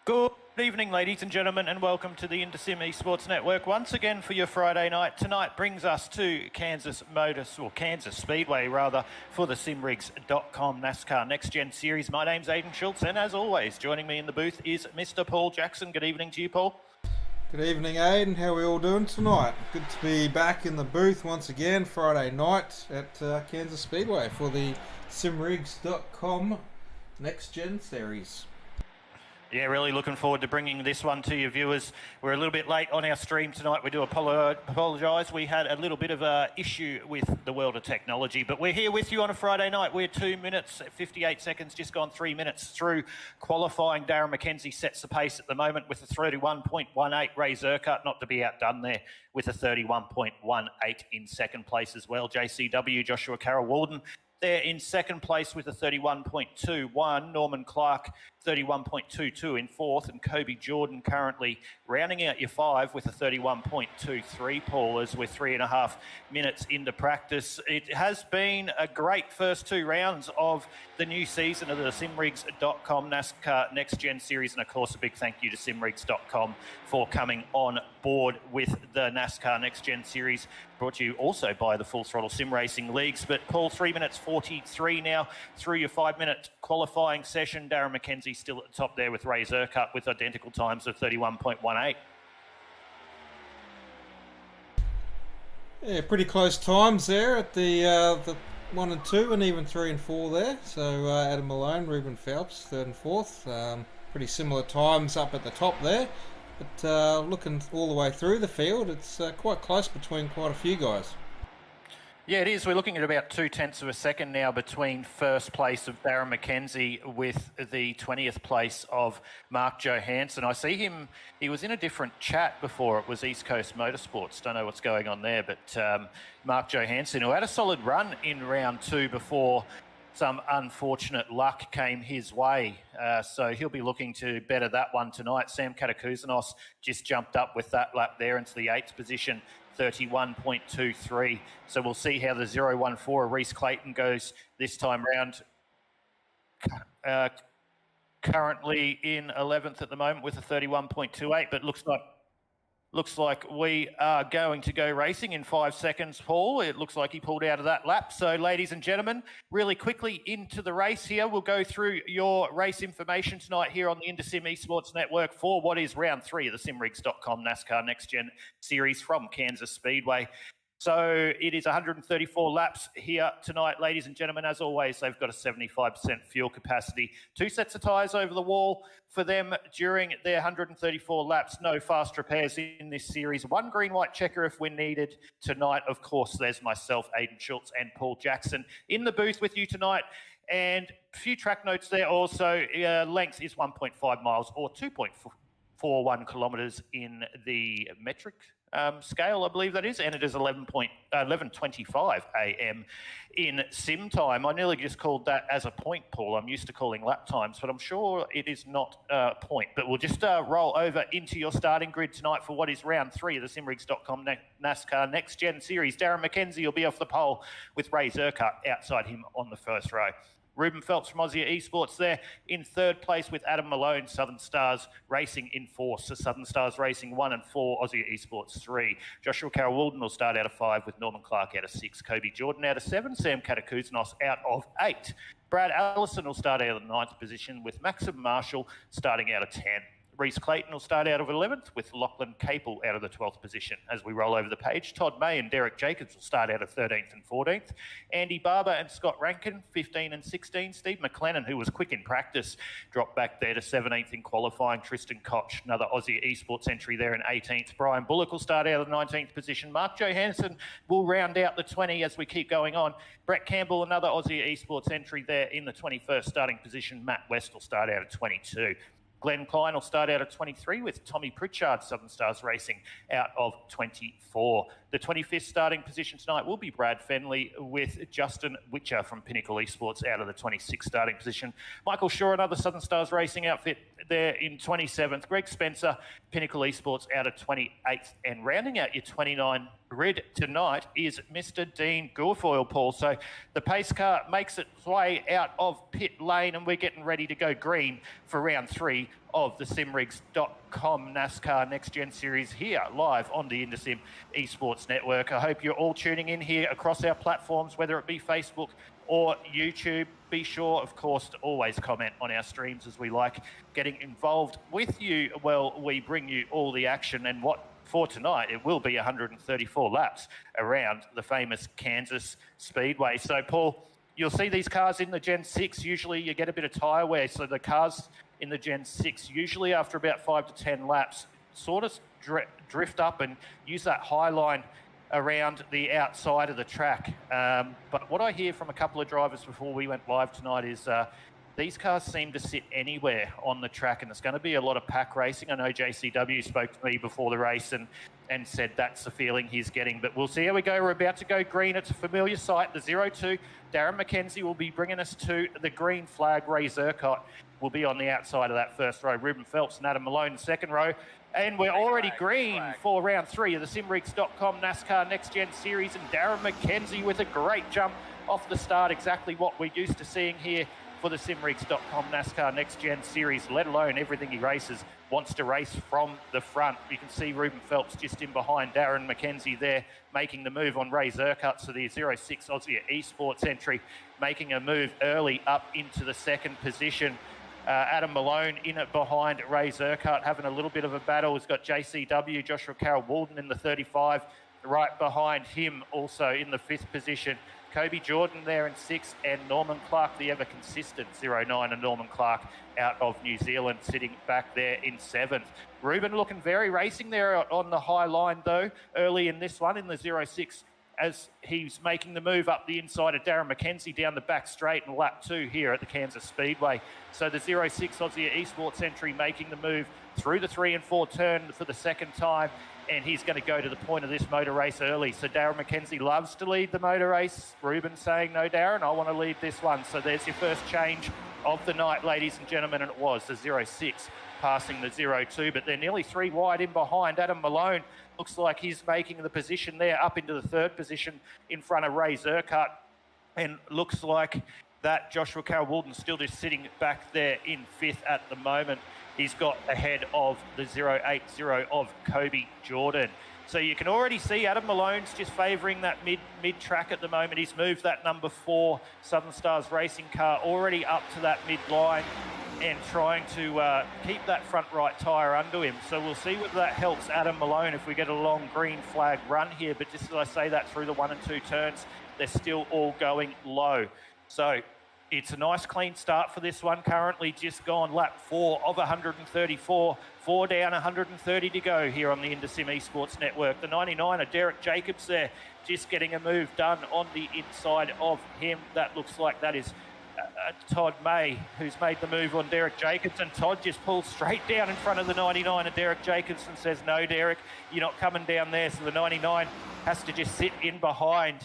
Good evening, ladies and gentlemen, and welcome to the InterSim Esports Network once again for your Friday night. Tonight brings us to Kansas Speedway, for the simrigs.com NASCAR Next Gen Series. My name's Aidan Schultz, and as always, joining me in the booth is Mr. Paul Jackson. Good evening to you, Paul. Good evening, Aidan. How are we all doing tonight? Good to be back in the booth once again, Friday night at Kansas Speedway for the simrigs.com Next Gen Series. Yeah, really looking forward to bringing this one to your viewers. We're a little bit late on our stream tonight. We do apologise. We had a little bit of an issue with the world of technology, but we're here with you on a Friday night. We're 2 minutes, 58 seconds, just gone 3 minutes through qualifying. Darren McKenzie sets the pace at the moment with a 31.18. Ray Zerkart, not to be outdone there, with a 31.18 in second place as well. JCW, Joshua Carroll-Walden, there in second place with a 31.21. Norman Clark, 31.22 in fourth. And Kobe Jordan currently rounding out your five with a 31.23, Paul, as we're 3.5 minutes into practice. It has been a great first two rounds of the new season of the simrigs.com NASCAR Next Gen Series. And, of course, a big thank you to simrigs.com for coming on board with the NASCAR Next Gen Series, brought to you also by the Full Throttle Sim Racing Leagues. But, Paul, 3 minutes 43 now through your 5-minute qualifying session. Darren McKenzie still at the top there with Ray Zerkart with identical times of 31.18. Yeah, pretty close times there at the 1 and 2 and even 3 and 4 there. So Adam Malone, Ruben Phelps, 3rd and 4th. Pretty similar times up at the top there. But looking all the way through the field, it's quite close between quite a few guys. Yeah, it is. We're looking at about 0.2 of a second now between first place of Darren McKenzie with the 20th place of Mark Johansson. I see him, he was in a different chat before. It was East Coast Motorsports. Don't know what's going on there, but Mark Johansson, who had a solid run in round 2 before some unfortunate luck came his way. So he'll be looking to better that one tonight. Sam Katakouzanos just jumped up with that lap there into the 8th position, 31.23. So we'll see how the 014 of Reese Clayton goes this time round. Currently in 11th at the moment with a 31.28, but looks like we are going to go racing in 5 seconds, Paul. It looks like he pulled out of that lap. So, ladies and gentlemen, really quickly into the race here. We'll go through your race information tonight here on the InterSim Esports Network for what is round 3 of the simrigs.com NASCAR Next Gen Series from Kansas Speedway. So it is 134 laps here tonight, ladies and gentlemen. As always, they've got a 75% fuel capacity. 2 sets of tyres over the wall for them during their 134 laps. No fast repairs in this series. 1 green-white checker if we're needed tonight. Of course, there's myself, Aidan Schultz, and Paul Jackson in the booth with you tonight. And a few track notes there also. Length is 1.5 miles or 2.41 kilometres in the metric scale, I believe that is, and it is 11:25 a.m. in sim time. I nearly just called that as a point, Paul. I'm used to calling lap times, but I'm sure it is not a point. But we'll just roll over into your starting grid tonight for what is round 3 of the simrigs.com NASCAR Next Gen Series. Darren McKenzie will be off the pole with Ray Zerkart outside him on the first row. Ruben Phelps from Aussie Esports there in 3rd place with Adam Malone, Southern Stars Racing in 4th. So Southern Stars Racing 1 and 4, Aussie Esports 3. Joshua Carroll-Walden will start out of 5 with Norman Clark out of 6. Kobe Jordan out of 7. Sam Katakouzanos out of 8. Brad Allison will start out of the 9th position with Maxim Marshall starting out of 10. Reese Clayton will start out of 11th with Lachlan Capel out of the 12th position. As we roll over the page, Todd May and Derek Jacobs will start out of 13th and 14th. Andy Barber and Scott Rankin, 15 and 16. Steve McLennan, who was quick in practice, dropped back there to 17th in qualifying. Tristan Koch, another Aussie Esports entry there in 18th. Brian Bullock will start out of the 19th position. Mark Johansson will round out the 20 as we keep going on. Brett Campbell, another Aussie Esports entry there in the 21st starting position. Matt West will start out of 22. Glenn Klein will start out at 23 with Tommy Pritchard, Southern Stars Racing, out of 24. The 25th starting position tonight will be Brad Fenley with Justin Witcher from Pinnacle Esports out of the 26th starting position. Michael Shaw, another Southern Stars Racing outfit, there in 27th. Greg Spencer, Pinnacle Esports out of 28th. And rounding out your 29 grid tonight is Mr. Dean Guilfoyle, Paul. So the pace car makes its way out of pit lane and we're getting ready to go green for round 3 of the simrigs.com NASCAR Next Gen Series here live on the Indosim Esports Network. I hope you're all tuning in here across our platforms, whether it be Facebook or YouTube. Be sure, of course, to always comment on our streams, as we like getting involved with you. Well, we bring you all the action, and what for tonight, it will be 134 laps around the famous Kansas Speedway. So, Paul, you'll see these cars in the Gen 6. Usually you get a bit of tyre wear. So the cars in the Gen 6, usually after about 5 to 10 laps, sort of drift up and use that high line around the outside of the track. But what I hear from a couple of drivers before we went live tonight is these cars seem to sit anywhere on the track, and there's going to be a lot of pack racing. I know JCW spoke to me before the race and said that's the feeling he's getting. But we'll see how we go. We're about to go green. It's a familiar sight, the 02. Darren McKenzie will be bringing us to the green flag. Ray Zurcott will be on the outside of that first row. Ruben Phelps and Adam Malone in second row. And we're already green for round 3 of the simrigs.com NASCAR Next Gen Series. And Darren McKenzie with a great jump off the start, exactly what we're used to seeing here for the simrigs.com NASCAR Next Gen Series, let alone everything he races, wants to race from the front. You can see Ruben Phelps just in behind Darren McKenzie there, making the move on Ray Zurcott. So the 06 Aussie Esports entry making a move early up into the second position. Adam Malone in it behind Ray Zurcott, having a little bit of a battle. He's got JCW, Joshua Carroll-Walden in the 35, right behind him also in the 5th position. Kobe Jordan there in 6th, and Norman Clark, the ever-consistent 09, and Norman Clark out of New Zealand sitting back there in 7th. Ruben looking very racing there on the high line, though, early in this one in the 06, as he's making the move up the inside of Darren McKenzie down the back straight in lap 2 here at the Kansas Speedway. So the 06 Aussie Esports entry making the move through the 3 and 4 turn for the second time, and he's going to go to the point of this motor race early. So Darren McKenzie loves to lead the motor race. Ruben saying, no, Darren, I want to lead this one. So there's your first change of the night, ladies and gentlemen, and it was the 06 passing the 02, but they're nearly 3 wide in behind. Adam Malone looks like he's making the position there up into the 3rd position in front of Ray Zurcott, and looks like that Joshua Carroll-Walden still just sitting back there in 5th at the moment. He's got ahead of the 080 of Kobe Jordan. So you can already see Adam Malone's just favouring that mid-track at the moment. He's moved that number 4 Southern Stars racing car already up to that mid-line and trying to keep that front right tyre under him. So we'll see whether that helps Adam Malone if we get a long green flag run here. But just as I say that, through the 1 and 2 turns, they're still all going low. So it's a nice clean start for this one. Currently just gone lap 4 of 134. 4 down, 130 to go here on the Indosim Esports Network. The 99 of Derek Jacobs there, just getting a move done on the inside of him. That looks like that is Todd May, who's made the move on Derek Jacobs, and Todd just pulls straight down in front of the 99 of Derek Jacobs and says, no, Derek, you're not coming down there. So the 99 has to just sit in behind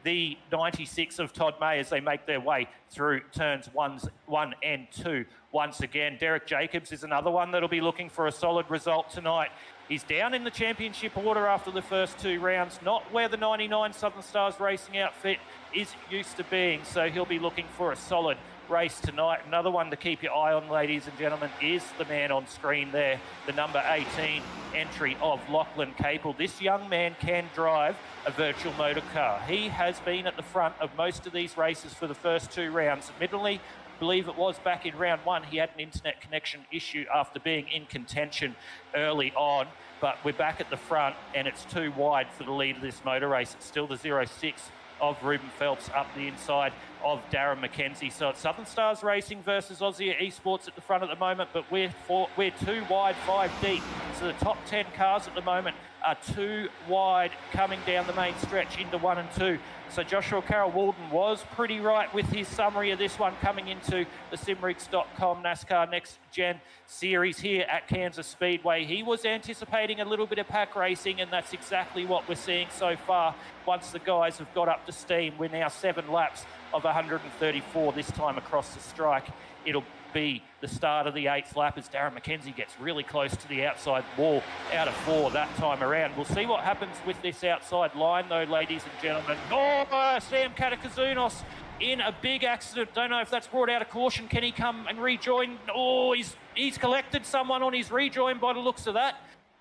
the 96 of Todd May as they make their way through turns 1 and 2. Once again, Derek Jacobs is another one that'll be looking for a solid result tonight. He's down in the championship order after the first 2 rounds, not where the 99 Southern Stars racing outfit is used to being, so he'll be looking for a solid race tonight. Another one to keep your eye on, ladies and gentlemen, is the man on screen there, the number 18 entry of Lachlan Capel. This young man can drive a virtual motor car. He has been at the front of most of these races for the first 2 rounds. Admittedly, I believe it was back in round 1, he had an internet connection issue after being in contention early on, but we're back at the front and it's too wide for the lead of this motor race. It's still the 06 of Ruben Phelps up the inside of Darren McKenzie. So it's Southern Stars Racing versus Aussie Esports at the front at the moment, but we're 2 wide, 5 deep. So the top 10 cars at the moment are 2 wide coming down the main stretch into 1 and 2. So Joshua Carroll-Walden was pretty right with his summary of this one coming into the simrigs.com NASCAR Next Gen Series here at Kansas Speedway. He was anticipating a little bit of pack racing, and that's exactly what we're seeing so far. once the guys have got up to steam. We're now 7 laps of 134 this time across the strike. It'll be the start of the 8th lap as Darren McKenzie gets really close to the outside wall out of 4 that time around. We'll see what happens with this outside line though, ladies and gentlemen. Oh, Sam Katakazounos in a big accident. Don't know if that's brought out a caution. Can he come and rejoin? Oh, he's collected someone on his rejoin by the looks of that.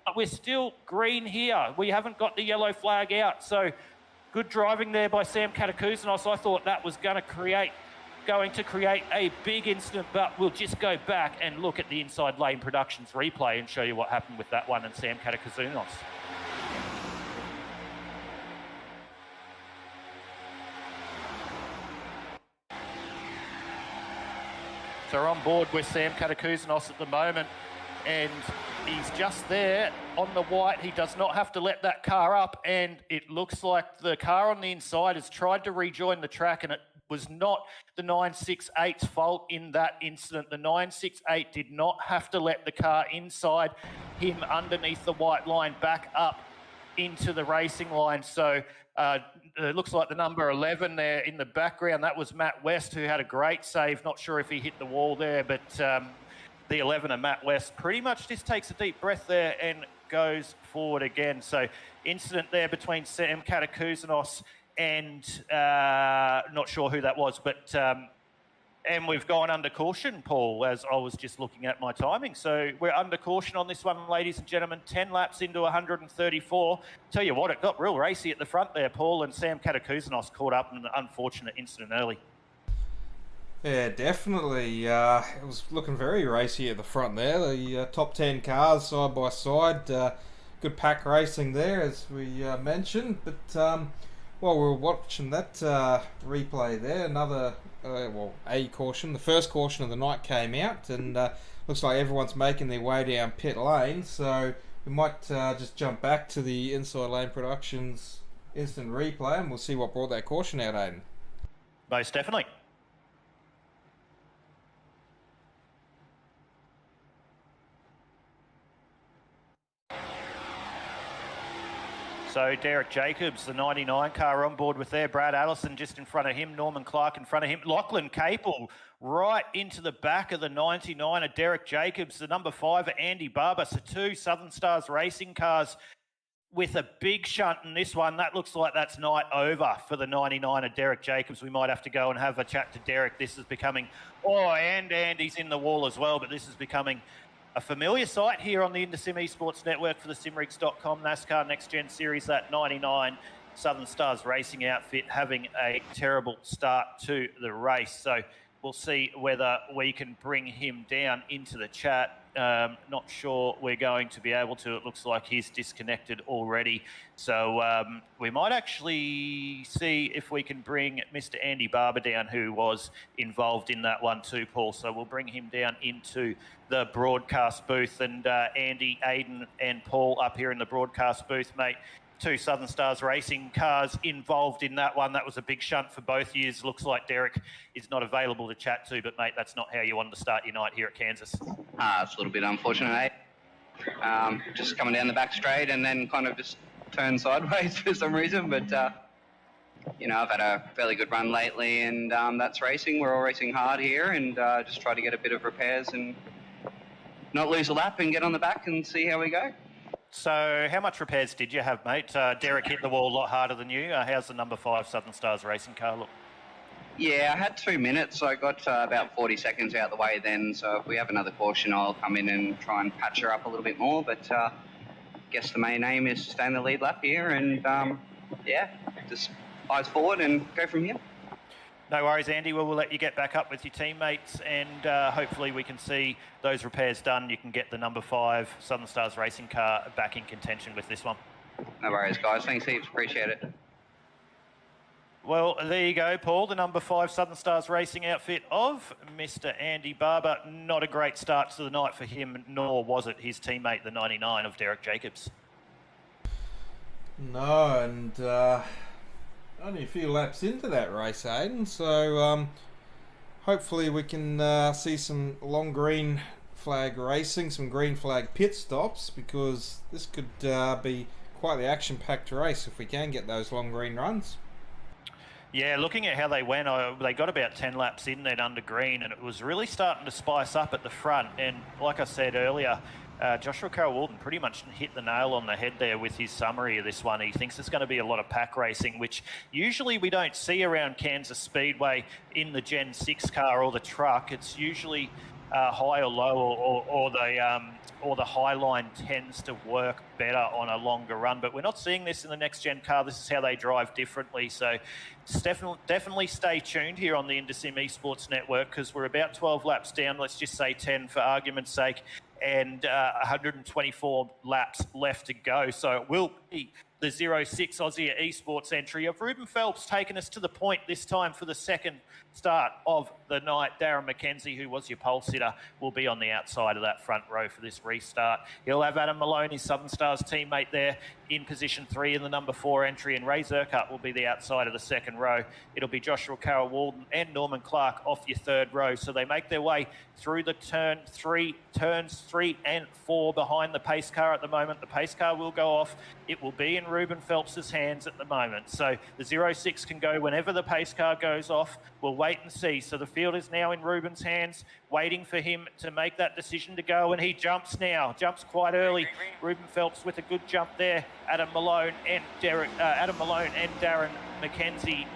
But we're still green here. We haven't got the yellow flag out. So good driving there by Sam Katakouzenos. I thought that was going to create a big incident, but we'll just go back and look at the Inside Lane Productions replay and show you what happened with that one and Sam Katakouzenos. So we're on board with Sam Katakouzenos at the moment, and he's just there on the white. He does not have to let that car up, and it looks like the car on the inside has tried to rejoin the track, and it was not the 968's fault in that incident. The 968 did not have to let the car inside him underneath the white line back up into the racing line. So it looks like the number 11 there in the background, that was Matt West, who had a great save. Not sure if he hit the wall there, but the 11 of Matt West pretty much just takes a deep breath there and goes forward again. So incident there between Sam Katakouzenos and not sure who that was, but and we've gone under caution, Paul, as I was just looking at my timing. So we're under caution on this one, ladies and gentlemen. 10 laps into 134. Tell you what, it got real racy at the front there, Paul, and Sam Katakouzenos caught up in an unfortunate incident early. Yeah, definitely. It was looking very racy at the front there. The top 10 cars side by side. Good pack racing there, as we mentioned. But while we were watching that replay there, another, a caution. The first caution of the night came out, and looks like everyone's making their way down pit lane. So we might just jump back to the Inside Lane Productions instant replay, and we'll see what brought that caution out, Aidan. Most definitely. So Derek Jacobs, the 99 car on board with there. Brad Allison just in front of him. Norman Clark in front of him. Lachlan Capel right into the back of the 99 of Derek Jacobs. The number 5 of Andy Barber. So 2 Southern Stars racing cars with a big shunt in this one. That looks like that's night over for the 99 of Derek Jacobs. We might have to go and have a chat to Derek. This is becoming... Oh, and Andy's in the wall as well, but this is becoming a familiar sight here on the Indosim Esports Network for the simrigs.com NASCAR Next Gen Series. That 99 Southern Stars racing outfit having a terrible start to the race. So we'll see whether we can bring him down into the chat. Not sure we're going to be able to. It looks like he's disconnected already. So we might actually see if we can bring Mr. Andy Barber down, who was involved in that one too, Paul. So we'll bring him down into the broadcast booth. And Andy, Aidan and Paul up here in the broadcast booth, mate. 2 Southern Stars racing cars involved in that one. That was a big shunt for both years. Looks like Derek is not available to chat to, but mate, that's not how you wanted to start your night here at Kansas. It's a little bit unfortunate, eh? Just coming down the back straight and then kind of just turned sideways for some reason, but you know, I've had a fairly good run lately, and that's racing. We're all racing hard here, and just try to get a bit of repairs and not lose a lap and get on the back and see how we go. So how much repairs did you have, mate? Derek hit the wall a lot harder than you. How's the number 5 Southern Stars racing car look? Yeah, I had 2 minutes, so I got about 40 seconds out the way then. So if we have another caution, I'll come in and try and patch her up a little bit more. But I guess the main aim is to stay in the lead lap here and, yeah, just eyes forward and go from here. No worries, Andy. Well, we'll let you get back up with your teammates, and hopefully we can see those repairs done. You can get the number 5 Southern Stars racing car back in contention with this one. No worries, guys. Thanks heaps. Appreciate it. Well, there you go, Paul. The number 5 Southern Stars racing outfit of Mr. Andy Barber. Not a great start to the night for him, nor was it his teammate, the 99 of Derek Jacobs. No, and only a few laps into that race, Aidan, so hopefully we can see some long green flag racing, some green flag pit stops, because this could be quite the action-packed race if we can get those long green runs. Yeah, looking at how they went, they got about 10 laps in then under green, and it was really starting to spice up at the front. And like I said earlier, Joshua Carroll-Walden pretty much hit the nail on the head there with his summary of this one. He thinks it's going to be a lot of pack racing, which usually we don't see around Kansas Speedway in the Gen 6 car or the truck. It's usually high or low, or the high line tends to work better on a longer run. But we're not seeing this in the next gen car. This is how they drive differently. So definitely stay tuned here on the IndySim Esports Network, because we're about 12 laps down. Let's just say 10 for argument's sake, and 124 laps left to go. So it will be the 06 Aussie Esports entry of Ruben Phelps taking us to the point this time for the second start of the night. Darren McKenzie, who was your pole sitter, will be on the outside of that front row for this restart. He'll have Adam Malone, his Southern Stars teammate, there in position 3 in the number 4 entry, and Ray Zerkut will be the outside of the second row. It'll be Joshua Carroll-Walden and Norman Clark off your third row. So they make their way through the turns 3 and 4 behind the pace car at the moment. The pace car will go off. It will be in Ruben Phelps's hands at the moment. So the 06 can go whenever the pace car goes off. We'll wait and see. So the field is now in Ruben's hands, waiting for him to make that decision to go, and he jumps now. Jumps quite early. Ruben Phelps with a good jump there. Adam Malone and Darren McKenzie.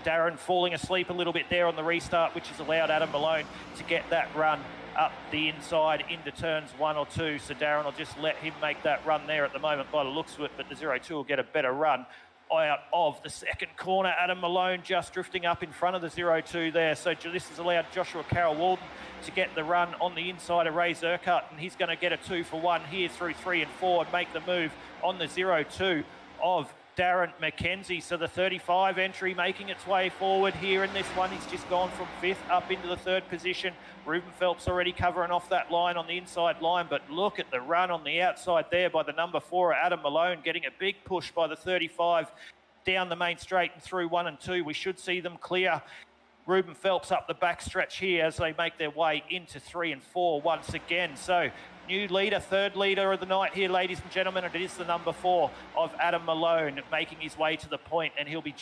Darren falling asleep a little bit there on the restart, which has allowed Adam Malone to get that run up the inside into turns 1 or 2. So Darren will just let him make that run there at the moment by the looks of it, but the 02 will get a better run out of the second corner. Adam Malone just drifting up in front of the 02 there. So this has allowed Joshua Carroll-Walden to get the run on the inside of Ray Zerkut, and he's going to get a 2 for 1 here through 3 and 4 and make the move on the 02 of Darren McKenzie. So the 35 entry making its way forward here in this one. He's just gone from 5th up into the 3rd position. Ruben Phelps already covering off that line on the inside line, but look at the run on the outside there by the number 4, Adam Malone, getting a big push by the 35 down the main straight and through 1 and 2. We should see them clear Ruben Phelps up the backstretch here as they make their way into 3 and 4 once again. So new leader, 3rd leader of the night here, ladies and gentlemen, and it is the number 4 of Adam Malone making his way to the point, and he'll be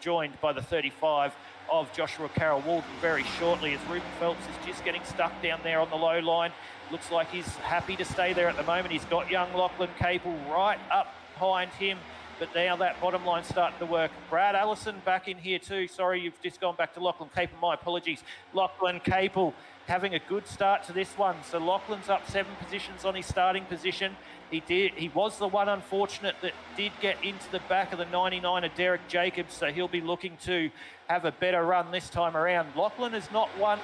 joined by the 35 of Joshua Carroll-Walden very shortly, as Ruben Phelps is just getting stuck down there on the low line. Looks like he's happy to stay there at the moment. He's got young Lachlan Capel right up behind him, but now that bottom line's starting to work. Brad Allison back in here too. Sorry, you've just gone back to Lachlan Capel. My apologies. Lachlan Capel having a good start to this one. So Lachlan's up 7 positions on his starting position. He was the one unfortunate that did get into the back of the 99 of Derek Jacobs, so he'll be looking to have a better run this time around. Lachlan is not one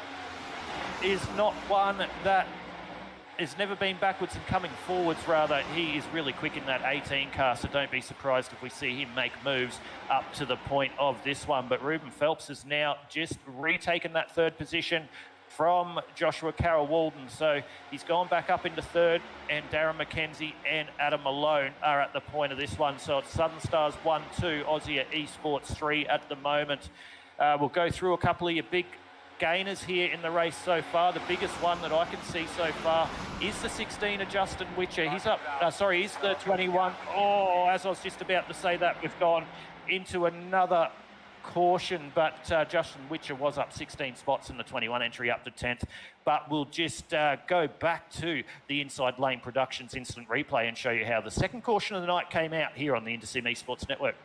that has never been backwards and coming forwards. Rather, he is really quick in that 18 car, so don't be surprised if we see him make moves up to the point of this one. But Ruben Phelps has now just retaken that 3rd position from Joshua Carroll-Walden. So he's gone back up into 3rd, and Darren McKenzie and Adam Malone are at the point of this one. So it's Southern Stars 1, 2, Aussie Esports 3 at the moment. We'll go through a couple of your big gainers here in the race so far. The biggest one that I can see so far is the 16 of Justin Witcher. He's up, he's the 21. Oh, as I was just about to say that, we've gone into another caution, but Justin Witcher was up 16 spots in the 21 entry up to 10th. But we'll just go back to the Inside Lane Productions instant replay and show you how the second caution of the night came out here on the IndySim Esports Network.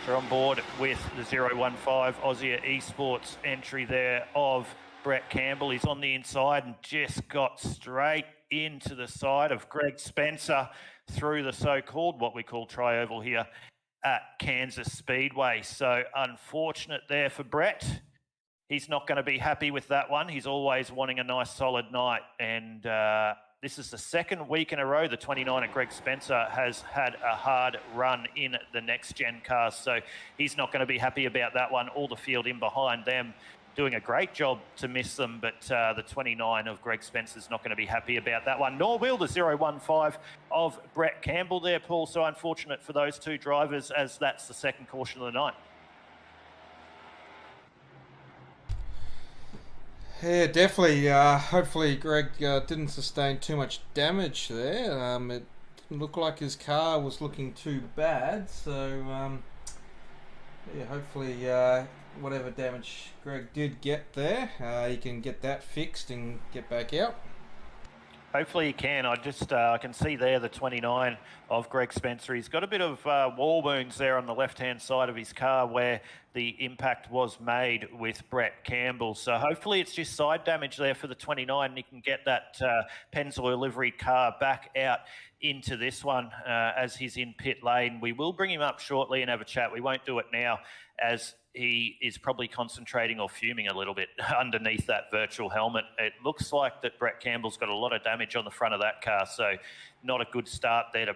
We're on board with the 015 Aussie Esports entry there of Brett Campbell. He's on the inside and just got straight into the side of Greg Spencer through the so-called, what we call tri-oval here at Kansas Speedway. So unfortunate there for Brett. He's not going to be happy with that one. He's always wanting a nice solid night, and this is the 2nd week in a row the 29 at Greg Spencer has had a hard run in the next-gen cars, so he's not going to be happy about that one. All the field in behind them doing a great job to miss them, but the 29 of Greg Spencer's not going to be happy about that one, nor will the 015 of Brett Campbell there, Paul. So unfortunate for those two drivers, as that's the second caution of the night. Yeah, definitely. Hopefully Greg didn't sustain too much damage there. It didn't look like his car was looking too bad, so yeah, hopefully whatever damage Greg did get there, he can get that fixed and get back out. Hopefully he can. I can see there the 29 of Greg Spencer. He's got a bit of wall wounds there on the left-hand side of his car where the impact was made with Brett Campbell. So hopefully it's just side damage there for the 29 and he can get that Pennzoil livery car back out into this one as he's in pit lane. We will bring him up shortly and have a chat. We won't do it now as he is probably concentrating or fuming a little bit underneath that virtual helmet. It looks like that Brett Campbell's got a lot of damage on the front of that car, so not a good start there to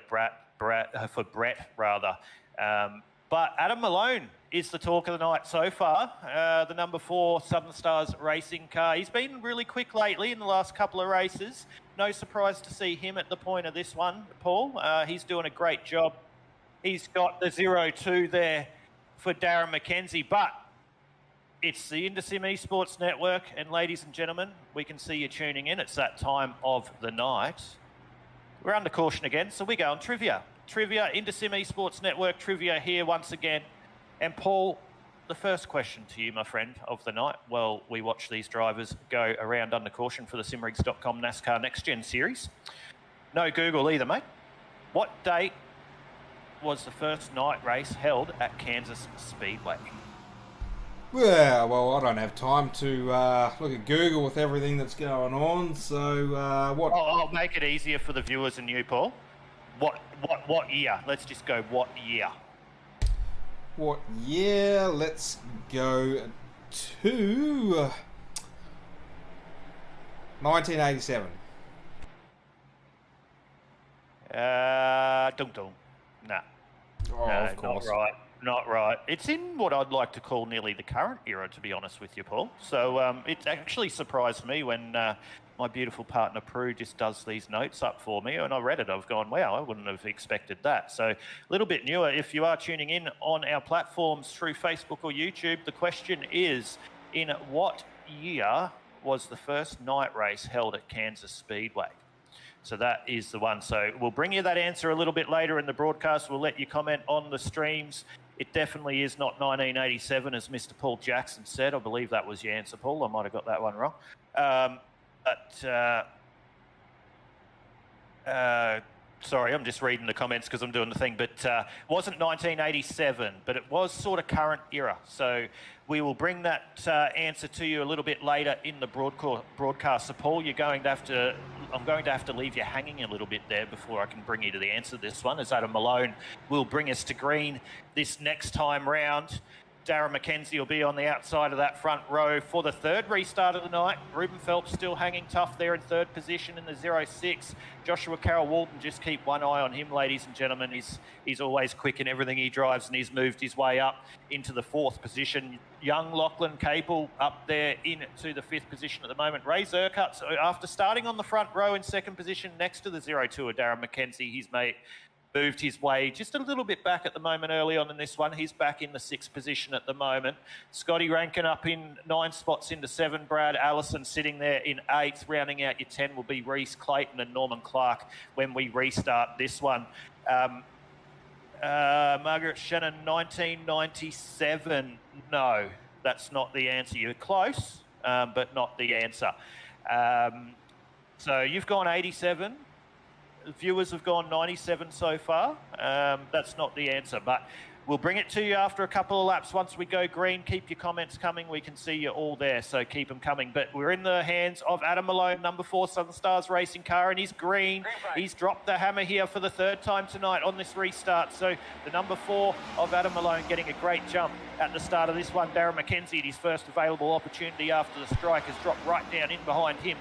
for Brett, rather. But Adam Malone is the talk of the night so far, the number 4 Southern Stars racing car. He's been really quick lately in the last couple of races. No surprise to see him at the point of this one, Paul. He's doing a great job. He's got the 0-2 there for Darren McKenzie, but it's the Indersim Esports Network, and ladies and gentlemen, we can see you tuning in. It's that time of the night. We're under caution again, so we go on trivia. Trivia, Indersim Esports Network trivia here once again. And Paul, the first question to you, my friend, of the night, well, we watch these drivers go around under caution for the simrigs.com NASCAR Next Gen Series. No Google either, mate. What date was the first night race held at Kansas Speedway? Yeah, well, I don't have time to look at Google with everything that's going on, so what... I'll make it easier for the viewers and you, Paul. What year? Let's just go, what year? What year? Let's go to 1987. Dum-dum. Nah. Oh, No, of course. Not right. It's in what I'd like to call nearly the current era, to be honest with you, Paul. So it actually surprised me when my beautiful partner Prue just does these notes up for me, and I read it. I've gone, wow, I wouldn't have expected that. So a little bit newer. If you are tuning in on our platforms through Facebook or YouTube, the question is, in what year was the first night race held at Kansas Speedway? So that is the one. So we'll bring you that answer a little bit later in the broadcast. We'll let you comment on the streams. It definitely is not 1987, as Mr. Paul Jackson said. I believe that was your answer, Paul. I might have got that one wrong. Sorry, I'm just reading the comments because I'm doing the thing. But it wasn't 1987, but it was sort of current era. So we will bring that answer to you a little bit later in the broadcast. So Paul, I'm going to have to leave you hanging a little bit there before I can bring you to the answer to this one, as Adam Malone will bring us to green this next time round. Darren McKenzie will be on the outside of that front row for the third restart of the night. Ruben Phelps still hanging tough there in third position in the 0-6. Joshua Carroll-Walton, just keep one eye on him, ladies and gentlemen. He's always quick in everything he drives, and he's moved his way up into the fourth position. Young Lachlan Capel up there into the fifth position at the moment. Ray Zerkutz, after starting on the front row in second position next to the 0-2 of Darren McKenzie, he's moved his way just a little bit back at the moment early on in this one. He's back in the sixth position at the moment. Scotty Rankin up in 9 spots into 7. Brad Allison sitting there in 8th. Rounding out your 10 will be Reese Clayton and Norman Clark when we restart this one. Margaret Shannon, 1997. No, that's not the answer. You're close, but not the answer. So you've gone 87. Viewers have gone 97 so far. That's not the answer, but we'll bring it to you after a couple of laps. Once we go green, keep your comments coming. We can see you all there, so keep them coming. But we're in the hands of Adam Malone, number 4 Southern Stars racing car, and he's green. He's dropped the hammer here for the third time tonight on this restart. So the number 4 of Adam Malone getting a great jump at the start of this one. Darren McKenzie, at his first available opportunity after the strike, has dropped right down in behind him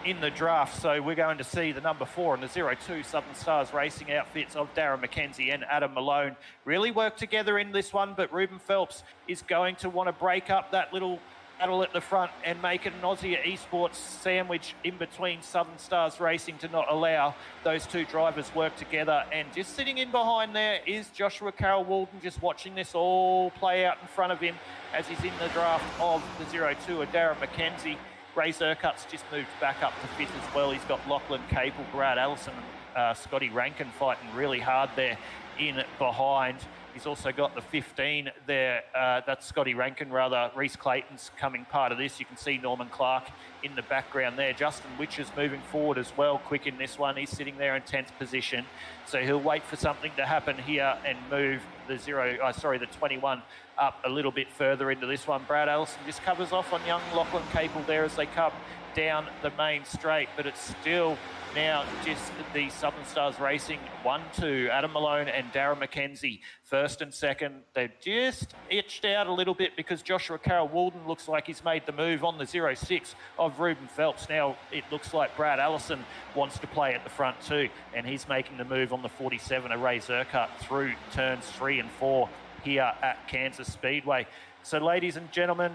in the draft. So we're going to see the number 4 and the 0-2 Southern Stars racing outfits of Darren McKenzie and Adam Malone really work together in this one, but Ruben Phelps is going to want to break up that little battle at the front and make it an Aussie Esports sandwich in between Southern Stars racing to not allow those two drivers work together. And just sitting in behind there is Joshua Carroll-Walton, just watching this all play out in front of him as he's in the draft of the 0-2 of Darren McKenzie. Ray Zerkut's just moved back up to fifth as well. He's got Lachlan Capel, Brad Allison, and Scotty Rankin fighting really hard there in behind. He's also got the 15 there. That's Scotty Rankin, rather. Reese Clayton's coming part of this. You can see Norman Clark in the background there. Justin Witcher's moving forward as well, quick in this one. He's sitting there in 10th position. So he'll wait for something to happen here and move the 21 up a little bit further into this one. Brad Allison just covers off on young Lachlan Capel there as they come down the main straight, but it's still now just the Southern Stars Racing 1-2, Adam Malone and Darren McKenzie, first and second. They've just itched out a little bit because Joshua Carroll-Walden looks like he's made the move on the 06 of Ruben Phelps. Now it looks like Brad Allison wants to play at the front too, and he's making the move on the 47 of Ray Zerkut through turns 3 and 4 here at Kansas Speedway. So ladies and gentlemen,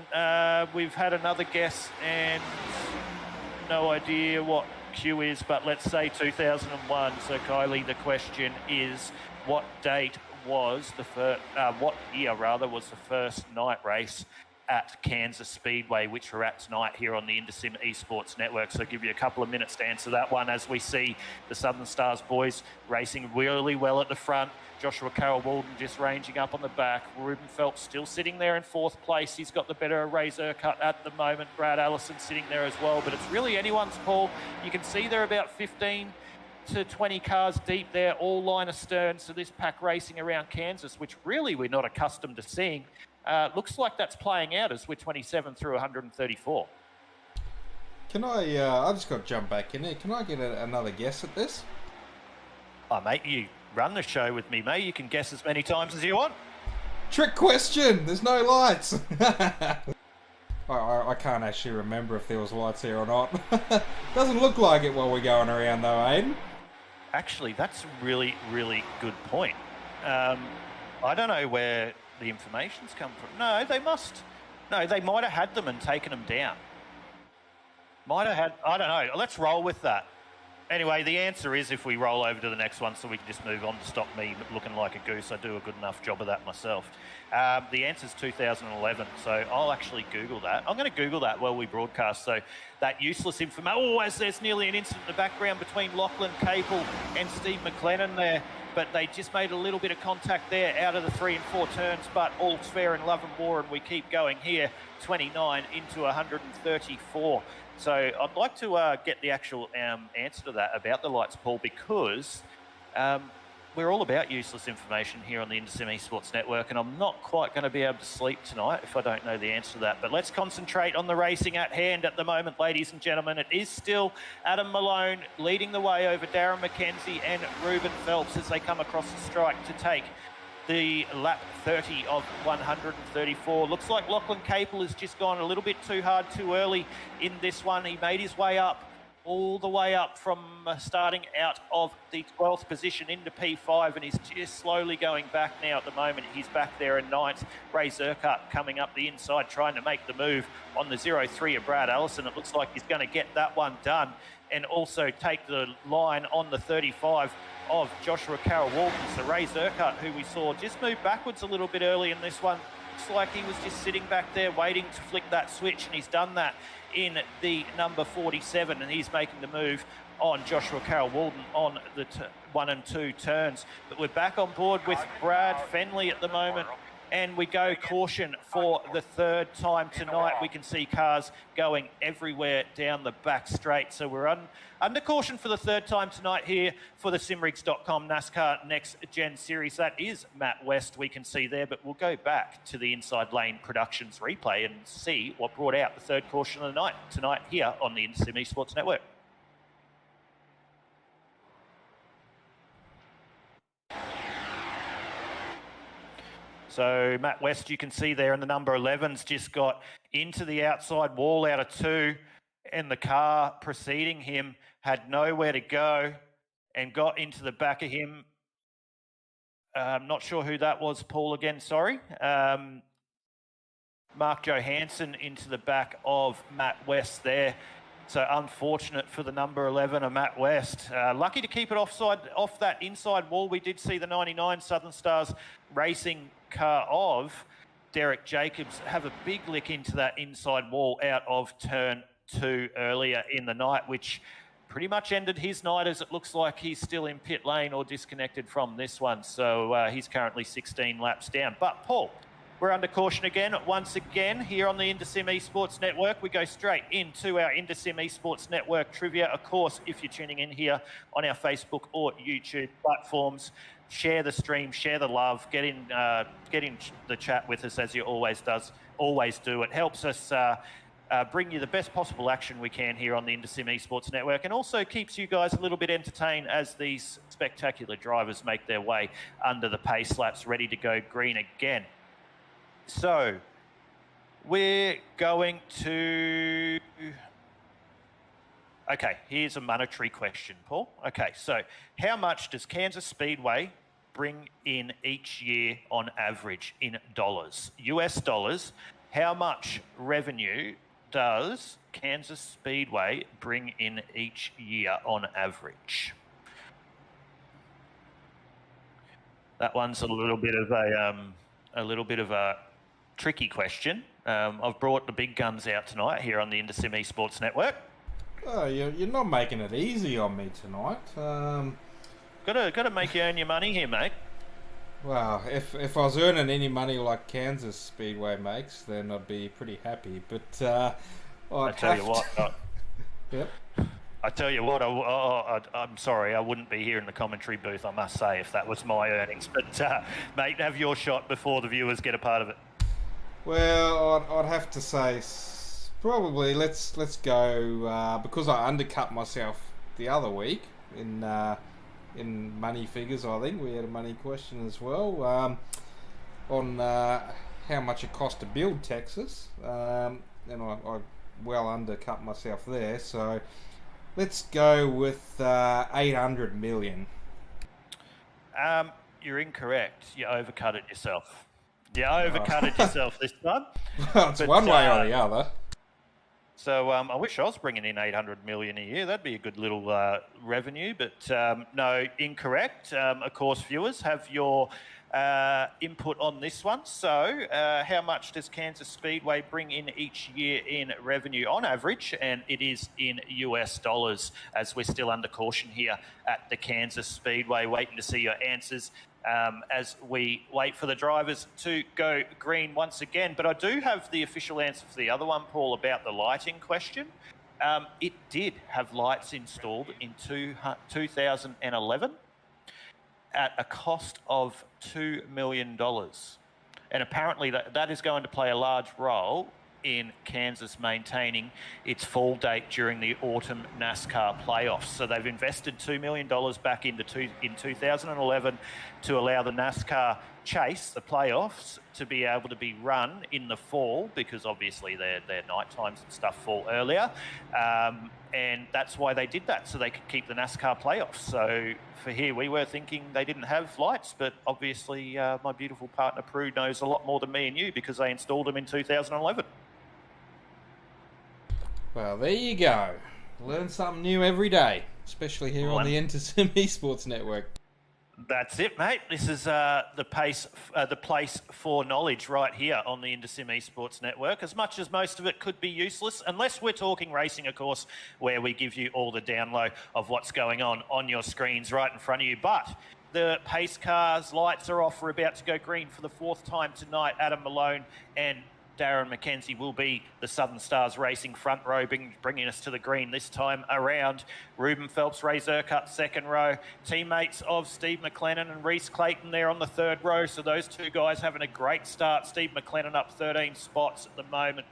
we've had another guess and no idea what Q is, but let's say 2001. So Kylie, the question is, what date was the first, what year rather was the first night race at Kansas Speedway, which we're at tonight here on the InterSim Esports Network? So I'll give you a couple of minutes to answer that one as we see the Southern Stars boys racing really well at the front. Joshua Carroll-Walden just ranging up on the back. Ruben Phelps still sitting there in 4th place. He's got the better Ray Zerkut at the moment. Brad Allison sitting there as well, but it's really anyone's call. You can see they're about 15 to 20 cars deep there, all line astern. So this pack racing around Kansas, which really we're not accustomed to seeing, looks like that's playing out as we're 27 through 134. Can I just got to jump back in there. Can I get another guess at this? Oh, mate, you run the show with me, mate. You can guess as many times as you want. Trick question. There's no lights. I can't actually remember if there was lights here or not. Doesn't look like it while we're going around though, Aiden. Actually, that's a really, really good point. I don't know where the information's come from. No, they must. No, they might have had them and taken them down. Might have had, I don't know. Let's roll with that. Anyway, the answer is, if we roll over to the next one so we can just move on to stop me looking like a goose, I do a good enough job of that myself. The answer is 2011, so I'll actually Google that. I'm going to Google that while we broadcast, so that useless information. Oh, as there's nearly an incident in the background between Lachlan Capel and Steve McLennan there, but they just made a little bit of contact there out of the 3 and 4 turns, but all's fair in love and war, and we keep going here, 29 into 134. So I'd like to get the actual answer to that about the lights, Paul, because we're all about useless information here on the InterSim Esports Network, and I'm not quite going to be able to sleep tonight if I don't know the answer to that. But let's concentrate on the racing at hand at the moment, ladies and gentlemen. It is still Adam Malone leading the way over Darren McKenzie and Ruben Phelps as they come across the strike to take the lap 30 of 134. Looks like Lachlan Capel has just gone a little bit too hard too early in this one. He made his way up, all the way up from starting out of the 12th position into P5, and he's just slowly going back now at the moment. He's back there in 9th. Ray Zerkut coming up the inside, trying to make the move on the 03 of Brad Allison. It looks like he's going to get that one done and also take the line on the 35 of Joshua Carroll-Walden. So Ray Zerkut, who we saw just move backwards a little bit early in this one, looks like he was just sitting back there waiting to flick that switch, and he's done that in the number 47, and he's making the move on Joshua Carroll-Walden on the 1 and 2 turns. But we're back on board with Brad Fenley at the moment, and we go caution for the 3rd time tonight. We can see cars going everywhere down the back straight. So we're under caution for the 3rd time tonight here for the simrigs.com NASCAR Next Gen Series. That is Matt West, we can see there, but we'll go back to the Inside Lane Productions replay and see what brought out the 3rd caution of the night tonight here on the InterSim Esports Network. So Matt West, you can see there in the number 11's just got into the outside wall out of 2, and the car preceding him had nowhere to go and got into the back of him. I'm not sure who that was, Paul, again, sorry. Mark Johansson into the back of Matt West there. So unfortunate for the number 11 of Matt West. Lucky to keep it off that inside wall. We did see the 99 Southern Stars Racing car of Derek Jacobs have a big lick into that inside wall out of turn 2 earlier in the night, which pretty much ended his night, as it looks like he's still in pit lane or disconnected from this one. So he's currently 16 laps down. But Paul, we're under caution again, once again, here on the InterSim Esports Network. We go straight into our InterSim Esports Network trivia. Of course, if you're tuning in here on our Facebook or YouTube platforms, share the stream, share the love, get in the chat with us as you always do. It helps us bring you the best possible action we can here on the InterSim Esports Network, and also keeps you guys a little bit entertained as these spectacular drivers make their way under the pace laps, ready to go green again. So we're going to... Okay, here's a monetary question, Paul. Okay, so how much does Kansas Speedway bring in each year on average in dollars? US dollars. How much revenue does Kansas Speedway bring in each year on average? That one's a little bit of a tricky question. I've brought the big guns out tonight here on the InterSim Esports Network. Oh, you're not making it easy on me tonight. Got to make you earn your money here, mate. Well, if I was earning any money like Kansas Speedway makes, then I'd be pretty happy. But I tell you what. Yep. I tell you what. I'm sorry, I wouldn't be here in the commentary booth, I must say, if that was my earnings. But mate, have your shot before the viewers get a part of it. Well, I'd have to say probably let's go because I undercut myself the other week in money figures. I think we had a money question as well on how much it cost to build Texas, and I well undercut myself there. So let's go with 800 million. You're incorrect. You overcut it yourself. You overcut it yourself this time. Well, it's one way or the other. So I wish I was bringing in 800 million a year. That'd be a good little revenue, but no, incorrect. Of course, viewers have your input on this one. So how much does Kansas Speedway bring in each year in revenue on average? And it is in US dollars, as we're still under caution here at the Kansas Speedway, waiting to see your answers as we wait for the drivers to go green once again. But I do have the official answer for the other one, Paul, about the lighting question. It did have lights installed in 2011 at a cost of $2 million. And apparently that is going to play a large role in Kansas maintaining its fall date during the autumn NASCAR playoffs. So they've invested $2 million back in 2011 to allow the NASCAR chase, the playoffs, to be able to be run in the fall, because obviously their night times and stuff fall earlier. And that's why they did that, so they could keep the NASCAR playoffs. So for here, we were thinking they didn't have lights, but obviously my beautiful partner Prue knows a lot more than me and you, because they installed them in 2011. Well, there you go. Learn something new every day, especially here on the InterSim Esports Network. That's it, mate. This is the place for knowledge right here on the InterSim Esports Network. As much as most of it could be useless, unless we're talking racing, of course, where we give you all the download of what's going on your screens right in front of you. But the pace cars, lights are off. We're about to go green for the 4th time tonight. Adam Malone and Darren McKenzie will be the Southern Stars Racing front row, bringing us to the green this time around. Ruben Phelps, Ray Zerkut, 2nd row. Teammates of Steve McLennan and Reese Clayton there on the 3rd row. So those two guys having a great start. Steve McLennan up 13 spots at the moment.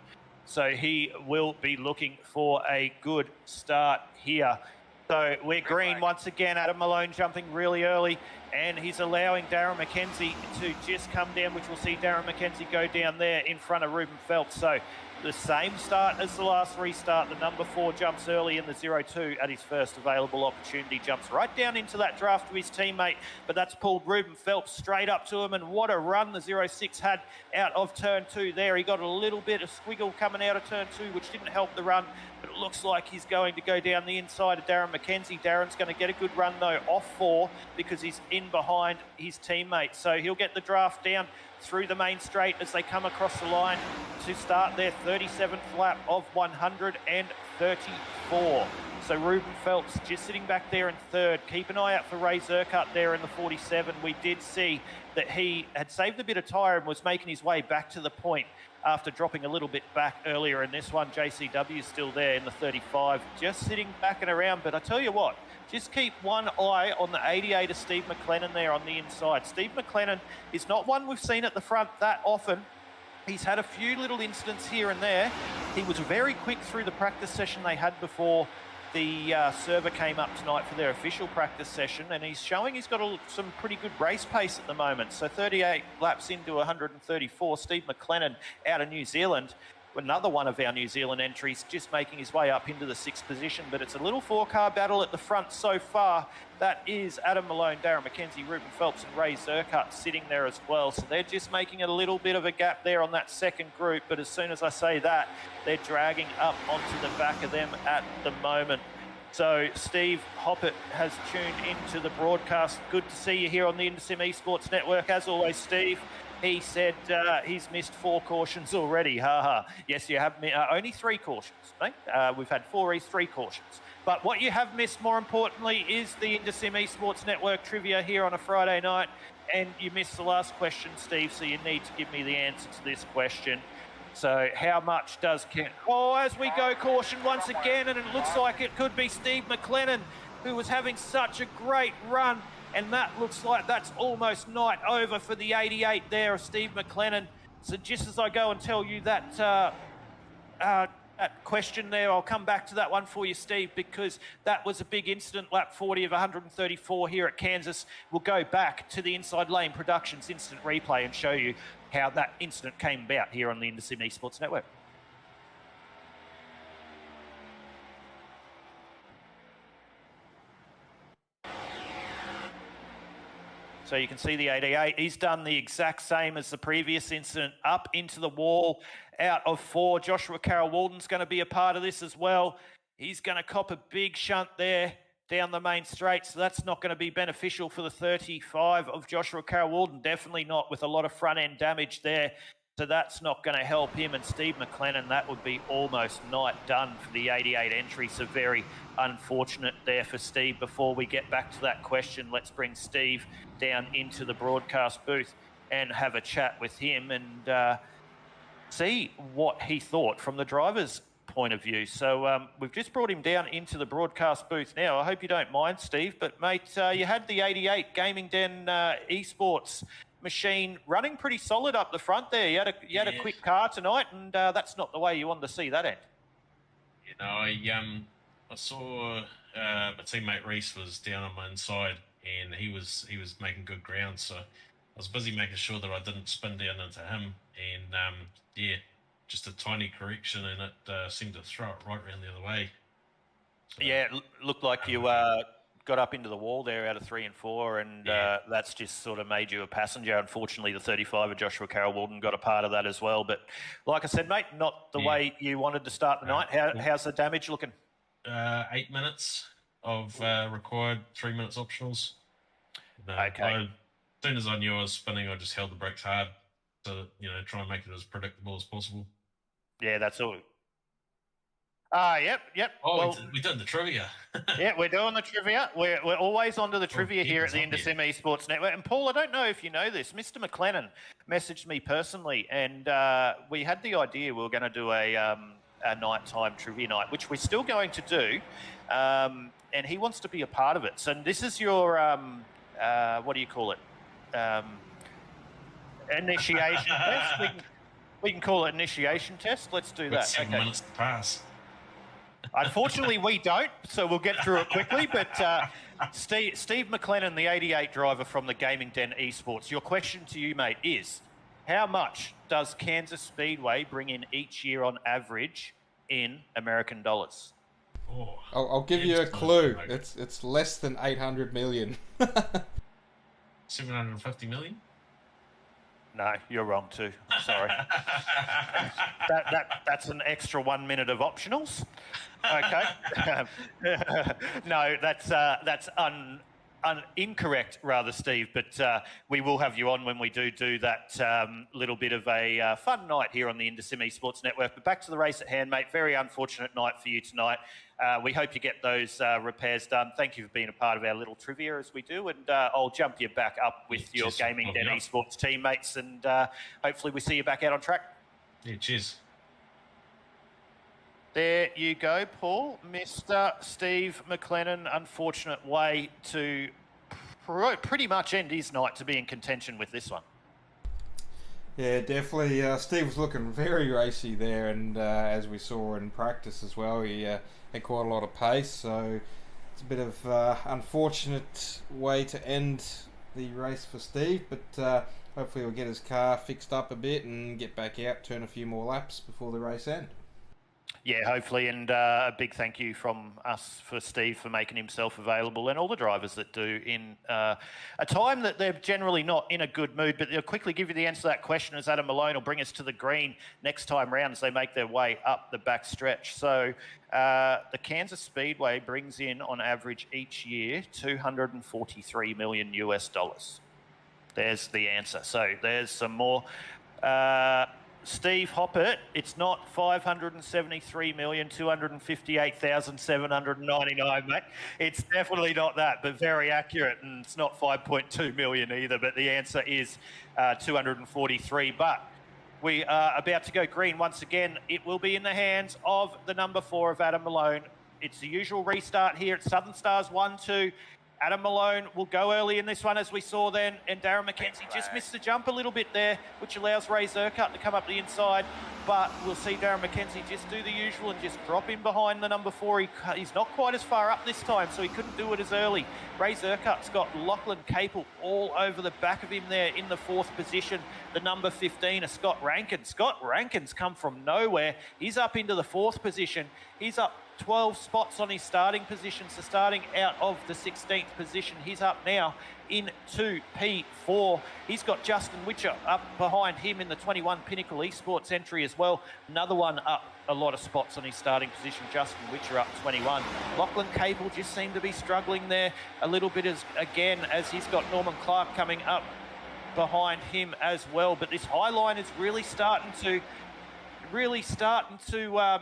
So he will be looking for a good start here. So we're green once again. Adam Malone jumping really early, and he's allowing Darren McKenzie to just come down, which we'll see Darren McKenzie go down there in front of Ruben Phelps. So the same start as the last restart. The number 4 jumps early in the 0-2 at his first available opportunity. Jumps right down into that draft of his teammate, but that's pulled Ruben Phelps straight up to him, and what a run the 0-6 had out of turn 2 there. He got a little bit of squiggle coming out of turn 2, which didn't help the run, But it looks like he's going to go down the inside of Darren McKenzie. Darren's going to get a good run, though, off 4 because he's in behind his teammate. So he'll get the draft down through the main straight as they come across the line to start their 37th lap of 134. So Ruben Phelps just sitting back there in 3rd. Keep an eye out for Ray Zerkut there in the 47. We did see that he had saved a bit of tyre and was making his way back to the point after dropping a little bit back earlier in this one. JCW is still there in the 35, just sitting back and around. But I tell you what, just keep one eye on the 88 of Steve McLennan there on the inside. Steve McLennan is not one we've seen at the front that often. He's had a few little incidents here and there. He was very quick through the practice session they had before the server came up tonight for their official practice session, and he's showing he's got some pretty good race pace at the moment. So 38 laps into 134, Steve McLennan out of New Zealand, another one of our New Zealand entries, just making his way up into the 6th position. But it's a little 4-car battle at the front so far. That is Adam Malone, Darren McKenzie, Ruben Phelps and Ray Zerkut sitting there as well. So they're just making a little bit of a gap there on that second group. But as soon as I say that, they're dragging up onto the back of them at the moment. So Steve Hoppett has tuned into the broadcast. Good to see you here on the InterSim Esports Network. As always, Steve, he said he's missed 4 cautions already. Yes, you have only 3 cautions, mate. We've had 3 cautions. But what you have missed, more importantly, is the InterSim Esports Network trivia here on a Friday night. And you missed the last question, Steve, so you need to give me the answer to this question. So how much does... as we go caution once again, and it looks like it could be Steve McLennan, who was having such a great run. And that looks like that's almost night over for the 88 there of Steve McLennan. So just as I go and tell you that that question there, I'll come back to that one for you, Steve, because that was a big incident, lap 40 of 134 here at Kansas. We'll go back to the Inside Lane Productions instant replay and show you how that incident came about here on the InterSim Esports Network. So you can see the 88, he's done the exact same as the previous incident, up into the wall, out of 4. Joshua Carroll-Walden's going to be a part of this as well. He's going to cop a big shunt there down the main straight, so that's not going to be beneficial for the 35 of Joshua Carroll-Walden, definitely not with a lot of front-end damage there. So that's not going to help him. And Steve McLennan, that would be almost night done for the 88 entry. So very unfortunate there for Steve. Before we get back to that question, let's bring Steve down into the broadcast booth and have a chat with him and see what he thought from the driver's point of view. So we've just brought him down into the broadcast booth now. I hope you don't mind, Steve, but mate, you had the 88 Gaming Den Esports machine running pretty solid up the front there. You had a quick car tonight, and that's not the way you wanted to see that end. You know, I saw my teammate Reese was down on my inside, and he was making good ground. So I was busy making sure that I didn't spin down into him, and yeah, just a tiny correction, and it seemed to throw it right around the other way. So, yeah, it looked like you got up into the wall there out of 3 and 4, and that's just sort of made you a passenger. Unfortunately, the 35 of Joshua Carroll-Walden got a part of that as well. But like I said, mate, not the way you wanted to start the night. How's the damage looking? 8 minutes of required, 3 minutes optionals. Okay. As soon as I knew I was spinning, I just held the brakes hard to, try and make it as predictable as possible. Yeah, that's all. Yep. Oh, well, we did the trivia. Yeah, we're doing the trivia. We're always onto the trivia here at the InterSim Esports Network. And Paul, I don't know if you know this, Mr. McLennan messaged me personally, and we had the idea we were going to do a nighttime trivia night, which we're still going to do, and he wants to be a part of it. So this is your, what do you call it? Initiation test. We can call it initiation test. Let's do that. 7 minutes to pass. Unfortunately, we don't, so we'll get through it quickly. But Steve McLennan, the 88 driver from the Gaming Den Esports, your question to you, mate, is how much does Kansas Speedway bring in each year on average in American dollars? Oh, I'll give you a clue. It's less than 800 million. 750 million? no, you're wrong too. Sorry. That's an extra 1 minute of optionals. Okay. No, that's incorrect, rather, Steve. But we will have you on when we do that little bit of a fun night here on the Indosim Esports Network. But back to the race at hand, mate. Very unfortunate night for you tonight. We hope you get those repairs done. Thank you for being a part of our little trivia as we do, and I'll jump you back up with your Gaming Den Esports teammates, and hopefully we see you back out on track. Yeah, cheers. There you go, Paul. Mr. Steve McLennan, unfortunate way to pretty much end his night to be in contention with this one. Yeah, definitely. Steve was looking very racy there, and as we saw in practice as well, he had quite a lot of pace, so it's a bit of unfortunate way to end the race for Steve, but hopefully he'll get his car fixed up a bit and get back out, turn a few more laps before the race ends. Yeah, hopefully, and a big thank you from us for Steve for making himself available, and all the drivers that do in a time that they're generally not in a good mood. But they'll quickly give you the answer to that question as Adam Malone will bring us to the green next time round as they make their way up the back stretch. So the Kansas Speedway brings in, on average each year, $243 million US. There's the answer. So there's some more. Steve Hoppert, it's not 573,258,799, mate. It's definitely not that, but very accurate, and it's not 5.2 million either, but the answer is 243. But we are about to go green once again. It will be in the hands of the number 4 of Adam Malone. It's the usual restart here at Southern Stars 1-2. Adam Malone will go early in this one, as we saw then, and Darren McKenzie just missed the jump a little bit there, which allows Ray Zerkut to come up the inside. But we'll see Darren McKenzie just do the usual and just drop in behind the number 4. He's not quite as far up this time, so he couldn't do it as early. Ray Zerkut's got Lachlan Capel all over the back of him there in the 4th position. The number 15 is Scott Rankin. Scott Rankin's come from nowhere. He's up into the 4th position. He's up 12 spots on his starting position, so starting out of the 16th position, he's up now into P4. He's got Justin Witcher up behind him in the 21 Pinnacle Esports entry as well. Another one up a lot of spots on his starting position, Justin Witcher up 21. Lachlan Capel just seemed to be struggling there a little bit as he's got Norman Clark coming up behind him as well. But this high line is really starting to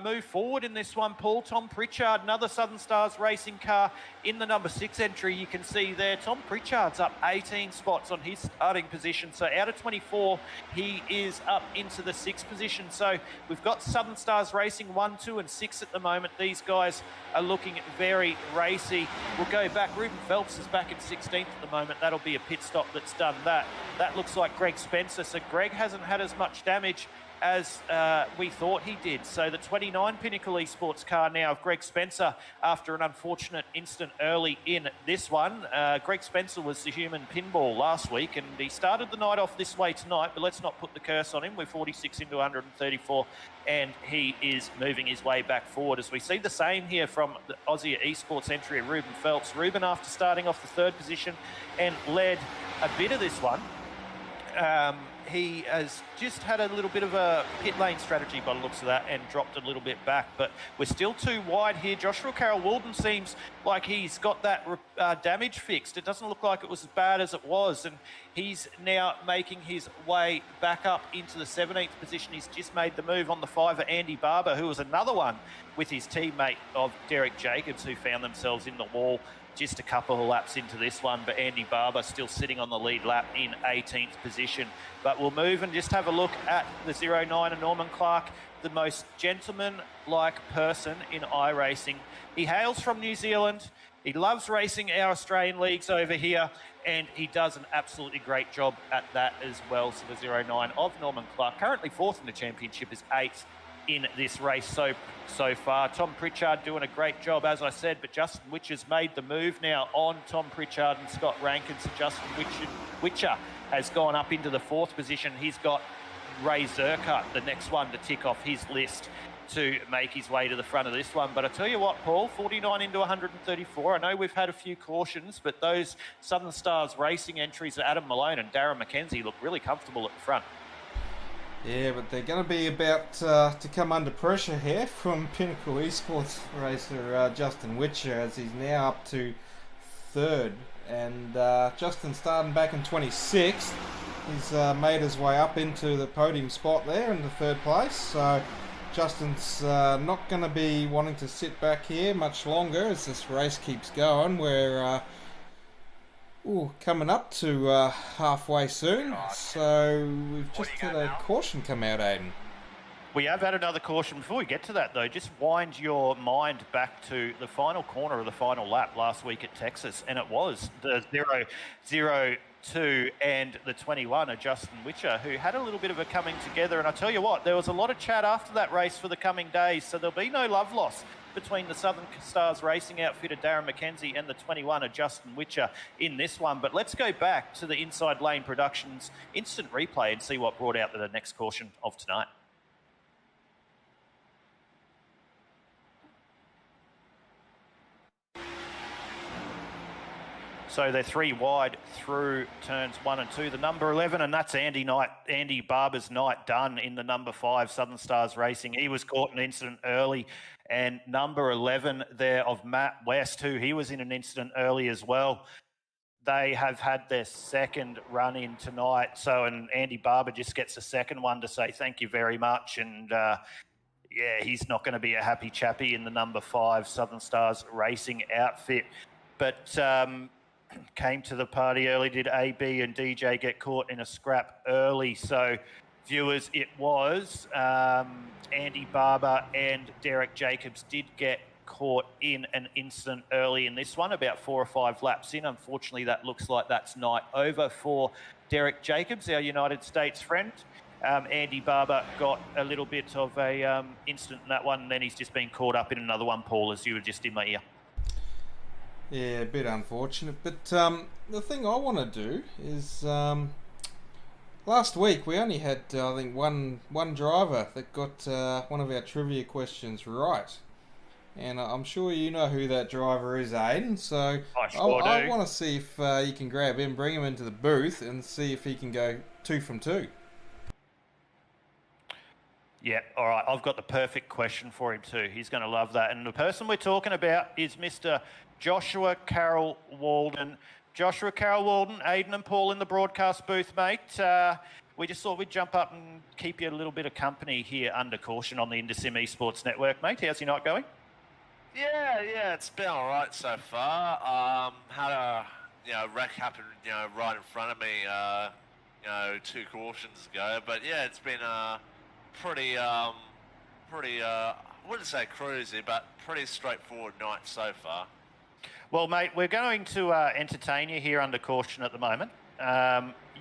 move forward in this one, Paul. Tom Pritchard, another Southern Stars racing car in the number 6 entry. You can see there, Tom Pritchard's up 18 spots on his starting position. So out of 24, he is up into the 6th position. So we've got Southern Stars racing 1, 2 and 6 at the moment. These guys are looking very racy. We'll go back. Ruben Phelps is back in 16th at the moment. That'll be a pit stop that's done that. That looks like Greg Spencer. So Greg hasn't had as much damage as we thought he did. So the 29 Pinnacle Esports car now of Greg Spencer after an unfortunate incident early in this one. Greg Spencer was the human pinball last week, and he started the night off this way tonight, but let's not put the curse on him. We're 46 into 134, and he is moving his way back forward. As we see the same here from the Aussie Esports entry of Ruben Phelps. Ruben, after starting off the 3rd position and led a bit of this one, he has just had a little bit of a pit lane strategy by the looks of that and dropped a little bit back, but we're still too wide here. Joshua Carroll-Walden seems like he's got that damage fixed. It doesn't look like it was as bad as it was, and he's now making his way back up into the 17th position. He's just made the move on the 5 of Andy Barber, who was another one with his teammate of Derek Jacobs, who found themselves in the wall just a couple of laps into this one, but Andy Barber still sitting on the lead lap in 18th position. But we'll move and just have a look at the 09 of Norman Clark, the most gentleman-like person in iRacing. He hails from New Zealand. He loves racing our Australian leagues over here, and he does an absolutely great job at that as well. So the 09 of Norman Clark, currently 4th in the championship, is 8th in this race so far. Tom Pritchard doing a great job, as I said, but Justin Witcher's made the move now on Tom Pritchard and Scott Rankin. So Justin Witcher has gone up into the 4th position. He's got Ray Zerkut, the next one to tick off his list. to make his way to the front of this one. But I tell you what, Paul, 49 into 134. I know we've had a few cautions, but those Southern Stars Racing entries, Adam Malone and Darren McKenzie, look really comfortable at the front. Yeah, but they're going to be about to come under pressure here from Pinnacle Esports racer Justin Witcher, as he's now up to third. And Justin starting back in 26th. He's made his way up into the podium spot there in the third place. So Justin's not going to be wanting to sit back here much longer as this race keeps going. We're coming up to halfway soon. So we've just had a caution come out, Aidan. We have had another caution. Before we get to that, though, just wind your mind back to the final corner of the final lap last week at Texas, and it was the 0-2 and the 21 of Justin Witcher, who had a little bit of a coming together. And I tell you what, there was a lot of chat after that race for the coming days, so there'll be no love loss between the Southern Stars Racing outfitter Darren McKenzie and the 21 of Justin Witcher in this one. But let's go back to the Inside Lane Productions instant replay and see what brought out the next caution of tonight. So they're 3 wide through turns 1 and 2. The number 11, and that's Andy Barber's night done in the number 5 Southern Stars Racing. He was caught in an incident early. And number 11 there of Matt West, who he was in an incident early as well. They have had their second run in tonight. So, and Andy Barber just gets a second one to say thank you very much. And yeah, he's not going to be a happy chappy in the number 5 Southern Stars Racing outfit. But came to the party early. Did AB and DJ get caught in a scrap early? So, viewers, it was Andy Barber and Derek Jacobs did get caught in an incident early in this one, about 4 or 5 laps in. Unfortunately, that looks like that's night over for Derek Jacobs, our United States friend. Andy Barber got a little bit of a incident in that one, and then he's just been caught up in another one, Paul, as you were just in my ear. Yeah, a bit unfortunate. But the thing I want to do is, last week we only had, I think, one driver that got one of our trivia questions right. And I'm sure you know who that driver is, Aidan. So I want to see if you can grab him, bring him into the booth, and see if he can go 2 from 2. Yeah, all right. I've got the perfect question for him too. He's going to love that. And the person we're talking about is Mr. Joshua Carroll Walden. Joshua Carroll Walden, Aidan and Paul in the broadcast booth, mate. We just thought we'd jump up and keep you a little bit of company here under caution on the Indosim Esports Network, mate. How's your night going? Yeah, it's been all right so far. Had a wreck happen, right in front of me, 2 cautions ago. But yeah, it's been pretty, I wouldn't say cruisy, but pretty straightforward night so far. Well, mate, we're going to entertain you here under caution at the moment.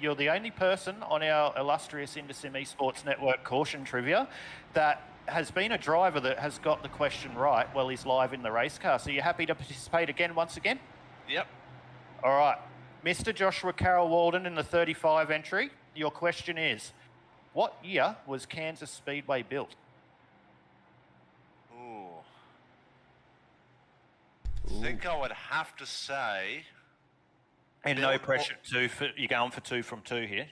You're the only person on our illustrious Indosim Esports Network caution trivia that has been a driver that has got the question right while he's live in the race car. So you're happy to participate again, once again? Yep. All right. Mr. Joshua Carroll Walden in the 35 entry, your question is, what year was Kansas Speedway built? I think I would have to say... And no pressure, you're going for 2 from 2 here.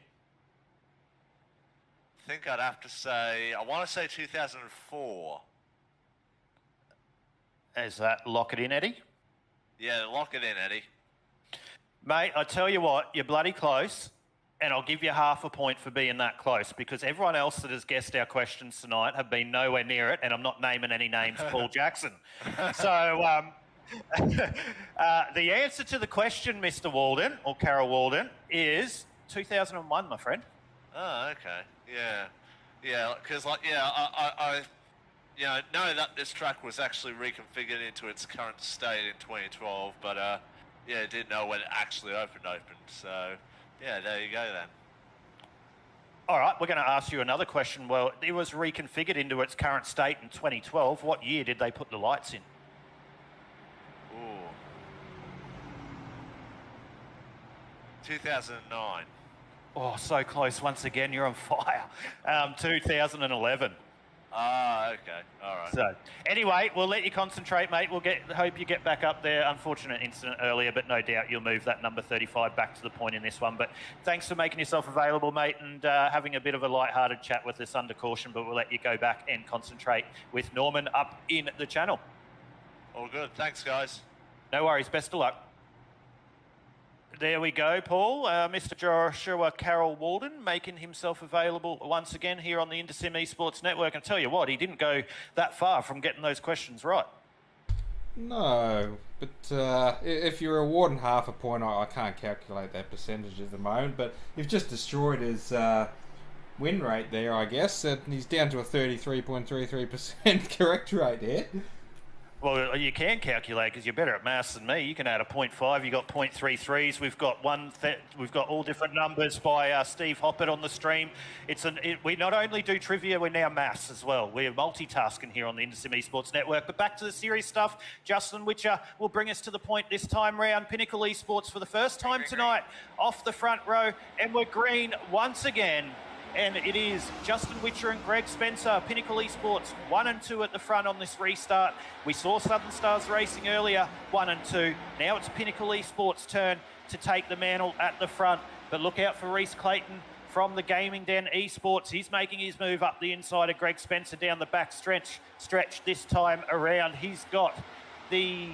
I think I'd have to say, I want to say 2004. Is that lock it in, Eddie? Yeah, lock it in, Eddie. Mate, I tell you what, you're bloody close, and I'll give you half a point for being that close, because everyone else that has guessed our questions tonight have been nowhere near it, and I'm not naming any names, Paul Jackson. So... the answer to the question, Mr. Walden, or Carroll Walden, is 2001, my friend. Oh, okay. Yeah, because I know that this track was actually reconfigured into its current state in 2012, but didn't know when it actually opened. So yeah, there you go then. All right, we're going to ask you another question. Well, it was reconfigured into its current state in 2012. What year did they put the lights in? 2009. Oh, so close. Once again, you're on fire. 2011. Ah, okay. All right. So, anyway, we'll let you concentrate, mate. Hope you get back up there. Unfortunate incident earlier, but no doubt you'll move that number 35 back to the point in this one. But thanks for making yourself available, mate, and having a bit of a light-hearted chat with us under caution. But we'll let you go back and concentrate with Norman up in the channel. All good. Thanks, guys. No worries. Best of luck. There we go, Paul. Mr. Joshua Carroll Walden making himself available once again here on the Intersim Esports Network. And I tell you what, he didn't go that far from getting those questions right. No, but if you're awarding half a point, I can't calculate that percentage at the moment. But you've just destroyed his win rate there, I guess. And he's down to a 33.33% correct rate there. Well, you can calculate because you're better at maths than me. You can add a 0.5. You've got 0.33s. We've got we've got all different numbers by Steve Hoppert on the stream. We not only do trivia, we're now maths as well. We're multitasking here on the Intersim Esports Network. But back to the serious stuff. Justin Witcher will bring us to the point this time round. Pinnacle Esports for the first time tonight off the front row. And we're green once again. And it is Justin Witcher and Greg Spencer, Pinnacle Esports, 1 and 2 at the front on this restart. We saw Southern Stars Racing earlier, 1 and 2. Now it's Pinnacle Esports' turn to take the mantle at the front. But look out for Reese Clayton from the Gaming Den Esports. He's making his move up the inside of Greg Spencer down the back stretch this time around. He's got the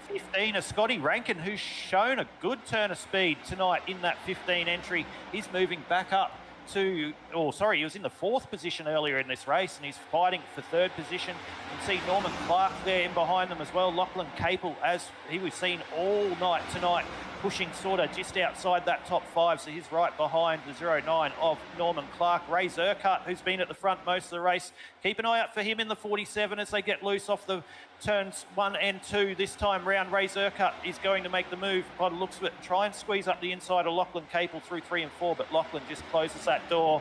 15 of Scotty Rankin, who's shown a good turn of speed tonight in that 15 entry. He's moving back up he was in the 4th position earlier in this race, and he's fighting for 3rd position. You can see Norman Clark there in behind them as well. Lachlan Capel, as he was seen all night tonight, pushing sort of just outside that top 5, so he's right behind the 09 of Norman Clark. Ray Zerkut, who's been at the front most of the race, keep an eye out for him in the 47 as they get loose off the turns 1 and 2 this time round. Ray Zerkut is going to make the move by the looks of it, try and squeeze up the inside of Lachlan Capel through 3 and 4, but Lachlan just closes that door.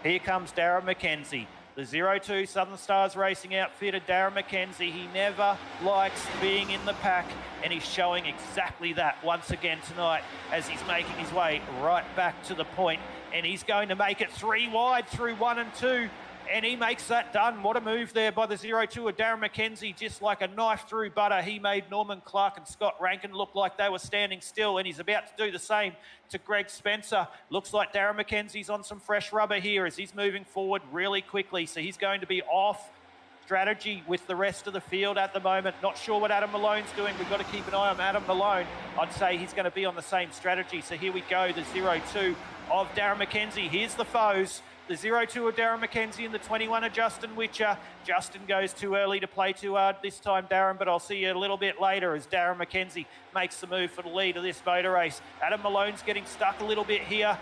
Here comes Darren McKenzie, the 02 Southern Stars Racing outfitter. Darren McKenzie, he never likes being in the pack, and he's showing exactly that once again tonight as he's making his way right back to the point, and he's going to make it 3 wide through 1 and 2. And he makes that done. What a move there by the 02 of Darren McKenzie. Just like a knife through butter, he made Norman Clark and Scott Rankin look like they were standing still, and he's about to do the same to Greg Spencer. Looks like Darren McKenzie's on some fresh rubber here as he's moving forward really quickly. So he's going to be off strategy with the rest of the field at the moment. Not sure what Adam Malone's doing. We've got to keep an eye on Adam Malone. I'd say he's going to be on the same strategy. So here we go, the 02 of Darren McKenzie. Here's the foes. The 02 of Darren McKenzie and the 21 of Justin Witcher. Justin goes too early to play too hard this time, Darren, but I'll see you a little bit later as Darren McKenzie makes the move for the lead of this motor race. Adam Malone's getting stuck a little bit here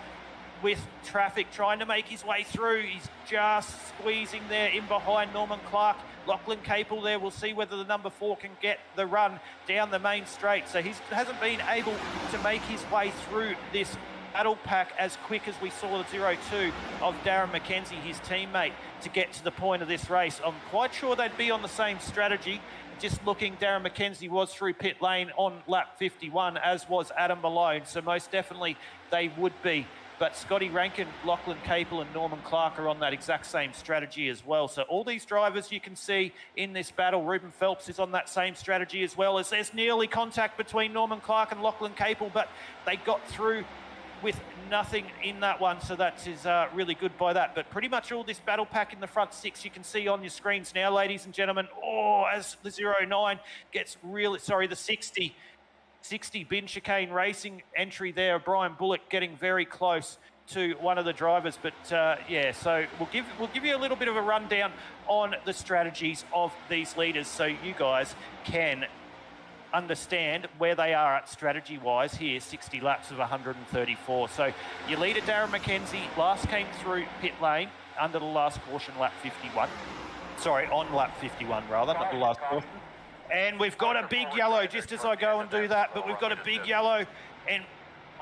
with traffic, trying to make his way through. He's just squeezing there in behind Norman Clark. Lachlan Capel there. We'll see whether the number 4 can get the run down the main straight. So he hasn't been able to make his way through this battle pack as quick as we saw the 02 of Darren McKenzie, his teammate, to get to the point of this race. I'm quite sure they'd be on the same strategy. Just looking, Darren McKenzie was through pit lane on lap 51, as was Adam Malone. So most definitely they would be. But Scotty Rankin, Lachlan Capel and Norman Clark are on that exact same strategy as well. So all these drivers you can see in this battle, Ruben Phelps is on that same strategy as well. As there's nearly contact between Norman Clark and Lachlan Capel, but they got through with nothing in that one, so that is really good by that. But pretty much all this battle pack in the front 6 you can see on your screens now, ladies and gentlemen. As the 09 gets really, the 60 Bin Chicane Racing entry there, Brian Bullock getting very close to one of the drivers. But so we'll give you a little bit of a rundown on the strategies of these leaders so you guys can understand where they are at strategy-wise here, 60 laps of 134. So your leader, Darren McKenzie, last came through pit lane under the last caution, lap 51. Sorry, on lap 51 rather, not the last caution. And we've got a big yellow just as I go and do that, but we've got a big yellow, and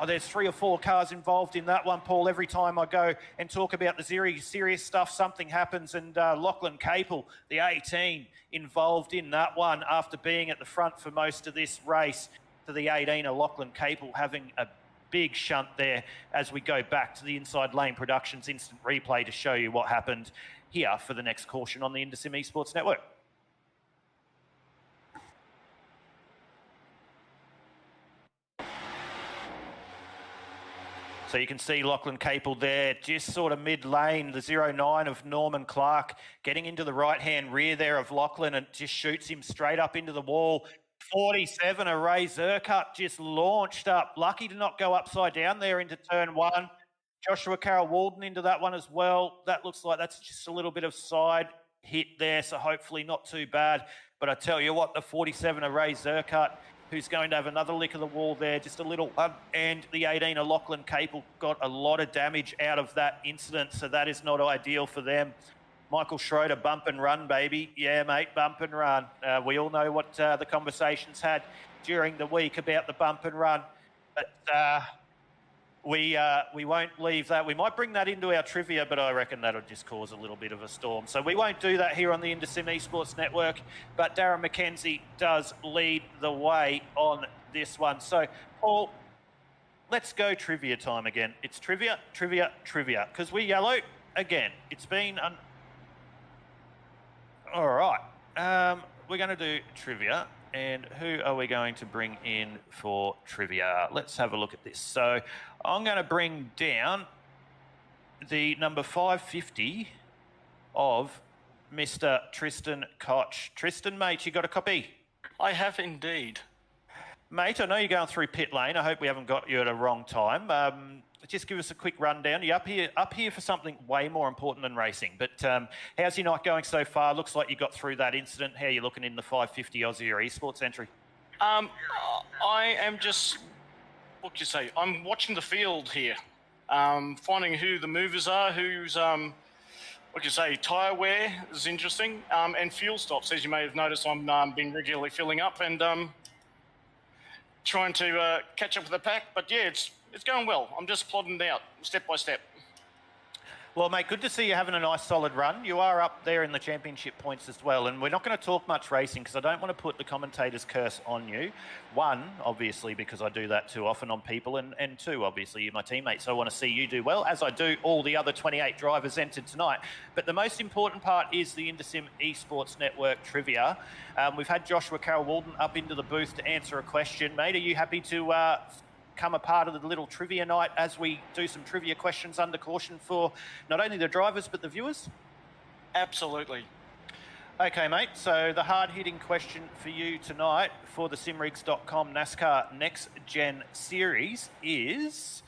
there's 3 or 4 cars involved in that one, Paul. Every time I go and talk about the serious stuff, something happens, and Lachlan Capel, the 18, involved in that one after being at the front for most of this race. To the 18 of Lachlan Capel having a big shunt there as we go back to the Inside Lane Productions instant replay to show you what happened here for the next caution on the Indosim Esports Network. So you can see Lachlan Capel there, just sort of mid-lane, the 09 of Norman Clark, getting into the right-hand rear there of Lachlan and just shoots him straight up into the wall. 47, a Ray Zercut just launched up. Lucky to not go upside down there into turn one. Joshua Carroll Walden into that one as well. That looks like that's just a little bit of side hit there, so hopefully not too bad. But I tell you what, the 47, a Ray Zercut, who's going to have another lick of the wall there, just a little one. And the 18, a Lachlan Capel, got a lot of damage out of that incident, so that is not ideal for them. Michael Schroeder, bump and run, baby. Yeah, mate, bump and run. We all know what the conversations had during the week about the bump and run. But we won't leave that. We might bring that into our trivia, but I reckon that'll just cause a little bit of a storm. So we won't do that here on the Indosim Esports Network, but Darren McKenzie does lead the way on this one. So, Paul, let's go trivia time again. It's trivia, trivia, trivia, because we yellow again. It's been... All right. We're going to do trivia. And who are we going to bring in for trivia? Let's have a look at this. So I'm going to bring down the number 550 of Mr. Tristan Koch. Tristan, mate, you got a copy? I have indeed. Mate, I know you're going through pit lane. I hope we haven't got you at a wrong time. Just give us a quick rundown. You're up here for something way more important than racing. But how's your night going so far? Looks like you got through that incident. How are you looking in the 550 Aussie or Esports entry? I am just, what do you say? I'm watching the field here, finding who the movers are, who's, what do you say, tyre wear is interesting, and fuel stops. As you may have noticed, I'm been regularly filling up and trying to catch up with the pack. But yeah, it's going well. I'm just plodding out step by step. Well, mate, good to see you having a nice solid run. You are up there in the championship points as well, and we're not going to talk much racing because I don't want to put the commentator's curse on you. One, obviously, because I do that too often on people, and two, obviously, you're my teammate, so I want to see you do well, as I do all the other 28 drivers entered tonight. But the most important part is the Indosim Esports Network trivia. We've had Joshua Carroll Walden up into the booth to answer a question. Mate, are you happy to... come a part of the little trivia night as we do some trivia questions under caution for not only the drivers but the viewers? Absolutely. Okay, mate, so the hard-hitting question for you tonight for the simrigs.com NASCAR Next Gen Series is,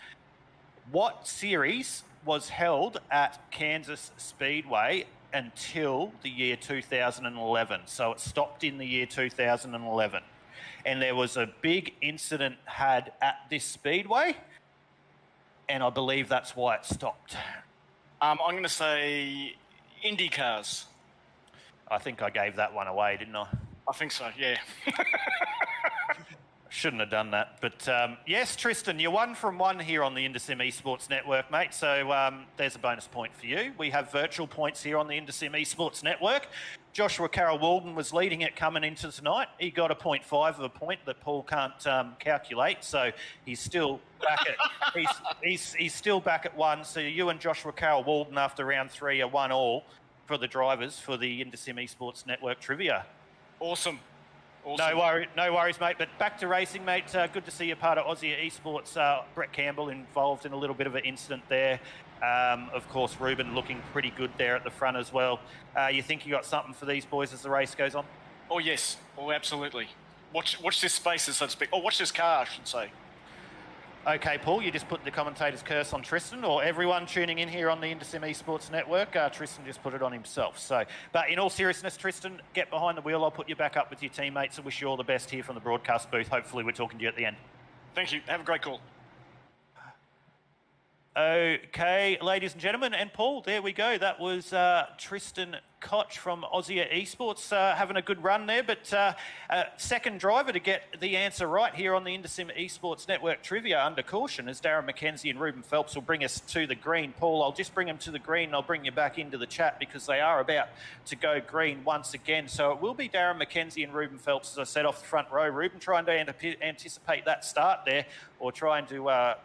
what series was held at Kansas Speedway until the year 2011? So it stopped in the year 2011. And there was a big incident had at this speedway, and I believe that's why it stopped. I'm going to say Indy cars. I think I gave that one away, didn't I? I think so, yeah. Shouldn't have done that. But yes, Tristan, you're 1 from 1 here on the Indosim Esports Network, mate. So there's a bonus point for you. We have virtual points here on the Indosim Esports Network. Joshua Carroll Walden was leading it coming into tonight. He got a 0.5 of a point that Paul can't calculate. So he's still back at he's still back at 1. So you and Joshua Carroll Walden after round 3 are 1-1 for the drivers for the Indosim Esports Network trivia. Awesome. No worries, mate. But back to racing, mate. Good to see you part of Aussie Esports. Brett Campbell involved in a little bit of an incident there. Of course, Ruben looking pretty good there at the front as well. You think you got something for these boys as the race goes on? Oh, yes. Oh, absolutely. Watch this space, so to speak. Oh, watch this car, I should say. Okay, Paul, you just put the commentator's curse on Tristan, or everyone tuning in here on the Indosim Esports Network. Tristan just put it on himself. So, but in all seriousness, Tristan, get behind the wheel. I'll put you back up with your teammates and wish you all the best here from the broadcast booth. Hopefully we're talking to you at the end. Thank you. Have a great call. Okay, ladies and gentlemen, and Paul, there we go. That was Tristan Koch from Aussie Esports having a good run there, but second driver to get the answer right here on the Indosim Esports Network trivia under caution as Darren McKenzie and Ruben Phelps will bring us to the green. Paul, I'll just bring them to the green and I'll bring you back into the chat because they are about to go green once again. So it will be Darren McKenzie and Ruben Phelps, as I said, off the front row. Ruben trying to anticipate that start there or trying to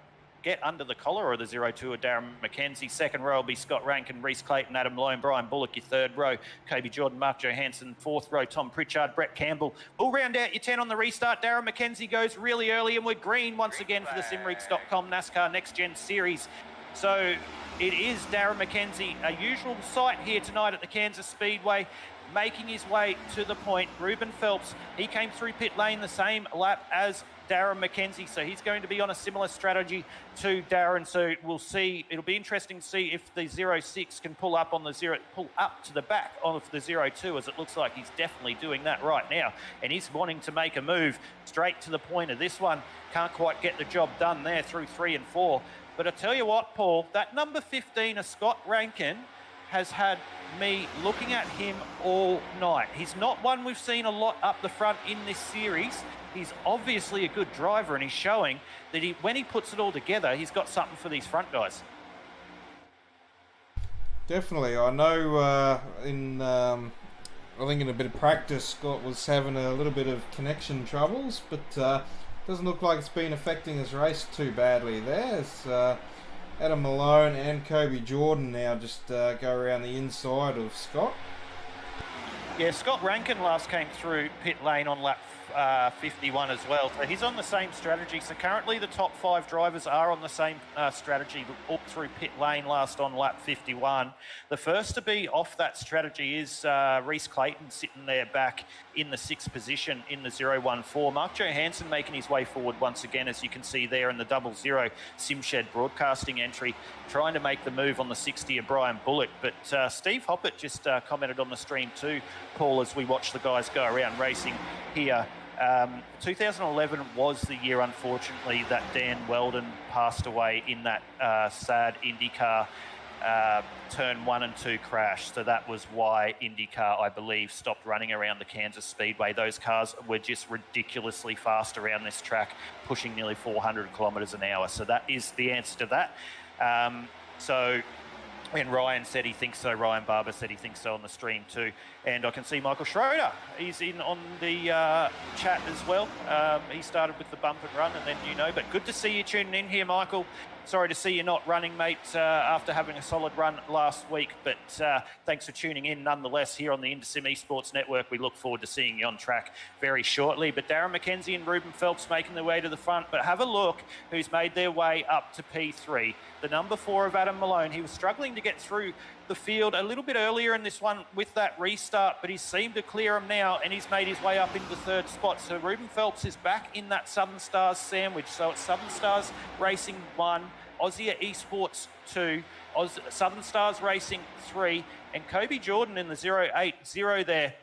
get under the collar of the 0-2 of Darren McKenzie. Second row will be Scott Rankin, Reese Clayton, Adam Malone, Brian Bullock. Your third row, Kobe Jordan, Mark Johansson. Fourth row, Tom Pritchard, Brett Campbell. We'll round out your 10 on the restart. Darren McKenzie goes really early, and we're green once again for the Simrigs.com NASCAR Next Gen Series. So it is Darren McKenzie, a usual sight here tonight at the Kansas Speedway, making his way to the point. Ruben Phelps, he came through pit lane the same lap as Darren McKenzie, so he's going to be on a similar strategy to Darren. So we'll see. It'll be interesting to see if the 0-6 can pull up to the back of the 0-2, as it looks like he's definitely doing that right now. And he's wanting to make a move straight to the point of this one. Can't quite get the job done there through 3 and 4. But I tell you what, Paul, that number 15 of Scott Rankin has had me looking at him all night. He's not one we've seen a lot up the front in this series. He's obviously a good driver, and he's showing that when he puts it all together, he's got something for these front guys. Definitely. I know I think in a bit of practice, Scott was having a little bit of connection troubles, but doesn't look like it's been affecting his race too badly there. As Adam Malone and Kobe Jordan now just go around the inside of Scott. Yeah, Scott Rankin last came through pit lane on lap 51 as well. So he's on the same strategy. So currently the top 5 drivers are on the same strategy, up through pit lane last on lap 51. The first to be off that strategy is Reese Clayton, sitting there back in the 6th position in the 0-1-4. Mark Johansson making his way forward once again, as you can see there in the 00 Simshed broadcasting entry, trying to make the move on the 60 of Brian Bullock. But Steve Hoppert just commented on the stream too, Paul, as we watch the guys go around racing here. 2011 was the year, unfortunately, that Dan Weldon passed away in that sad IndyCar turn 1 and 2 crash. So that was why IndyCar, I believe, stopped running around the Kansas Speedway. Those cars were just ridiculously fast around this track, pushing nearly 400 kilometres an hour. So that is the answer to that. And Ryan said he thinks so. Ryan Barber said he thinks so on the stream too. And I can see Michael Schroeder. He's in on the chat as well. He started with the bump and run, and then but good to see you tuning in here, Michael. Sorry to see you not running, mate, after having a solid run last week. But thanks for tuning in nonetheless here on the Intersim Esports Network. We look forward to seeing you on track very shortly. But Darren McKenzie and Ruben Phelps making their way to the front. But have a look who's made their way up to P3. The number 4 of Adam Malone. He was struggling to get through the field a little bit earlier in this one with that restart, but he's seemed to clear him now, and he's made his way up into the 3rd spot. So Ruben Phelps is back in that Southern Stars sandwich. So it's Southern Stars Racing 1, Aussie Esports 2, Southern Stars Racing 3, and Kobe Jordan in the 080 there.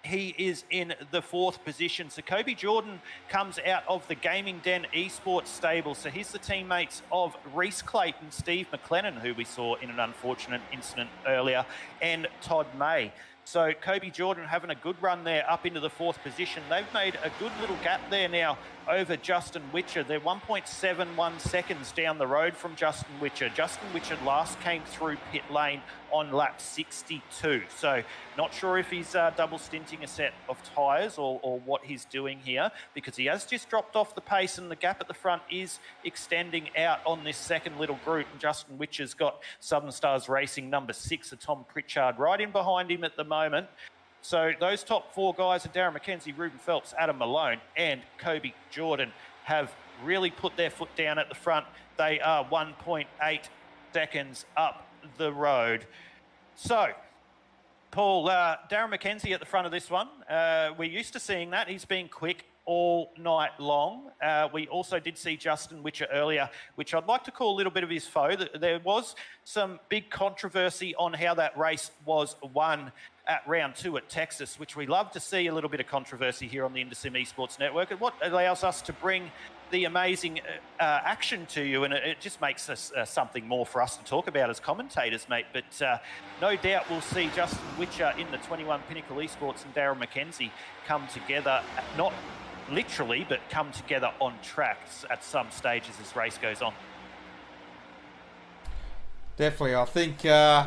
He is in the 4th position. So Kobe Jordan comes out of the Gaming Den Esports stable. So he's the teammates of Reese Clayton, Steve McLennan, who we saw in an unfortunate incident earlier, and Todd May. So Kobe Jordan having a good run there up into the 4th position. They've made a good little gap there now over Justin Witcher. They're 1.71 seconds down the road from Justin Witcher. Justin Witcher last came through pit lane on lap 62. So not sure if he's double stinting a set of tyres or what he's doing here, because he has just dropped off the pace, and the gap at the front is extending out on this second little group. And Justin Witcher's got Southern Stars Racing number 6 of Tom Pritchard right in behind him at the moment. So those top 4 guys are Darren McKenzie, Ruben Phelps, Adam Malone, and Kobe Jordan have really put their foot down at the front. They are 1.8 seconds up the road. So, Paul, Darren McKenzie at the front of this one. We're used to seeing that. He's been quick all night long. We also did see Justin Witcher earlier, which I'd like to call a little bit of his foe. There was some big controversy on how that race was won at round 2 at Texas, which we love to see, a little bit of controversy here on the Intersim Esports Network, and what allows us to bring the amazing action to you, and it just makes us something more for us to talk about as commentators, mate. But no doubt we'll see Justin Witcher in the 21 Pinnacle Esports and Darren McKenzie come together, not literally, but come together on tracks at some stage as this race goes on. Definitely. I think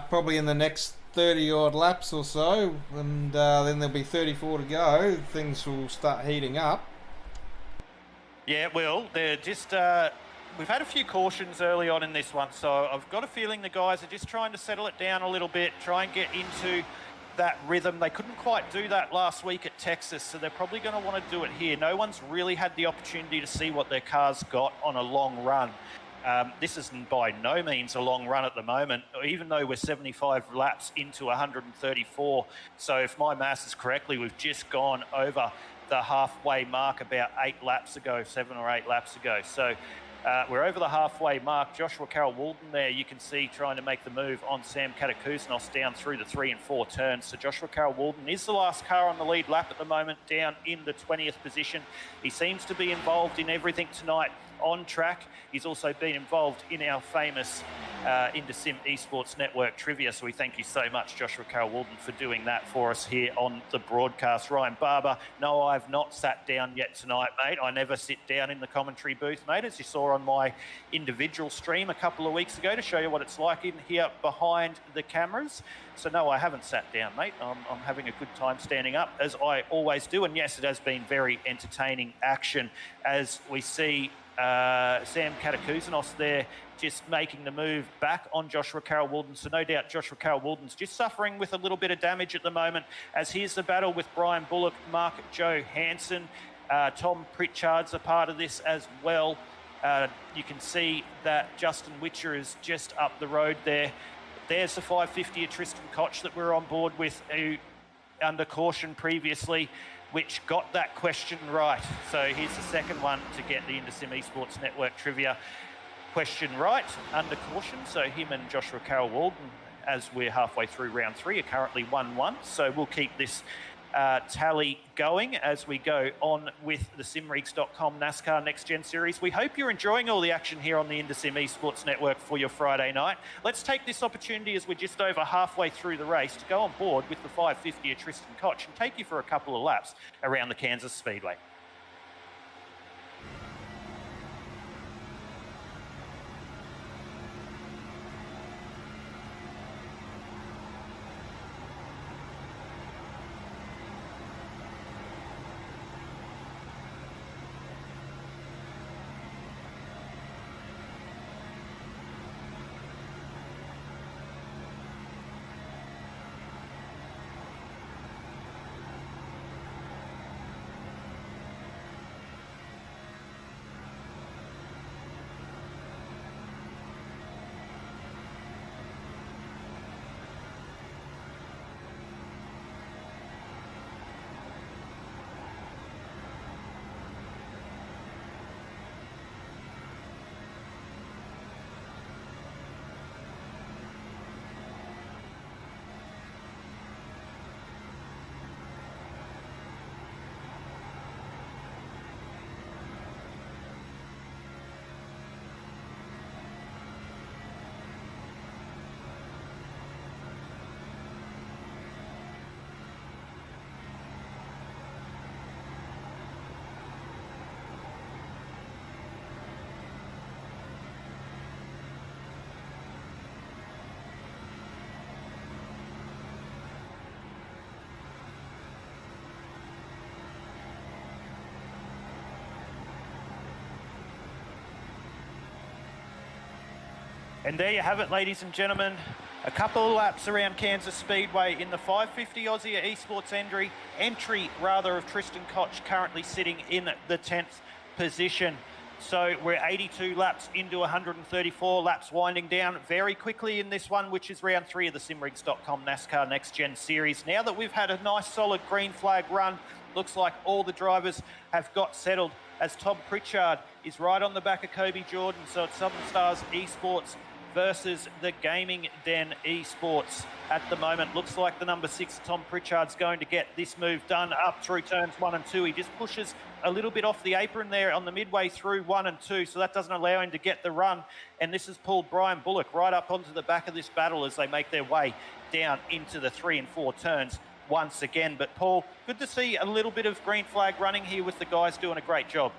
probably in the next 30-odd laps or so, and then there'll be 34 to go, things will start heating up. Yeah, it will. They're just we've had a few cautions early on in this one, so I've got a feeling the guys are just trying to settle it down a little bit, try and get into that rhythm. They couldn't quite do that last week at Texas, so they're probably going to want to do it here. No one's really had the opportunity to see what their car's got on a long run. This isn't by no means a long run at the moment, even though we're 75 laps into 134. So if my maths is correctly, we've just gone over the halfway mark about 8 laps ago, 7 or 8 laps ago. So we're over the halfway mark. Joshua Carroll-Walden there, you can see trying to make the move on Sam Katakouzenos down through the 3 and 4 turns. So Joshua Carroll-Walden is the last car on the lead lap at the moment, down in the 20th position. He seems to be involved in everything tonight on track. He's also been involved in our famous IndySim Esports Network trivia. So we thank you so much, Joshua Carroll-Walden, for doing that for us here on the broadcast. Ryan Barber, no, I've not sat down yet tonight, mate. I never sit down in the commentary booth, mate, as you saw on my individual stream a couple of weeks ago to show you what it's like in here behind the cameras. So no, I haven't sat down, mate. I'm having a good time standing up, as I always do. And yes, it has been very entertaining action as we see Sam Katakouzenos there just making the move back on Joshua Carroll-Walden. So no doubt Joshua Carroll-Walden's just suffering with a little bit of damage at the moment, as here's the battle with Brian Bullock, Mark Joe Hansen. Tom Pritchard's a part of this as well. You can see that Justin Witcher is just up the road there. There's the 550 of Tristan Koch that we're on board with, who under caution previously, which got that question right. So here's the second one to get the IndySim Esports Network trivia question right under caution. So him and Joshua Carroll-Walden, as we're halfway through round 3, are currently 1-1. So we'll keep this tally going as we go on with the simreeks.com NASCAR Next Gen Series. We hope you're enjoying all the action here on the IndySim Esports Network for your Friday night. Let's take this opportunity, as we're just over halfway through the race, to go on board with the 550 of Tristan Koch and take you for a couple of laps around the Kansas Speedway. And there you have it, ladies and gentlemen. A couple of laps around Kansas Speedway in the 550 Aussie Esports entry of Tristan Koch, currently sitting in the 10th position. So we're 82 laps into 134 laps, winding down very quickly in this one, which is round 3 of the simrigs.com NASCAR Next Gen Series. Now that we've had a nice solid green flag run, looks like all the drivers have got settled, as Tom Pritchard is right on the back of Kobe Jordan. So it's Southern Stars Esports versus the Gaming Den Esports at the moment. Looks like the number 6, Tom Pritchard's going to get this move done up through turns 1 and 2. He just pushes a little bit off the apron there on the midway through 1 and 2, so that doesn't allow him to get the run. And this has pulled Brian Bullock right up onto the back of this battle as they make their way down into the 3 and 4 turns once again. But Paul, good to see a little bit of green flag running here with the guys doing a great job.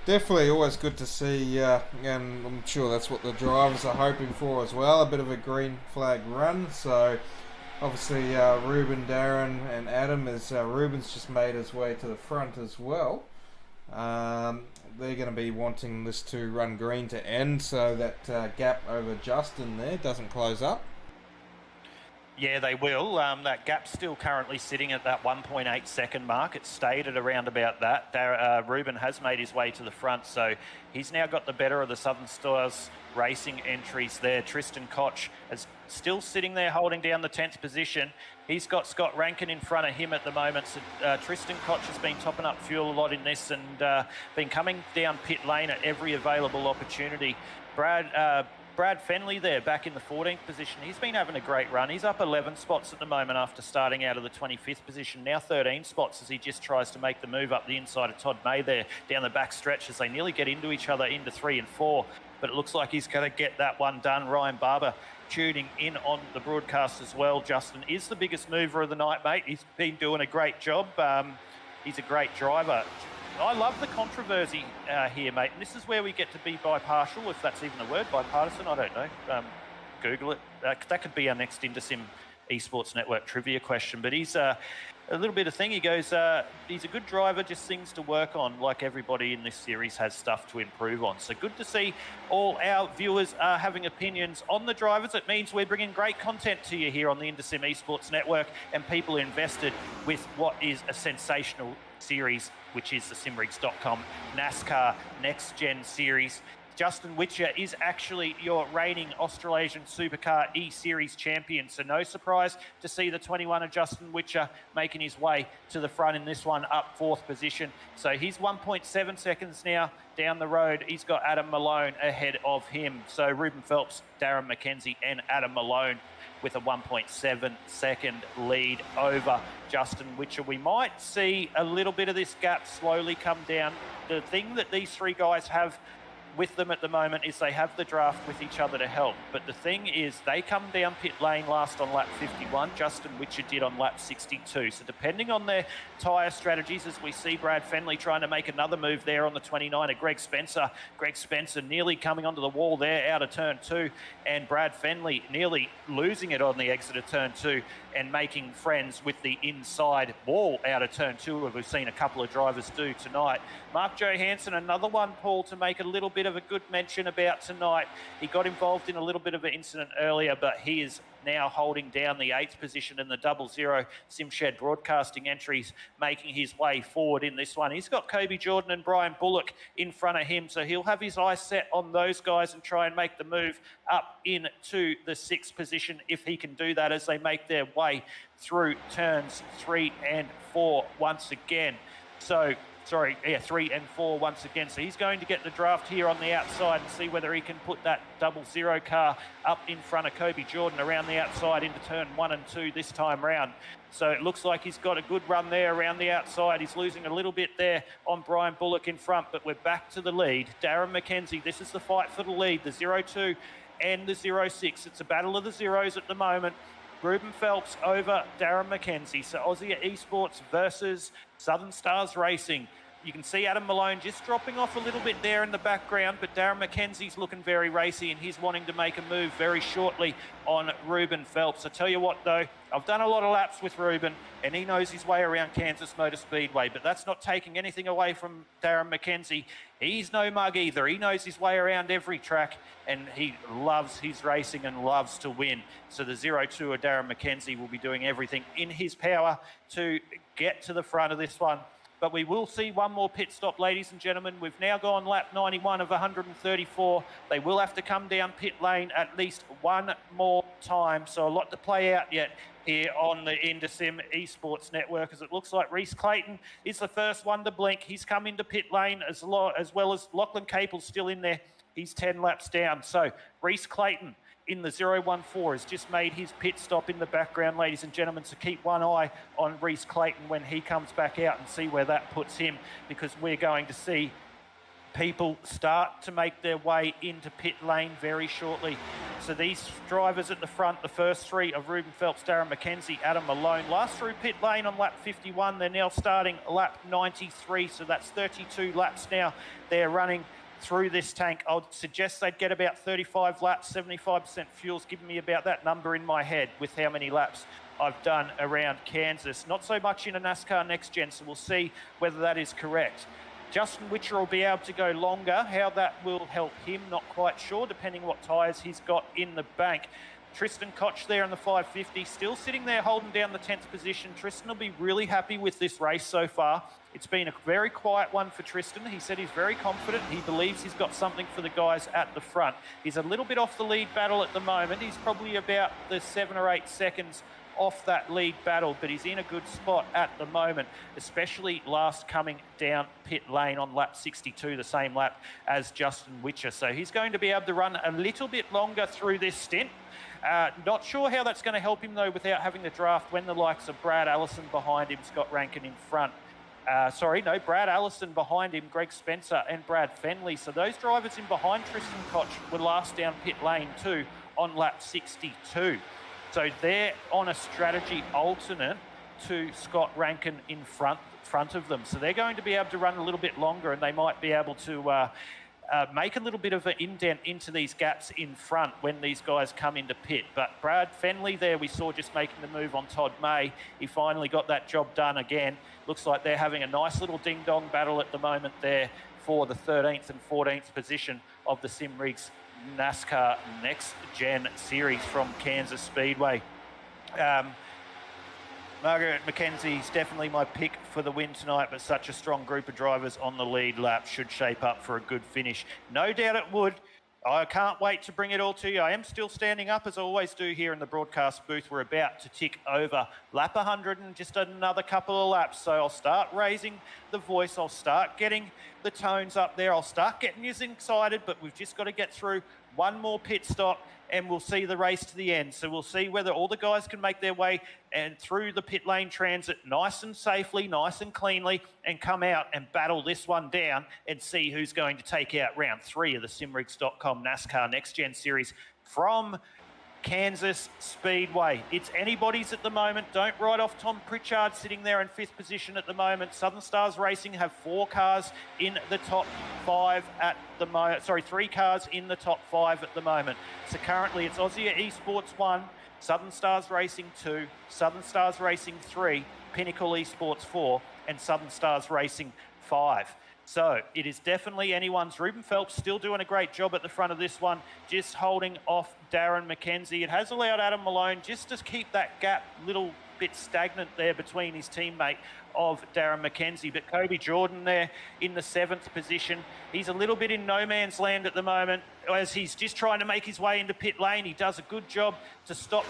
Definitely always good to see, and I'm sure that's what the drivers are hoping for as well, a bit of a green flag run. So obviously Ruben, Darren and Adam, as Ruben's just made his way to the front as well. they're going to be wanting this to run green to end, so that gap over Justin there doesn't close up. Yeah, they will. That gap's still currently sitting at that 1.8 second mark. It stayed at around about that. Ruben has made his way to the front, so he's now got the better of the Southern Stars Racing entries there. Tristan Koch is still sitting there holding down the 10th position. He's got Scott Rankin in front of him at the moment. So Tristan Koch has been topping up fuel a lot in this and been coming down pit lane at every available opportunity. Brad Fenley there back in the 14th position. He's been having a great run. He's up 11 spots at the moment after starting out of the 25th position. Now 13 spots as he just tries to make the move up the inside of Todd May there down the back stretch as they nearly get into each other into 3 and 4. But it looks like he's going to get that one done. Ryan Barber tuning in on the broadcast as well. Justin is the biggest mover of the night, mate. He's been doing a great job. He's a great driver. I love the controversy here, mate. And this is where we get to be bipartial, if that's even a word, bipartisan, I don't know. Google it. That could be our next InterSim Esports Network trivia question. But he's a little bit of thing. He goes, he's a good driver, just things to work on, like everybody in this series has stuff to improve on. So good to see all our viewers are having opinions on the drivers. It means we're bringing great content to you here on the InterSim Esports Network, and people are invested with what is a sensational series, which is the simrigs.com NASCAR Next Gen Series. Justin Witcher is actually your reigning Australasian Supercar E-Series champion, so no surprise to see the 21 of Justin Witcher making his way to the front in this one, up 4th position. So he's 1.7 seconds now down the road. He's got Adam Malone ahead of him. So Ruben Phelps, Darren McKenzie and Adam Malone with a 1.7 second lead over Justin Witcher. We might see a little bit of this gap slowly come down. The thing that these three guys have with them at the moment is they have the draft with each other to help. But the thing is, they come down pit lane last on lap 51. Justin Witcher did on lap 62. So depending on their tyre strategies, as we see Brad Fenley trying to make another move there on the 29 of Greg Spencer. Greg Spencer nearly coming onto the wall there out of turn 2. And Brad Fenley nearly losing it on the exit of turn 2 and making friends with the inside wall out of turn 2, as we've seen a couple of drivers do tonight. Mark Johansson, another one, Paul, to make a little bit of a good mention about tonight. He got involved in a little bit of an incident earlier, but he is now holding down the 8th position in the 00 Simshed broadcasting entries, making his way forward in this one. He's got Kobe Jordan and Brian Bullock in front of him, so he'll have his eyes set on those guys and try and make the move up into the 6th position if he can do that as they make their way through turns 3 and 4 once again. So 3 and 4 once again. So he's going to get the draft here on the outside and see whether he can put that 00 car up in front of Kobe Jordan around the outside into turn 1 and 2 this time round. So it looks like he's got a good run there around the outside. He's losing a little bit there on Brian Bullock in front, but we're back to the lead. Darren McKenzie, this is the fight for the lead, the 02 and the 06. It's a battle of the zeros at the moment. Ruben Phelps over Darren McKenzie. So Aussie Esports versus Southern Stars Racing. You can see Adam Malone just dropping off a little bit there in the background, but Darren McKenzie's looking very racy and he's wanting to make a move very shortly on Ruben Phelps. I tell you what though, I've done a lot of laps with Ruben and he knows his way around Kansas Motor Speedway, but that's not taking anything away from Darren McKenzie. He's no mug either. He knows his way around every track and he loves his racing and loves to win. So the 02 of Darren McKenzie will be doing everything in his power to get to the front of this one. But we will see one more pit stop, ladies and gentlemen. We've now gone lap 91 of 134. They will have to come down pit lane at least one more time. So a lot to play out yet here on the InterSim Esports Network, as it looks like Reese Clayton is the first one to blink. He's come into pit lane as well as Lachlan Capel's still in there. He's 10 laps down. So Reese Clayton in the 014 has just made his pit stop in the background, ladies and gentlemen, so keep one eye on Reese Clayton when he comes back out and see where that puts him, because we're going to see people start to make their way into pit lane very shortly. So these drivers at the front, the first three of Ruben Phelps, Darren McKenzie, Adam Malone, last through pit lane on lap 51. They're now starting lap 93, so that's 32 laps now they're running through this tank. I would suggest they'd get about 35 laps, 75% fuel's giving me about that number in my head with how many laps I've done around Kansas. Not so much in a NASCAR Next Gen, so we'll see whether that is correct. Justin Witcher will be able to go longer. How that will help him, not quite sure, depending what tyres he's got in the bank. Tristan Koch there in the 550, still sitting there holding down the 10th position. Tristan will be really happy with this race so far. It's been a very quiet one for Tristan. He said he's very confident. He believes he's got something for the guys at the front. He's a little bit off the lead battle at the moment. He's probably about the 7 or 8 seconds off that lead battle, but he's in a good spot at the moment, especially last coming down pit lane on lap 62, the same lap as Justin Witcher. So he's going to be able to run a little bit longer through this stint. Not sure how that's going to help him, though, without having the draft when the likes of Brad Allison behind him, Scott Rankin in front. Brad Allison behind him, Greg Spencer and Brad Fenley. So those drivers in behind Tristan Koch were last down pit lane too on lap 62. So they're on a strategy alternate to Scott Rankin in front of them. So they're going to be able to run a little bit longer, and they might be able to make a little bit of an indent into these gaps in front when these guys come into pit. But Brad Fenley there, we saw just making the move on Todd May. He finally got that job done again. Looks like they're having a nice little ding-dong battle at the moment there for the 13th and 14th position of the Simrigs NASCAR Next Gen Series from Kansas Speedway. Margaret McKenzie's definitely my pick for the win tonight, but such a strong group of drivers on the lead lap should shape up for a good finish. No doubt it would. I can't wait to bring it all to you. I am still standing up, as I always do here in the broadcast booth. We're about to tick over lap 100 and just another couple of laps. So I'll start raising the voice. I'll start getting the tones up there. I'll start getting you excited, but we've just got to get through one more pit stop and we'll see the race to the end. So we'll see whether all the guys can make their way and through the pit lane transit nice and safely, nice and cleanly, and come out and battle this one down and see who's going to take out round 3 of the Simrigs.com NASCAR Next Gen Series from Kansas Speedway. It's anybody's at the moment. Don't write off Tom Pritchard sitting there in 5th position at the moment. Southern Stars Racing have 4 cars in the top 5 at the moment. 3 cars in the top 5 at the moment. So currently it's Aussie Esports 1, Southern Stars Racing 2, Southern Stars Racing 3, Pinnacle Esports 4, and Southern Stars Racing 5. So it is definitely anyone's. Ruben Phelps still doing a great job at the front of this one, just holding off Darren McKenzie. It has allowed Adam Malone just to keep that gap a little bit stagnant there between his teammate of Darren McKenzie. But Kobe Jordan there in the 7th position. He's a little bit in no man's land at the moment as he's just trying to make his way into pit lane. He does a good job to stop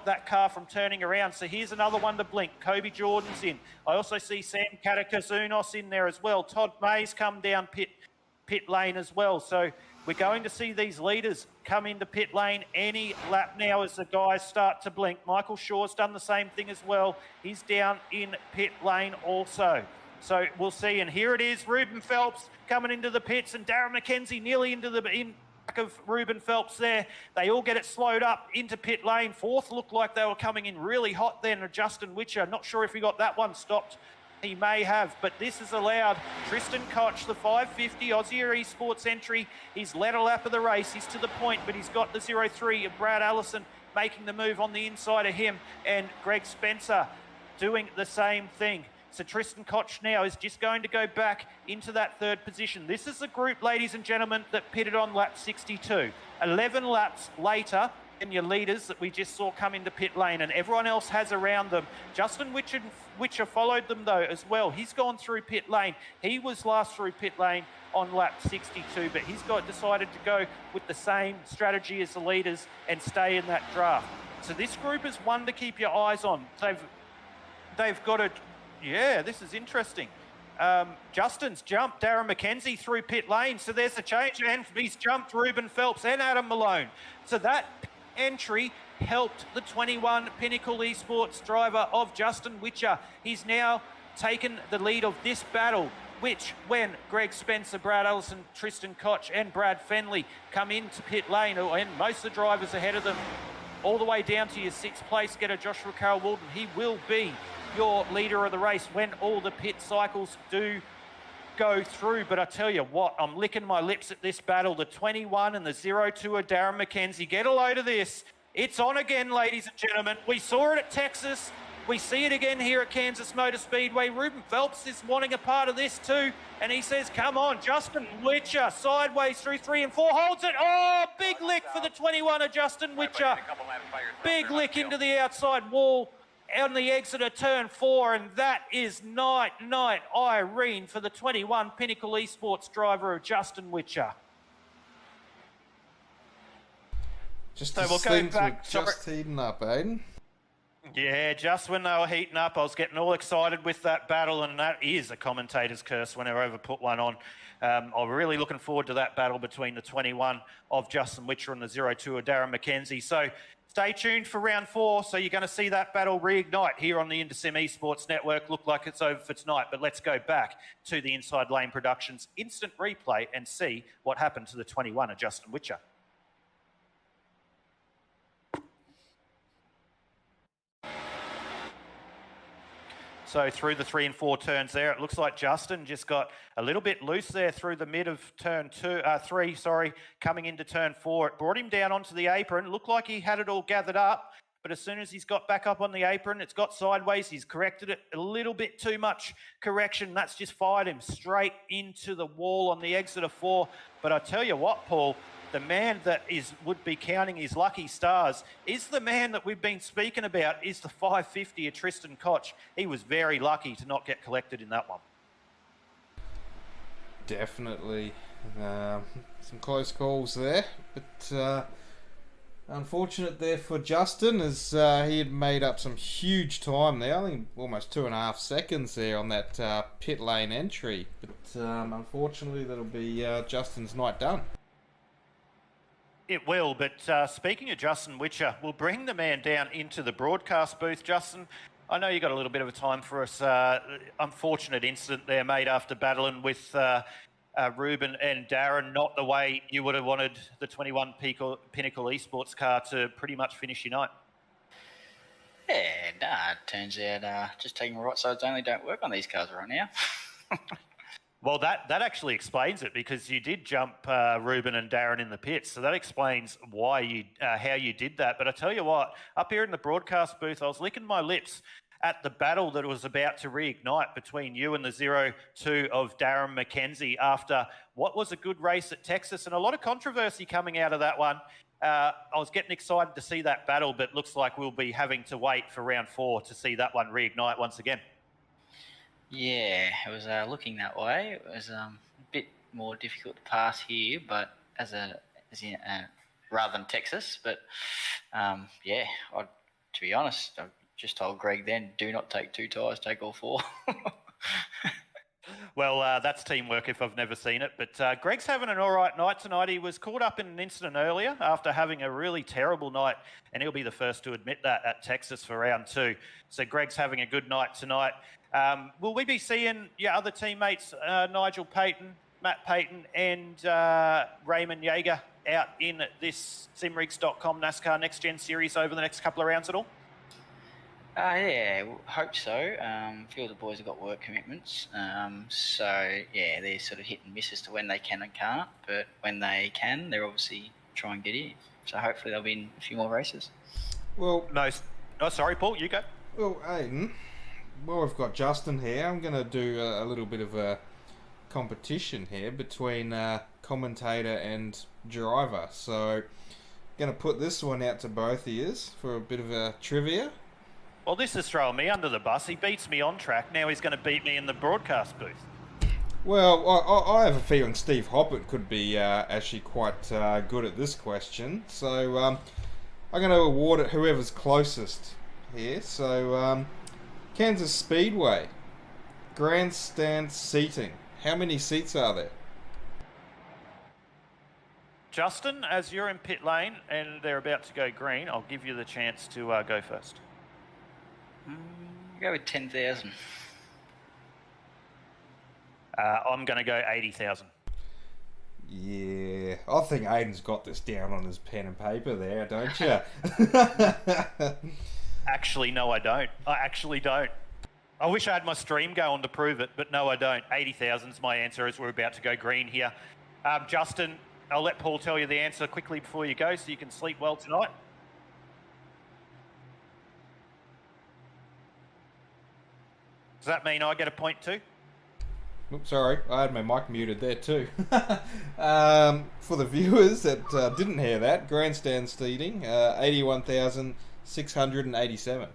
that car from turning around. So here's another one to blink. Kobe Jordan's in. I also see Sam Katakazunos in there as well. Todd May's come down pit lane as well. So we're going to see these leaders come into pit lane any lap now as the guys start to blink. Michael Shaw's done the same thing as well. He's down in pit lane also. So we'll see. And here it is, Ruben Phelps coming into the pits and Darren McKenzie nearly into the back of Ruben Phelps there. They all get it slowed up into pit lane. 4th looked like they were coming in really hot then. Justin Witcher, not sure if he got that one stopped. He may have, but this has allowed Tristan Koch, the 550 Aussie Esports entry. He's led a lap of the race. He's to the point, but he's got the 0-3 of Brad Allison making the move on the inside of him, and Greg Spencer doing the same thing. So Tristan Koch now is just going to go back into that 3rd position. This is the group, ladies and gentlemen, that pitted on lap 62. 11 laps later than your leaders that we just saw come into pit lane, and everyone else has around them. Justin Witcher followed them though as well. He's gone through pit lane. He was last through pit lane on lap 62, but he's decided to go with the same strategy as the leaders and stay in that draft. So this group is one to keep your eyes on. They've got a... Yeah, this is interesting. Justin's jumped Darren McKenzie through pit lane, so there's a change, and he's jumped Ruben Phelps and Adam Malone. So that entry helped the 21 Pinnacle Esports driver of Justin Witcher. He's now taken the lead of this battle, which when Greg Spencer, Brad Allison, Tristan Koch and Brad Fenley come into pit lane, and most of the drivers ahead of them, all the way down to your 6th place getter, Joshua Carroll-Walden, he will be your leader of the race when all the pit cycles do go through. But I tell you what, I'm licking my lips at this battle. The 21 and the 0-2 of Darren McKenzie. Get a load of this. It's on again, ladies and gentlemen. We saw it at Texas. We see it again here at Kansas Motor Speedway. Ruben Phelps is wanting a part of this too. And he says, come on, Justin Witcher, sideways through 3 and 4, holds it. Oh, big lick for the 21 of Justin Witcher. Big lick into the outside wall on the exit of turn 4. And that is night Irene for the 21 Pinnacle Esports driver of Justin Witcher. Just so we'll go back. Just heating up, Aiden. Yeah, just when they were heating up, I was getting all excited with that battle, and that is a commentator's curse whenever I ever put one on. I'm really looking forward to that battle between the 21 of Justin Witcher and the 02 of Darren McKenzie. So stay tuned for round 4. So you're going to see that battle reignite here on the Intersim Esports Network. Look like it's over for tonight, but let's go back to the Inside Lane Productions instant replay and see what happened to the 21 of Justin Witcher. So through the 3 and 4 turns there, it looks like Justin just got a little bit loose there through the mid of turn 3, coming into turn 4. It brought him down onto the apron. It looked like he had it all gathered up, but as soon as he's got back up on the apron, it's got sideways. He's corrected it a little bit too much correction. That's just fired him straight into the wall on the exit of 4. But I tell you what, Paul, the man that would be counting his lucky stars is the man that we've been speaking about, is the 550 of Tristan Koch. He was very lucky to not get collected in that one. Definitely. Some close calls there, but unfortunate there for Justin, as he had made up some huge time there. I think almost 2.5 seconds there on that pit lane entry. But unfortunately, that'll be Justin's night done. It will, but speaking of Justin Witcher, we'll bring the man down into the broadcast booth. Justin, I know you got a little bit of a time for us. Unfortunate incident there made after battling with Ruben and Darren, not the way you would have wanted the 21 Pinnacle Esports car to pretty much finish your night. Yeah, nah, it turns out just taking right sides only don't work on these cars right now. Well, that actually explains it, because you did jump Ruben and Darren in the pits, so that explains why you how you did that. But I tell you what, up here in the broadcast booth, I was licking my lips at the battle that was about to reignite between you and the 02 of Darren McKenzie after what was a good race at Texas, and a lot of controversy coming out of that one. I was getting excited to see that battle, but looks like we'll be having to wait for round 4 to see that one reignite once again. Yeah, it was looking that way. It was a bit more difficult to pass here, but rather than Texas. But yeah, to be honest, I just told Greg then, do not take 2 tyres, take all 4. Well, that's teamwork if I've never seen it. But Greg's having an all right night tonight. He was caught up in an incident earlier after having a really terrible night, and he'll be the first to admit that at Texas for round 2. So Greg's having a good night tonight. Will we be seeing your other teammates, Nigel Payton, Matt Payton, and Raymond Yeager out in this simrigs.com NASCAR Next Gen Series over the next couple of rounds at all? Yeah, hope so. A few of the boys have got work commitments. So, yeah, they're sort of hit and miss as to when they can and can't. But when they can, they're obviously try and get in. So hopefully they'll be in a few more races. Well, no. Oh, sorry, Paul, you go. Well, Aiden, well, we've got Justin here. I'm going to do a little bit of a competition here between commentator and driver. So, going to put this one out to both ears for a bit of a trivia. Well, this is throwing me under the bus. He beats me on track. Now he's going to beat me in the broadcast booth. Well, I have a feeling Steve Hoppett could be actually quite good at this question. So I'm going to award it whoever's closest here. So Kansas Speedway, grandstand seating. How many seats are there? Justin, as you're in pit lane and they're about to go green, I'll give you the chance to go first. Go with 10,000. I'm going to go 80,000. Yeah, I think Aiden's got this down on his pen and paper there, don't you? Actually, no, I don't. I actually don't. I wish I had my stream going to prove it, but no, I don't. 80,000 is my answer as we're about to go green here. Justin, I'll let Paul tell you the answer quickly before you go so you can sleep well tonight. Does that mean I get a point too? Oops, sorry, I had my mic muted there too. For the viewers that didn't hear that, grandstand seating, 81,687.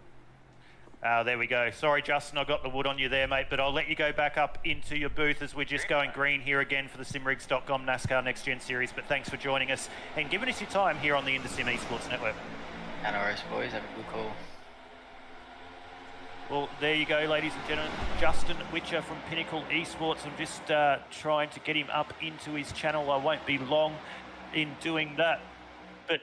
There we go. Sorry, Justin, I got the wood on you there, mate, but I'll let you go back up into your booth as we're just going green here again for the simrigs.com NASCAR Next Gen Series. But thanks for joining us and giving us your time here on the InterSim Esports Network. NRS boys, have a good call. Well, there you go, ladies and gentlemen. Justin Witcher from Pinnacle Esports. I'm just trying to get him up into his channel. I won't be long in doing that, but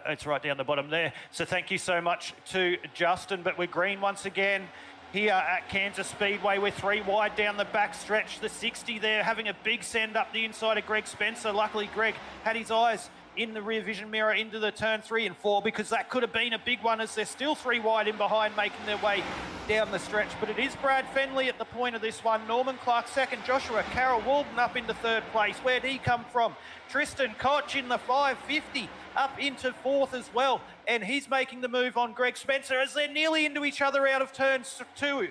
it's right down the bottom there. So thank you so much to Justin. But we're green once again here at Kansas Speedway. We're 3 wide down the back stretch. The 60 there having a big send up the inside of Greg Spencer. Luckily, Greg had his eyes in the rear vision mirror into the turn 3 and 4, because that could have been a big one, as they're still 3 wide in behind, making their way down the stretch. But it is Brad Fenley at the point of this one. Norman Clark second. Joshua Carroll Walden up into 3rd place. Where'd he come from? Tristan Koch in the 550 up into 4th as well. And he's making the move on Greg Spencer as they're nearly into each other out of turns 1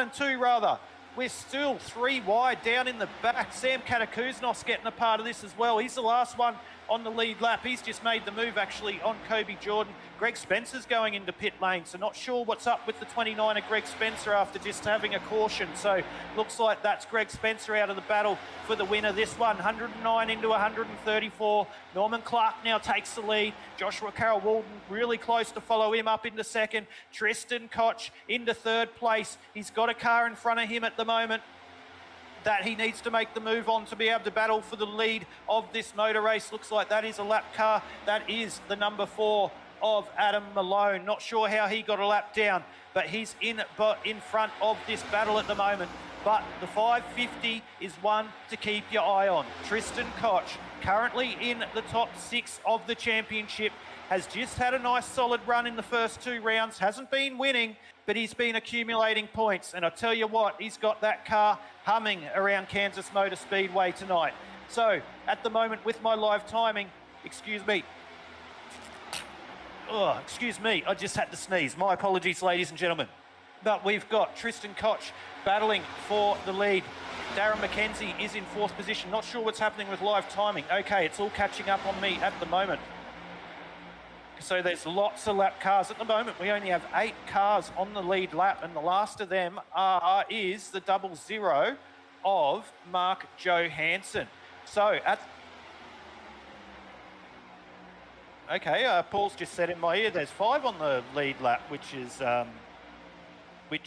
and 2 rather. We're still 3 wide down in the back. Sam Katakuznos getting a part of this as well. He's the last one on the lead lap. He's just made the move actually on Kobe Jordan. Greg Spencer's going into pit lane, so not sure what's up with the 29 of Greg Spencer after just having a caution. So looks like that's Greg Spencer out of the battle for the winner. This one, 109 into 134. Norman Clark now takes the lead. Joshua Carroll Walden really close to follow him up into 2nd. Tristan Koch into 3rd place. He's got a car in front of him at the moment that he needs to make the move on to be able to battle for the lead of this motor race. Looks like that is a lap car. That is the number 4 of Adam Malone. Not sure how he got a lap down, but he's in front of this battle at the moment. But the 550 is one to keep your eye on. Tristan Koch, currently in the top 6 of the championship, has just had a nice solid run in the first 2 rounds. Hasn't been winning, but he's been accumulating points. And I tell you what, he's got that car humming around Kansas Motor Speedway tonight. So at the moment with my live timing, excuse me, I just had to sneeze. My apologies, ladies and gentlemen. But we've got Tristan Koch battling for the lead. Darren McKenzie is in 4th position. Not sure what's happening with live timing. Okay, it's all catching up on me at the moment. So there's lots of lap cars at the moment. We only have 8 cars on the lead lap, and the last of them is the 00 of Mark Johansson. So Paul's just said in my ear there's 5 on the lead lap, which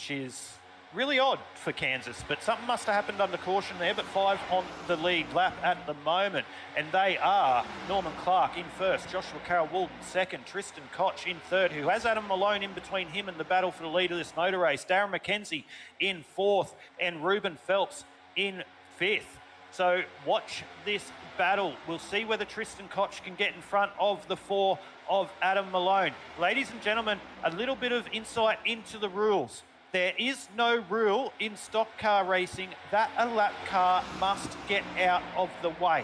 is really odd for Kansas, but something must have happened under caution there. But 5 on the lead lap at the moment, and they are Norman Clark in 1st, Joshua Carroll Walden 2nd, Tristan Koch in 3rd, who has Adam Malone in between him and the battle for the lead of this motor race. Darren McKenzie in 4th, and Ruben Phelps in 5th. So watch this battle. We'll see whether Tristan Koch can get in front of the 4 of Adam Malone. Ladies and gentlemen, a little bit of insight into the rules. There is no rule in stock car racing that a lap car must get out of the way.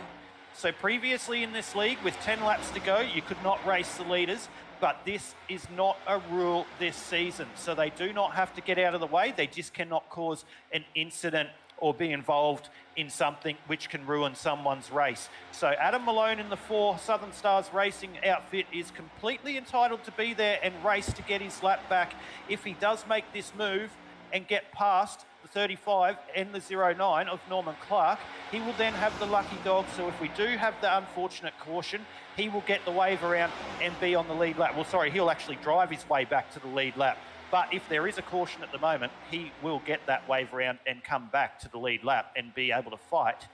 So previously in this league, with 10 laps to go, you could not race the leaders, but this is not a rule this season. So they do not have to get out of the way. They just cannot cause an incident or be involved in something which can ruin someone's race. So Adam Malone in the 4 Southern Stars Racing outfit is completely entitled to be there and race to get his lap back. If he does make this move and get past the 35 and the 09 of Norman Clark, he will then have the lucky dog. So if we do have the unfortunate caution, he will get the wave around and be on the lead lap. Well, sorry, he'll actually drive his way back to the lead lap. But if there is a caution at the moment, he will get that wave around and come back to the lead lap and be able to fight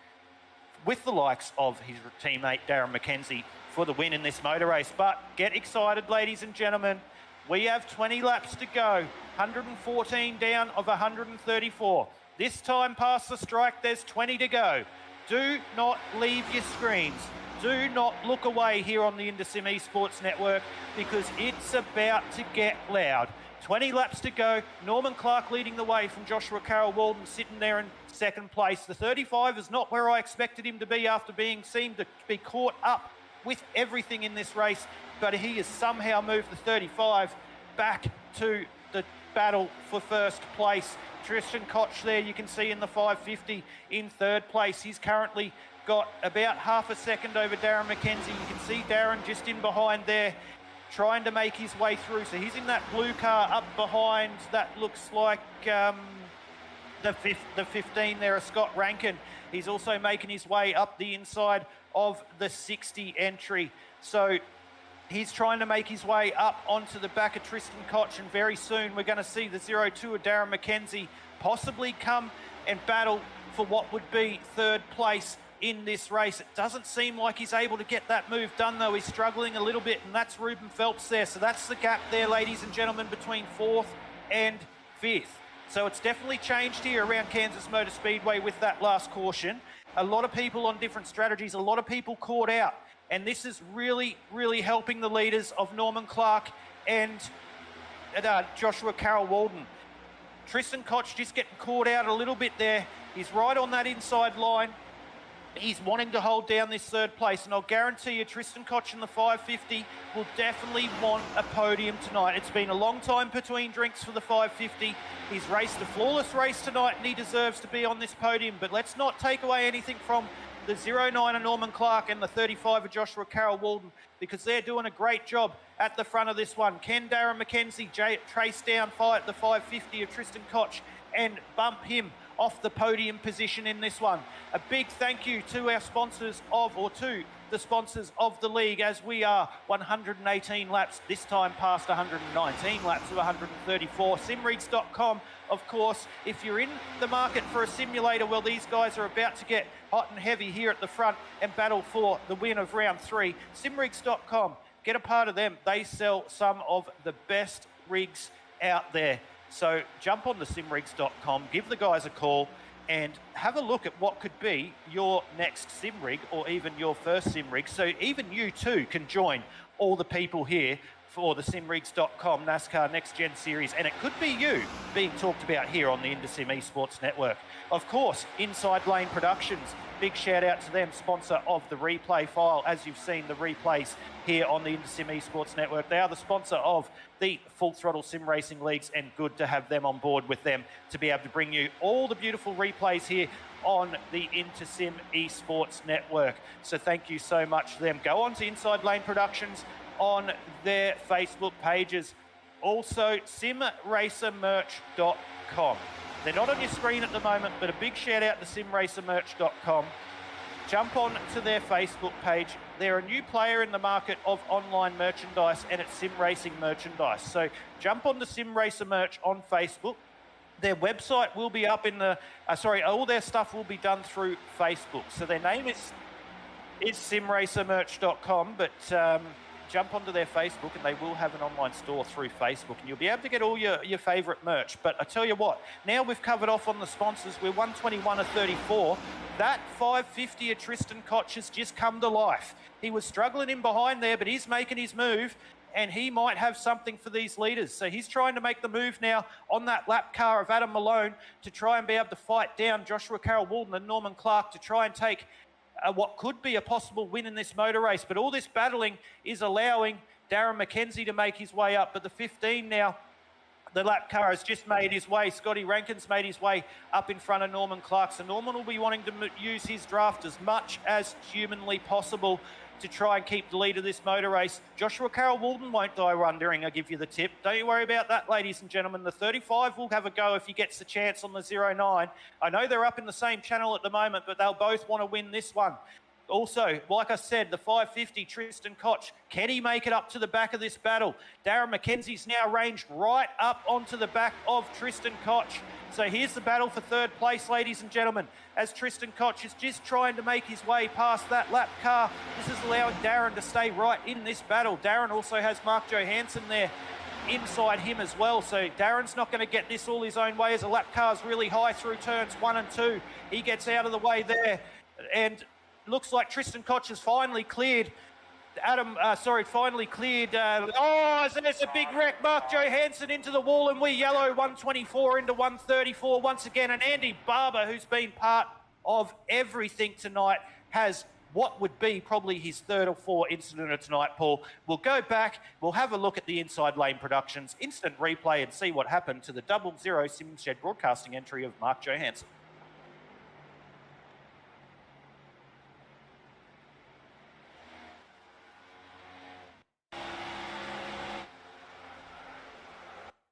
with the likes of his teammate Darren McKenzie for the win in this motor race. But get excited, ladies and gentlemen. We have 20 laps to go, 114 down of 134. This time past the strike, there's 20 to go. Do not leave your screens. Do not look away here on the InterSim Esports Network, because it's about to get loud. 20 laps to go. Norman Clark leading the way from Joshua Carroll Walden, sitting there in 2nd place. The 35 is not where I expected him to be after seemed to be caught up with everything in this race, but he has somehow moved the 35 back to the battle for first place. Tristan Koch there, you can see in the 550 in third place. He's currently got about half a second over Darren McKenzie. You can see Darren just in behind there, trying to make his way through. So he's in that blue car up behind. That looks like the 15 there, Scott Rankin. He's also making his way up the inside of the 60 entry. So he's trying to make his way up onto the back of Tristan Koch, and very soon we're going to see the 02 of Darren McKenzie possibly come and battle for what would be third place in this race. It doesn't seem like he's able to get that move done, though. He's struggling a little bit, and that's Ruben Phelps there. So that's the gap there, ladies and gentlemen, between fourth and fifth. So it's definitely changed here around Kansas Motor Speedway with that last caution. A lot of people on different strategies, a lot of people caught out. And this is really, really helping the leaders of Norman Clark and Joshua Carroll Walden. Tristan Koch just getting caught out a little bit there. He's right on that inside line. He's wanting to hold down this third place, and I'll guarantee you Tristan Koch in the 550 will definitely want a podium tonight. It's been a long time between drinks for the 550. He's raced a flawless race tonight, and he deserves to be on this podium. But let's not take away anything from the 09 of Norman Clark and the 35 of Joshua Carroll Walden, because they're doing a great job at the front of this one. Can Darren McKenzie trace down the 550 of Tristan Koch and bump him off the podium position in this one? A big thank you to our sponsors to the sponsors of the league, as we are 118 laps, this time past 119 laps of 134. Simrigs.com, of course. If you're in the market for a simulator, well, these guys are about to get hot and heavy here at the front and battle for the win of round 3. Simrigs.com, get a part of them. They sell some of the best rigs out there. So jump on the simrigs.com, give the guys a call, and have a look at what could be your next sim rig, or even your first sim rig. So even you too can join all the people here for the simrigs.com NASCAR Next Gen Series, and it could be you being talked about here on the IndySim Esports Network. Of course, Inside Lane Productions, big shout out to them, sponsor of the replay file. As you've seen the replays here on the IndySim Esports Network, they are the sponsor of the Full Throttle Sim Racing Leagues, and good to have them on board with them to be able to bring you all the beautiful replays here on the IndySim Esports Network. So thank you so much to them. Go on to Inside Lane Productions on their Facebook pages. Also, simracermerch.com. They're not on your screen at the moment, but a big shout out to simracermerch.com. Jump on to their Facebook page. They're a new player in the market of online merchandise, and it's sim racing merchandise. So jump on the Sim Racer Merch on Facebook. Their website will be up in the, all their stuff will be done through Facebook. So their name is simracermerch.com, but jump onto their Facebook and they will have an online store through Facebook, and you'll be able to get all your favourite merch. But I tell you what, now we've covered off on the sponsors, we're 121 of 34. That 550 of Tristan Koch has just come to life. He was struggling in behind there, but he's making his move, and he might have something for these leaders. So he's trying to make the move now on that lap car of Adam Malone to try and be able to fight down Joshua Carroll Walden and Norman Clark to try and take what could be a possible win in this motor race. But all this battling is allowing Darren McKenzie to make his way up. But the 15 now, the lap car has just made his way. Scotty Rankin's made his way up in front of Norman Clark. So Norman will be wanting to use his draft as much as humanly possible to try and keep the lead of this motor race. Joshua Carroll Walden won't die wondering, I'll give you the tip. Don't you worry about that, ladies and gentlemen. The 35 will have a go if he gets the chance on the 09. I know they're up in the same channel at the moment, but they'll both want to win this one. Also, like I said, the 550, Tristan Koch, can he make it up to the back of this battle? Darren McKenzie's now ranged right up onto the back of Tristan Koch. So here's the battle for third place, ladies and gentlemen, as Tristan Koch is just trying to make his way past that lap car. This is allowing Darren to stay right in this battle. Darren also has Mark Johansson there inside him as well. So Darren's not going to get this all his own way, as the lap car's really high through turns 1 and 2. He gets out of the way there, and looks like Tristan Koch has finally cleared there's a big wreck. Mark Johansson into the wall, and we yellow 124 into 134 once again. And Andy Barber, who's been part of everything tonight, has what would be probably his third or fourth incident of tonight, Paul. We'll go back, we'll have a look at the Inside Lane Productions instant replay and see what happened to the 00 Sims Shed broadcasting entry of Mark Johansson.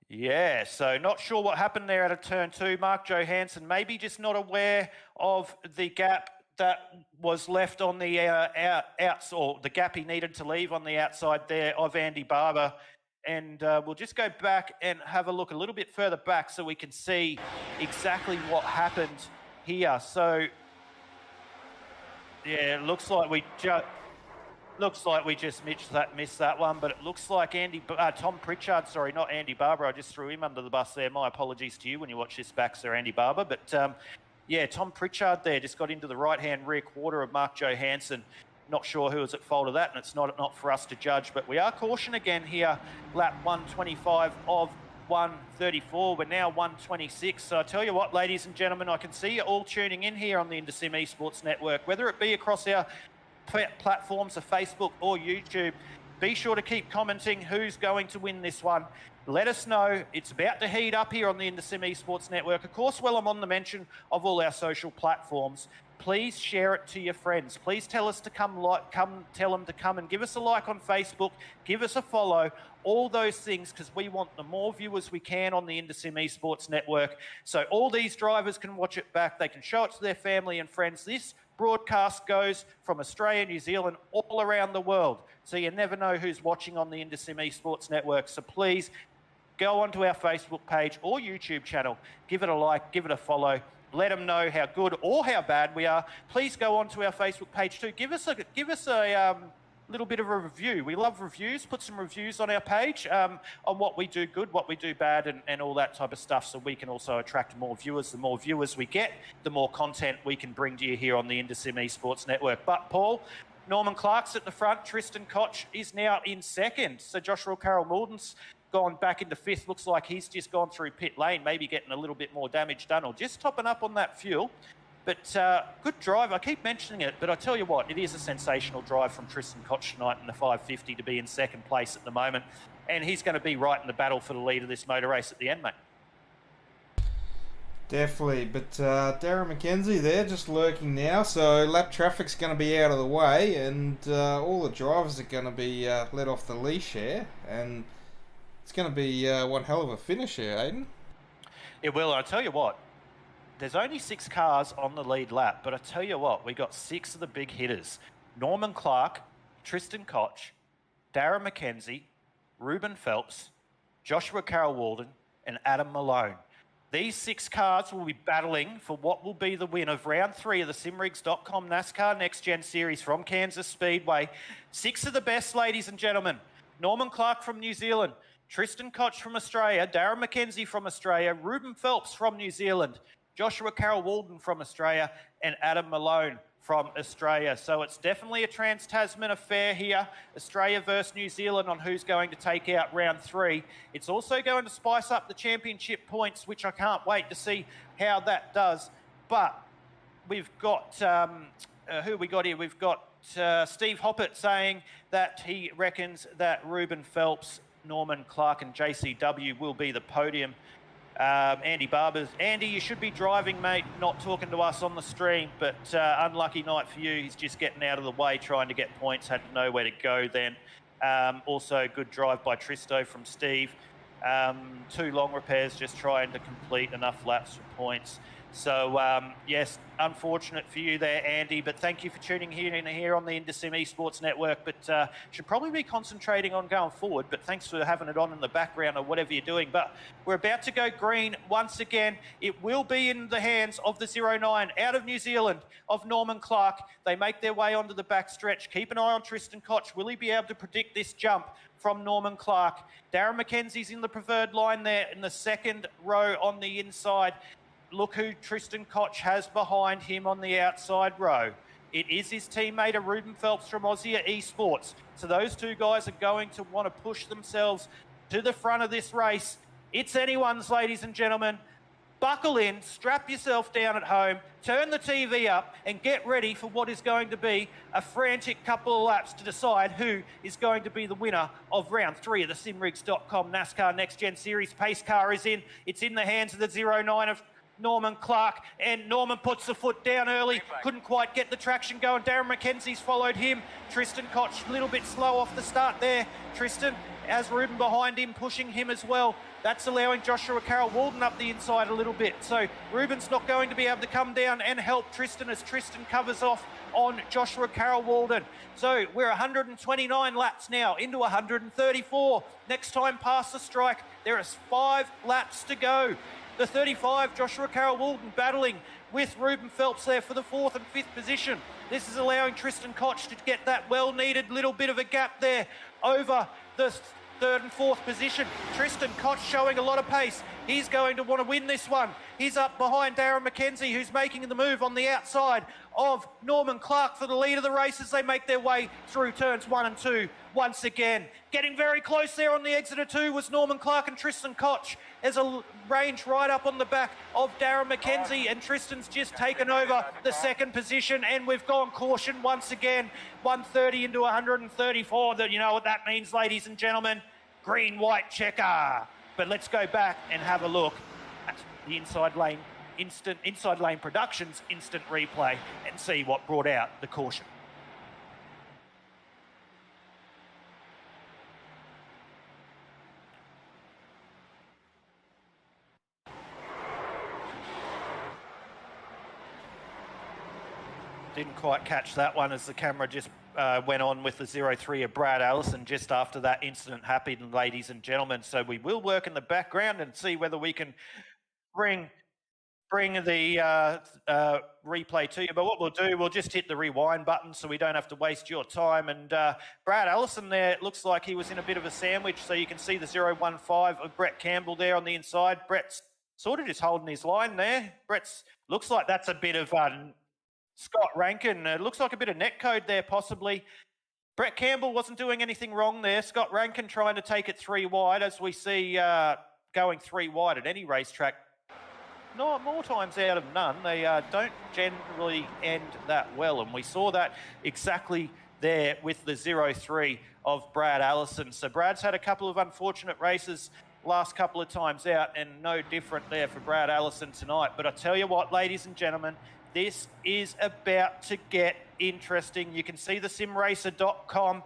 Yeah, so not sure what happened there out of turn 2. Mark Johansson maybe just not aware of the gap that was left on the outs, or the gap he needed to leave on the outside there of Andy Barber. And we'll just go back and have a look a little bit further back so we can see exactly what happened here. So, yeah, it looks like we just missed that one, but it looks like Tom Pritchard, sorry, not Andy Barber. I just threw him under the bus there. My apologies to you when you watch this back, Sir Andy Barber. But yeah, Tom Pritchard there just got into the right-hand rear quarter of Mark Johansson. Not sure who was at fault of that, and it's not for us to judge. But we are caution again here, lap 125 of 134. We're now 126. So I tell you what, ladies and gentlemen, I can see you all tuning in here on the InterSim Esports Network, whether it be across our platforms of Facebook or YouTube. Be sure to keep commenting who's going to win this one. Let us know. It's about to heat up here on the InterSim Esports Network. Of course, while I'm on the mention of all our social platforms, please share it to your friends. Please tell us to tell them to come and give us a like on Facebook, give us a follow, all those things, because we want the more viewers we can on the InterSim Esports Network. So all these drivers can watch it back. They can show it to their family and friends. This broadcast goes from Australia, New Zealand, all around the world. So you never know who's watching on the InterSim Esports Network. So please go onto our Facebook page or YouTube channel, give it a like, give it a follow, let them know how good or how bad we are. Please go onto our Facebook page too. Give us a little bit of a review. We love reviews. Put some reviews on our page on what we do good, what we do bad, and all that type of stuff, so we can also attract more viewers. The more viewers we get, the more content we can bring to you here on the InterSim Esports Network. But Paul, Norman Clark's at the front. Tristan Koch is now in second. So Joshua Carroll-Malden's gone back into fifth. Looks like he's just gone through pit lane, maybe getting a little bit more damage done or just topping up on that fuel. But good drive. I keep mentioning it, but I tell you what, it is a sensational drive from Tristan Koch tonight in the 550 to be in second place at the moment. And he's going to be right in the battle for the lead of this motor race at the end, mate. Definitely, but Darren McKenzie there just lurking now, so lap traffic's going to be out of the way, and all the drivers are going to be let off the leash here, and it's going to be one hell of a finish here, Aiden. It will. I tell you what, there's only 6 cars on the lead lap, but I tell you what, we got 6 of the big hitters. Norman Clark, Tristan Koch, Darren McKenzie, Ruben Phelps, Joshua Carroll-Walden, and Adam Malone. These 6 cars will be battling for what will be the win of round 3 of the simrigs.com NASCAR Next Gen Series from Kansas Speedway. 6 of the best, ladies and gentlemen. Norman Clark from New Zealand, Tristan Koch from Australia, Darren McKenzie from Australia, Ruben Phelps from New Zealand, Joshua Carroll-Walden from Australia, and Adam Malone from Australia. So it's definitely a trans-Tasman affair here, Australia versus New Zealand, on who's going to take out round 3. It's also going to spice up the championship points, which I can't wait to see how that does. But we've got, who we got here? We've got Steve Hoppett saying that he reckons that Ruben Phelps, Norman Clark and JCW will be the podium. Andy Barber's, Andy, you should be driving, mate, not talking to us on the stream, but unlucky night for you. He's just getting out of the way, trying to get points, had nowhere to go then. Also, good drive by Tristo from Steve. 2 long repairs, just trying to complete enough laps for points. So, yes, unfortunate for you there, Andy, but thank you for tuning in here on the InterSim Esports Network. But should probably be concentrating on going forward, but thanks for having it on in the background or whatever you're doing. But we're about to go green once again. It will be in the hands of the 09 out of New Zealand of Norman Clark. They make their way onto the back stretch. Keep an eye on Tristan Koch. Will he be able to predict this jump from Norman Clark? Darren McKenzie's in the preferred line there in the second row on the inside. Look who Tristan Koch has behind him on the outside row. It is his teammate, Ruben Phelps from Aussie Esports. So those 2 guys are going to want to push themselves to the front of this race. It's anyone's, ladies and gentlemen. buckle in, strap yourself down at home, turn the TV up and get ready for what is going to be a frantic couple of laps to decide who is going to be the winner of round 3 of the simrigs.com NASCAR Next Gen Series. Pace car is in. It's in the hands of the 09 of Norman Clark, and Norman puts the foot down early, couldn't quite get the traction going. Darren McKenzie's followed him. Tristan Koch a little bit slow off the start there. Tristan has Ruben behind him, pushing him as well. That's allowing Joshua Carroll Walden up the inside a little bit. So Ruben's not going to be able to come down and help Tristan as Tristan covers off on Joshua Carroll Walden. So we're 129 laps now into 134. Next time past the strike, there is 5 laps to go. The 35, Joshua Carroll Walden battling with Ruben Phelps there for the 4th and 5th position. This is allowing Tristan Koch to get that well-needed little bit of a gap there over the 3rd and 4th position. Tristan Koch showing a lot of pace. He's going to want to win this one. He's up behind Darren McKenzie, who's making the move on the outside of Norman Clark for the lead of the race as they make their way through turns 1 and 2 once again. Getting very close there on the exit of 2 was Norman Clark and Tristan Koch. There's a range right up on the back of Darren McKenzie, and Tristan's just taken over the 2nd position, and we've gone caution once again. 130 into 134. That, you know what that means, ladies and gentlemen. Green-white checker. But let's go back and have a look at the Inside Lane Productions instant replay and see what brought out the caution. Didn't quite catch that one as the camera just went on with the 03 of Brad Allison just after that incident happened, ladies and gentlemen. So we will work in the background and see whether we can bring the replay to you. But what we'll do, we'll just hit the rewind button so we don't have to waste your time. And Brad Allison there, it looks like he was in a bit of a sandwich. So you can see the 015 of Brett Campbell there on the inside. Brett's sort of just holding his line there. Brett's looks like that's a bit of Scott Rankin. It looks like a bit of netcode there possibly. Brett Campbell wasn't doing anything wrong there. Scott Rankin trying to take it 3 wide, as we see going 3 wide at any racetrack. Not more times out of none. They don't generally end that well, and we saw that exactly there with the 03 of Brad Allison. So Brad's had a couple of unfortunate races last couple of times out, and no different there for Brad Allison tonight. But I tell you what, ladies and gentlemen, this is about to get interesting. You can see the simracer.com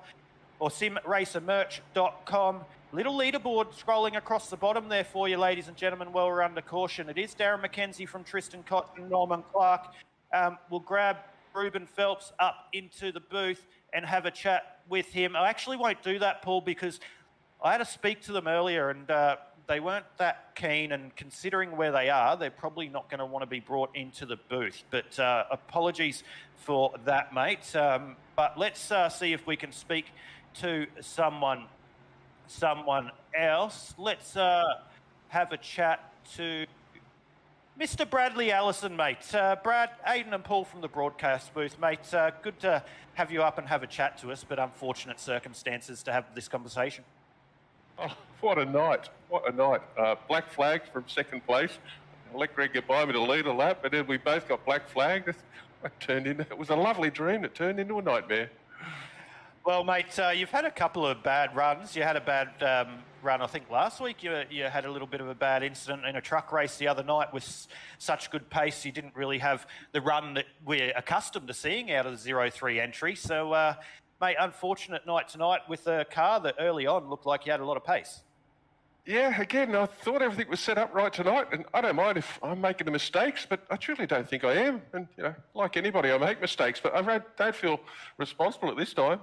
or simracermerch.com little leaderboard scrolling across the bottom there for you, ladies and gentlemen, while we're under caution. It is Darren McKenzie from Tristan Koch and Norman Clark. We'll grab Ruben Phelps up into the booth and have a chat with him. I actually won't do that, Paul, because I had to speak to them earlier, and they weren't that keen, and considering where they are, they're probably not going to want to be brought into the booth. But apologies for that, mate. But let's see if we can speak to someone else. Let's have a chat to Mr. Bradley Allison, mate. Brad, Aidan and Paul from the broadcast booth, mate. Good to have you up and have a chat to us, but unfortunate circumstances to have this conversation. Oh, what a night. What a night. Black flag from 2nd place. I let Greg get by me to lead a lap, but then we both got black flagged. It was a lovely dream that turned into a nightmare. Well, mate, you've had a couple of bad runs. You had a bad run, I think, last week. You had a little bit of a bad incident in a truck race the other night with such good pace. You didn't really have the run that we're accustomed to seeing out of the 03 entry. So, mate, unfortunate night tonight with a car that early on looked like you had a lot of pace. Yeah, again, I thought everything was set up right tonight, and I don't mind if I'm making the mistakes, but I truly don't think I am. And, you know, like anybody, I make mistakes, but I don't feel responsible at this time.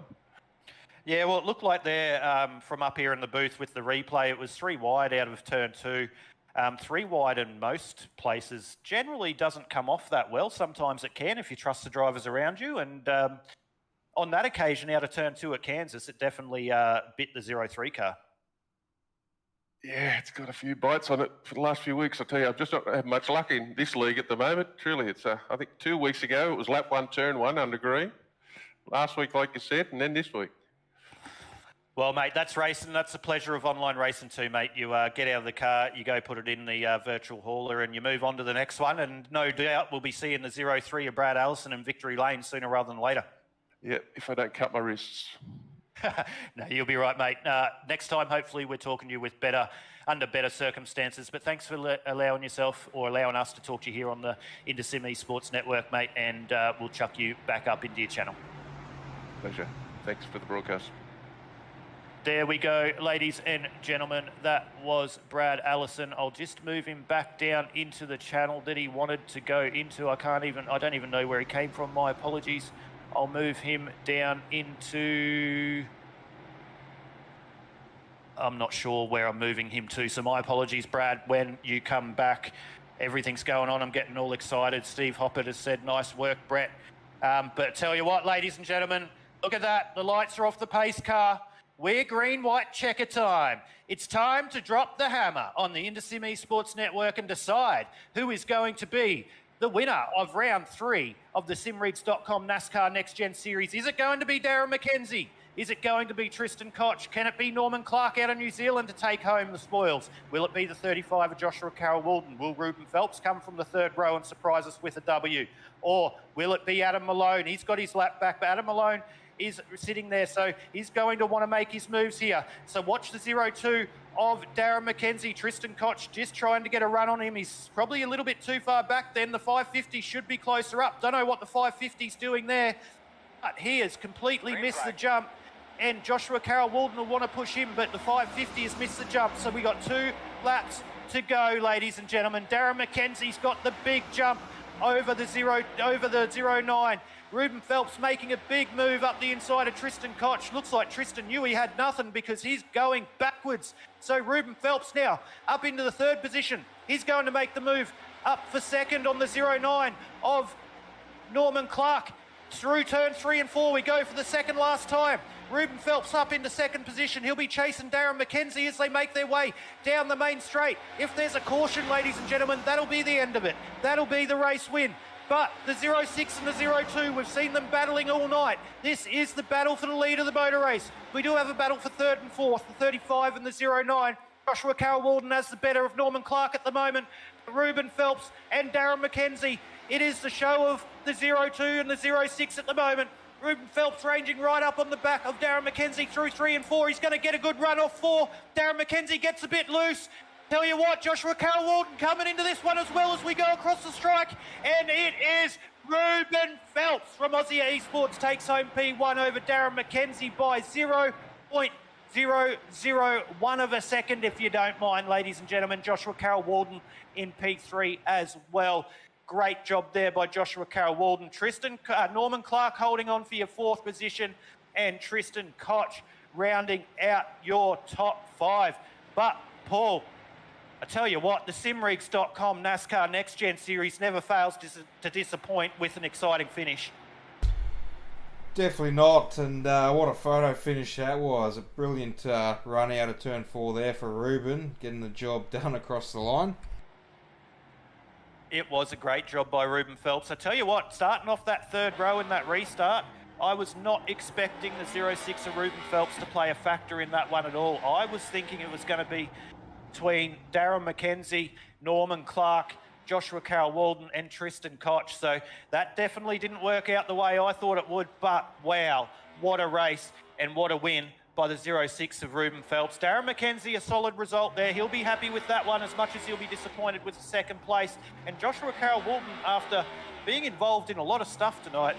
Yeah, well, it looked like there from up here in the booth with the replay, it was 3 wide out of turn 2. 3 wide in most places generally doesn't come off that well. Sometimes it can if you trust the drivers around you. And on that occasion, out of turn 2 at Kansas, it definitely bit the 03 car. Yeah, it's got a few bites on it for the last few weeks. I tell you, I've just not had much luck in this league at the moment. Truly, it's I think 2 weeks ago, it was lap 1, turn 1 under green. Last week, like you said, and then this week. Well, mate, that's racing. That's the pleasure of online racing too, mate. You get out of the car, you go put it in the virtual hauler and you move on to the next one. And no doubt we'll be seeing the 0-3 of Brad Allison in Victory Lane sooner rather than later. Yeah, if I don't cut my wrists. No, you'll be right, mate. Next time, hopefully, we're talking to you with under better circumstances. But thanks for allowing us to talk to you here on the InterSim Esports Network, mate. And we'll chuck you back up into your channel. Pleasure. Thanks for the broadcast. There we go, ladies and gentlemen. That was Brad Allison. I'll just move him back down into the channel that he wanted to go into. I don't even know where he came from. My apologies. I'll move him down into... I'm not sure where I'm moving him to, so my apologies, Brad. When you come back, everything's going on. I'm getting all excited. Steve Hoppert has said, nice work, Brett. But tell you what, ladies and gentlemen, look at that. The lights are off the pace car. We're green, white, checker time. It's time to drop the hammer on the InterSim Esports Network and decide who is going to be the winner of round 3 of the simrigs.com NASCAR Next Gen Series. Is it going to be Darren McKenzie? Is it going to be Tristan Koch? Can it be Norman Clark out of New Zealand to take home the spoils? Will it be the 35 of Joshua Carroll-Walden? Will Ruben Phelps come from the third row and surprise us with a W? Or will it be Adam Malone? He's got his lap back, but Adam Malone is sitting there, so he's going to want to make his moves here. So watch the 0-2 of Darren McKenzie. Tristan Koch just trying to get a run on him. He's probably a little bit too far back then. The 550 should be closer up. Don't know what the 550's doing there, but he has completely missed the jump. And Joshua Carroll-Walden will want to push him, but the 550 has missed the jump. So we got 2 laps to go, ladies and gentlemen. Darren McKenzie's got the big jump over the 0-9. Ruben Phelps making a big move up the inside of Tristan Koch. Looks like Tristan knew he had nothing because he's going backwards. So Ruben Phelps now up into the 3rd position. He's going to make the move up for 2nd on the 0-9 of Norman Clark. Through turn 3 and 4, we go for the 2nd last time. Ruben Phelps up into 2nd position. He'll be chasing Darren McKenzie as they make their way down the main straight. If there's a caution, ladies and gentlemen, that'll be the end of it. That'll be the race win. But the 0-6 and the 0-2, we've seen them battling all night. This is the battle for the lead of the motor race. We do have a battle for 3rd and 4th, the 35 and the 0-9. Joshua Carroll-Walden has the better of Norman Clark at the moment. Ruben Phelps and Darren McKenzie. It is the show of the 0-2 and the 0-6 at the moment. Ruben Phelps ranging right up on the back of Darren McKenzie through 3 and 4. He's going to get a good run off 4. Darren McKenzie gets a bit loose. Tell you what, Joshua Carroll-Walden coming into this one as well as we go across the strike. And it is Ruben Phelps from Aussie Esports takes home P1 over Darren McKenzie by 0.001 of a second, if you don't mind, ladies and gentlemen. Joshua Carroll-Walden in P3 as well. Great job there by Joshua Carroll-Walden. Norman Clark holding on for your 4th position, and Tristan Koch rounding out your top 5. But, Paul, I tell you what, the simrigs.com NASCAR Next Gen Series never fails to disappoint with an exciting finish. Definitely not, and what a photo finish that was. A brilliant run out of turn 4 there for Ruben, getting the job done across the line. It was a great job by Ruben Phelps. I tell you what, starting off that 3rd row in that restart, I was not expecting the 0-6 of Ruben Phelps to play a factor in that one at all. I was thinking it was going to be between Darren McKenzie, Norman Clark, Joshua Carroll-Walden and Tristan Koch. So that definitely didn't work out the way I thought it would, but wow, what a race and what a win by the 0-6 of Ruben Phelps. Darren McKenzie, a solid result there. He'll be happy with that one as much as he'll be disappointed with the 2nd place. And Joshua Carroll-Walden, after being involved in a lot of stuff tonight,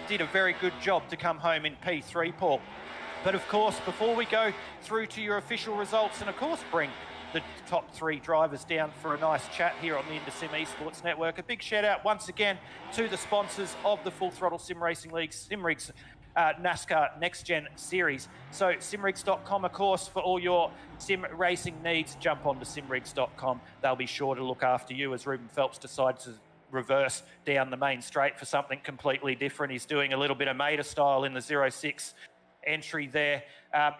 did a very good job to come home in P3, Paul. But of course, before we go through to your official results and of course bring the top 3 drivers down for a nice chat here on the InterSim Esports Network, a big shout out once again to the sponsors of the Full Throttle Sim Racing League, Simrigs NASCAR Next Gen Series. So simrigs.com, of course, for all your sim racing needs, jump on to simrigs.com. They'll be sure to look after you as Ruben Phelps decides to reverse down the main straight for something completely different. He's doing a little bit of Mater style in the 0-6 entry there.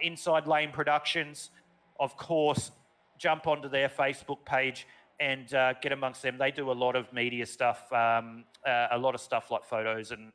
Inside Lane Productions, of course, jump onto their Facebook page and get amongst them. They do a lot of media stuff, a lot of stuff like photos and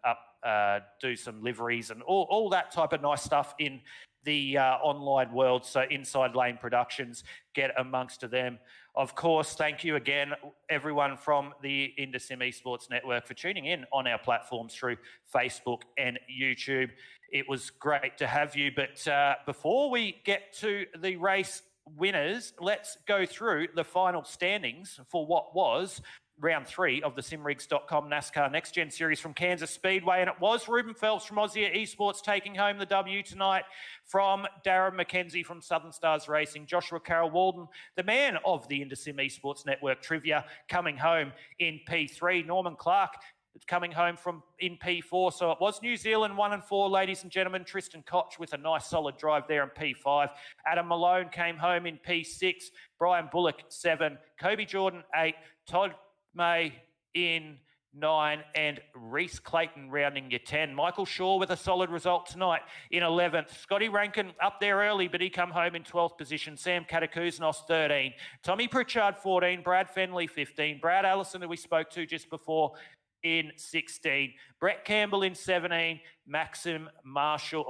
do some liveries and all that type of nice stuff in the online world. So Inside Lane Productions, get amongst them. Of course, thank you again, everyone from the InterSim Esports Network, for tuning in on our platforms through Facebook and YouTube. It was great to have you. But before we get to the race winners, let's go through the final standings for what was round 3 of the simrigs.com NASCAR Next Gen Series from Kansas Speedway. And it was Ruben Phelps from Aussie Esports taking home the W tonight from Darren McKenzie from Southern Stars Racing. Joshua Carroll Walden, the man of the InterSim Esports Network Trivia, coming home in P3. Norman Clark coming home from in P4. So it was New Zealand 1 and 4, ladies and gentlemen. Tristan Koch with a nice solid drive there in P5. Adam Malone came home in P6. Brian Bullock 7. Kobe Jordan 8. Todd May in 9, and Reese Clayton rounding your 10. Michael Shaw with a solid result tonight in 11th. Scotty Rankin up there early, but he come home in 12th position. Sam Katakuznos 13. Tommy Pritchard 14. Brad Fenley 15. Brad Allison, who we spoke to just before, in 16. Brett Campbell in 17. Maxi Marshall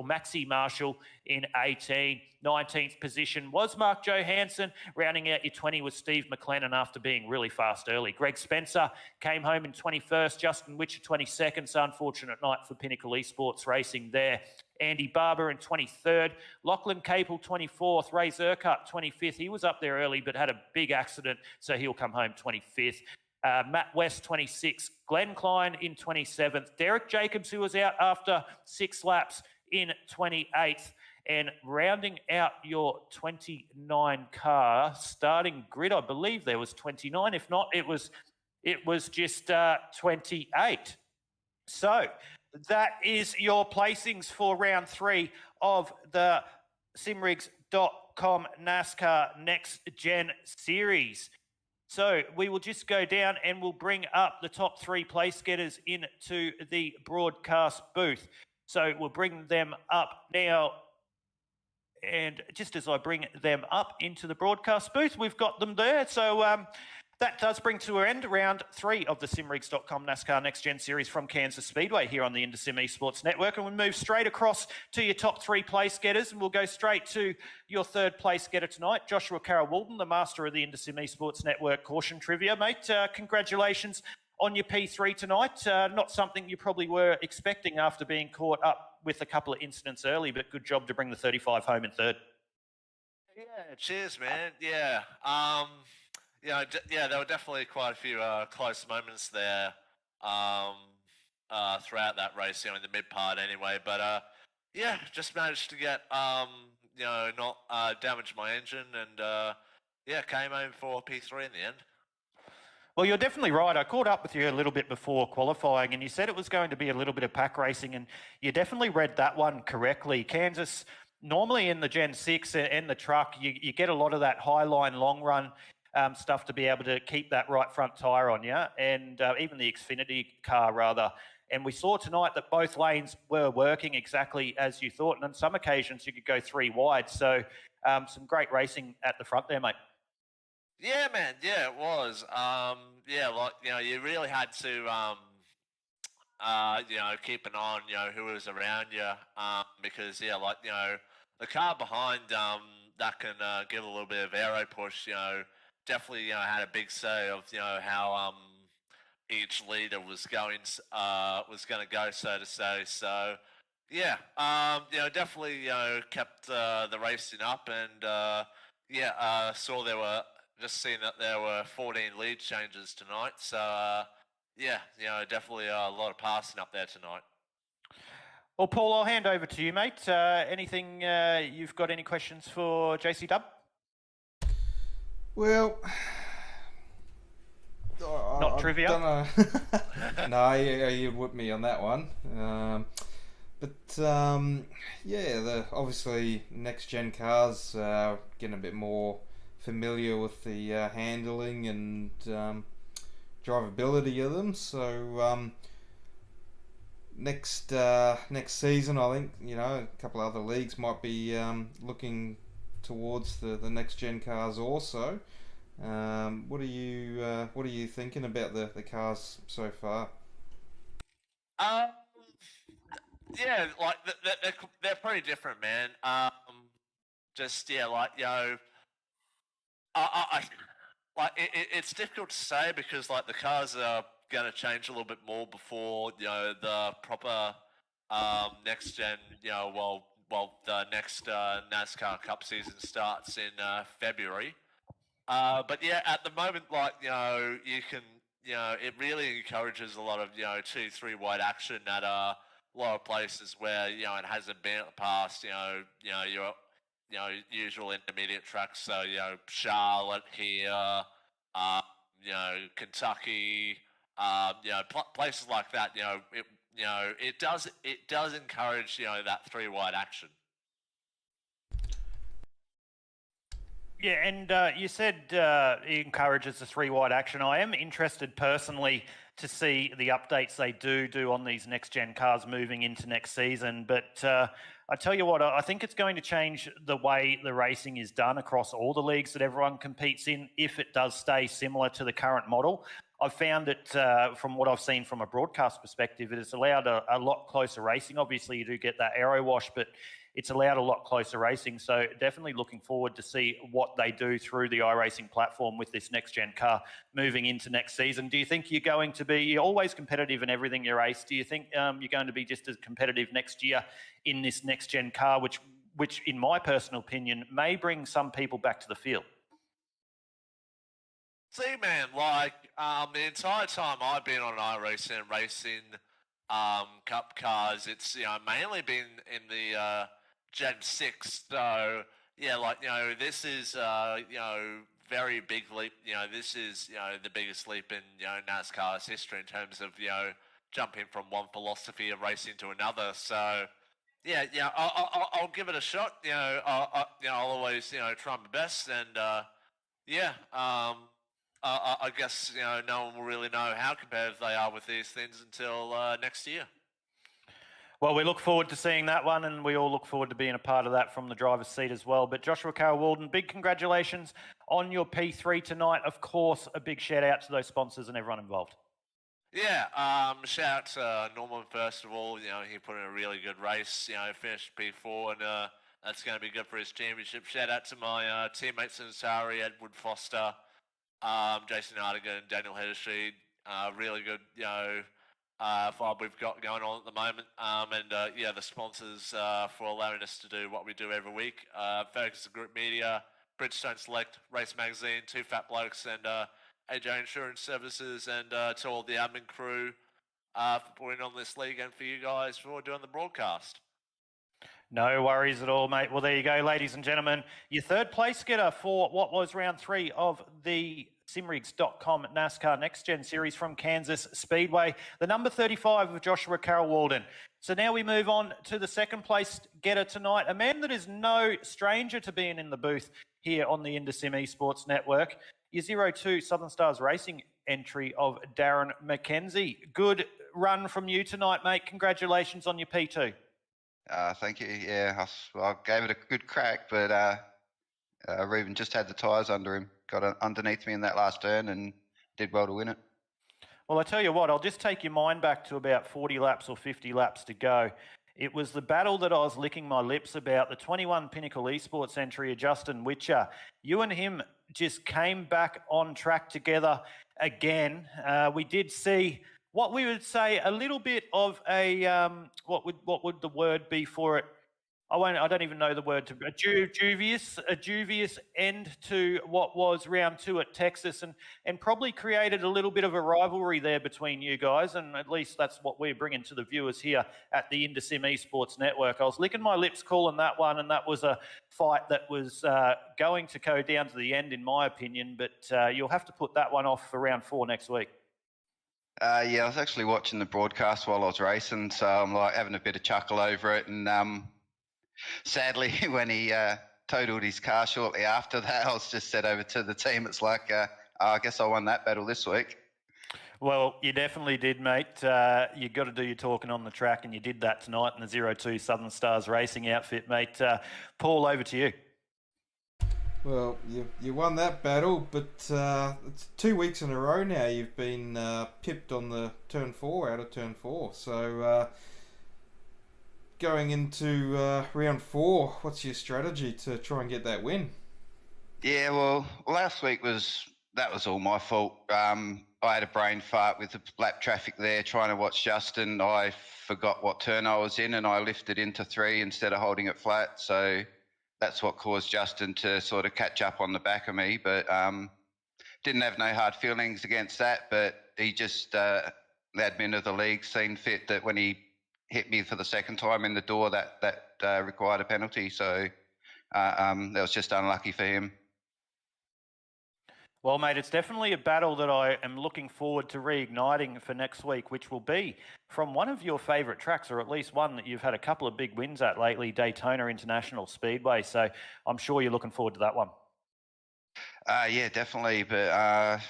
in 18. 19th position was Mark Johansson. Rounding out your 20 was Steve McLennan after being really fast early. Greg Spencer came home in 21st. Justin Witcher 22nd. So unfortunate night for Pinnacle Esports Racing there. Andy Barber in 23rd. Lachlan Capel 24th. Ray Zerkut 25th. He was up there early but had a big accident, so he'll come home 25th. Matt West, 26th. Glenn Klein in 27th. Derek Jacobs, who was out after 6 laps, in 28th. And rounding out your 29 car starting grid, I believe there was 29. If not, it was just 28. So that is your placings for round 3 of the simrigs.com NASCAR Next Gen Series. So we will just go down and we'll bring up the top 3 place getters into the broadcast booth. So we'll bring them up now. And just as I bring them up into the broadcast booth, we've got them there. So that does bring to an end round 3 of the simrigs.com NASCAR Next Gen Series from Kansas Speedway here on the InterSim Esports Network. And we'll move straight across to your top 3 place getters, and we'll go straight to your 3rd place getter tonight, Joshua Carroll Walden, the master of the InterSim Esports Network Caution Trivia. Mate, congratulations on your P3 tonight. Not something you probably were expecting after being caught up with a couple of incidents early, but good job to bring the 35 home in 3rd. Yeah, cheers, man. Yeah. There were definitely quite a few close moments there throughout that race, in the mid part anyway. But just managed to get not damage my engine, and came home for P3 in the end. Well, you're definitely right. I caught up with you a little bit before qualifying, and you said it was going to be a little bit of pack racing, and you definitely read that one correctly. Kansas, normally in the Gen 6 and the truck, you get a lot of that high line, long run stuff to be able to keep that right front tyre on you, and even the Xfinity car, rather. And we saw tonight that both lanes were working exactly as you thought, and on some occasions you could go 3 wide. So some great racing at the front there, mate. Yeah, man. Yeah, it was. You really had to, keep an eye on, who was around you, because, the car behind that can give a little bit of aero push, definitely, had a big say of, how each leader was going to go, so to say. So, definitely, kept the racing up, and saw seeing that there were 14 lead changes tonight. So, definitely a lot of passing up there tonight. Well, Paul, I'll hand over to you, mate. Anything you've got any questions for JC Dub? Well, not trivia. No, you whipped me on that one. Obviously next gen cars getting a bit more familiar with the handling and drivability of them. So next season, I think a couple of other leagues might be looking towards the next gen cars also. What are you thinking about the cars so far? Yeah, like they're pretty different, man. Just yeah, like I like it's difficult to say because like the cars are going to change a little bit more before the proper next gen. Well, the next NASCAR Cup season starts in February. But yeah, at the moment, like you can, it really encourages a lot of 2-3 wide action at a lot of places where it hasn't been in the past. Your usual intermediate tracks. So Charlotte here, Kentucky, places like that. It does encourage that 3 wide action. Yeah, and you said it encourages the 3 wide action. I am interested personally to see the updates they do on these next-gen cars moving into next season. But I tell you what, I think it's going to change the way the racing is done across all the leagues that everyone competes in if it does stay similar to the current model. I've found that from what I've seen from a broadcast perspective, it has allowed a lot closer racing. Obviously, you do get that aero wash, but it's allowed a lot closer racing. So definitely looking forward to see what they do through the iRacing platform with this next-gen car moving into next season. Do you think you're going to be you're always competitive in everything you race? Do you think you're going to be just as competitive next year in this next-gen car, which in my personal opinion, may bring some people back to the field? See, man, like the entire time I've been on iRacing and racing Cup cars, it's mainly been in the Gen 6. So yeah, like this is very big leap. This is the biggest leap in NASCAR's history in terms of jumping from one philosophy of racing to another. So yeah, I'll give it a shot. I'll always try my best, and I guess no one will really know how competitive they are with these things until next year. Well, we look forward to seeing that one, and we all look forward to being a part of that from the driver's seat as well. But Joshua Carroll-Walden, big congratulations on your P3 tonight. Of course, a big shout out to those sponsors and everyone involved. Yeah, shout out to Norman first of all. He put in a really good race. Finished P4, and that's going to be good for his championship. Shout out to my teammates in Asari, Edward Foster, Jason Artigan, and Daniel Hederstreet. Really good, vibe we've got going on at the moment. And the sponsors for allowing us to do what we do every week. Ferguson Group Media, Bridgestone Select, Race Magazine, Two Fat Blokes, and AJ Insurance Services, and to all the admin crew for putting on this league, and for you guys for doing the broadcast. No worries at all, mate. Well, there you go, ladies and gentlemen. Your third place getter for what was round 3 of the simrigs.com NASCAR Next Gen Series from Kansas Speedway, the number 35 of Joshua Carroll-Walden. So now we move on to the second place getter tonight, a man that is no stranger to being in the booth here on the IndySim Esports Network. Your 02 Southern Stars Racing entry of Darren McKenzie. Good run from you tonight, mate. Congratulations on your P2. Thank you. Yeah, I gave it a good crack, but Reuben just had the tyres under him. Got underneath me in that last turn and did well to win it. Well, I tell you what, I'll just take your mind back to about 40 laps or 50 laps to go. It was the battle that I was licking my lips about, the 21 Pinnacle Esports entry of Justin Witcher. You and him just came back on track together again. We did see what we would say a little bit of a what would the word be for it? I don't even know the word. A dubious end to what was round 2 at Texas, and probably created a little bit of a rivalry there between you guys, and at least that's what we're bringing to the viewers here at the IndySim Esports Network. I was licking my lips calling that one, and that was a fight that was going to go down to the end, in my opinion, but you'll have to put that one off for round 4 next week. Yeah, I was actually watching the broadcast while I was racing, so I'm like having a bit of chuckle over it, and sadly, when he totaled his car shortly after that, I was just said over to the team, it's like, I guess I won that battle this week. Well, you definitely did, mate. You got to do your talking on the track, and you did that tonight in the 02 Southern Stars Racing outfit, mate. Paul, over to you. Well, you won that battle, but it's 2 weeks in a row now you've been pipped on the turn 4 out of turn 4. So going into round 4, what's your strategy to try and get that win? Yeah, well, last week was all my fault. I had a brain fart with the lap traffic there, trying to watch Justin. I forgot what turn I was in, and I lifted into 3 instead of holding it flat. So that's what caused Justin to sort of catch up on the back of me. But didn't have no hard feelings against that. But he just, the admin of the league, seen fit that when he hit me for the second time in the door, that required a penalty. So that was just unlucky for him. Well, mate, it's definitely a battle that I am looking forward to reigniting for next week, which will be from one of your favourite tracks, or at least one that you've had a couple of big wins at lately, Daytona International Speedway. So I'm sure you're looking forward to that one. Yeah, definitely. But I've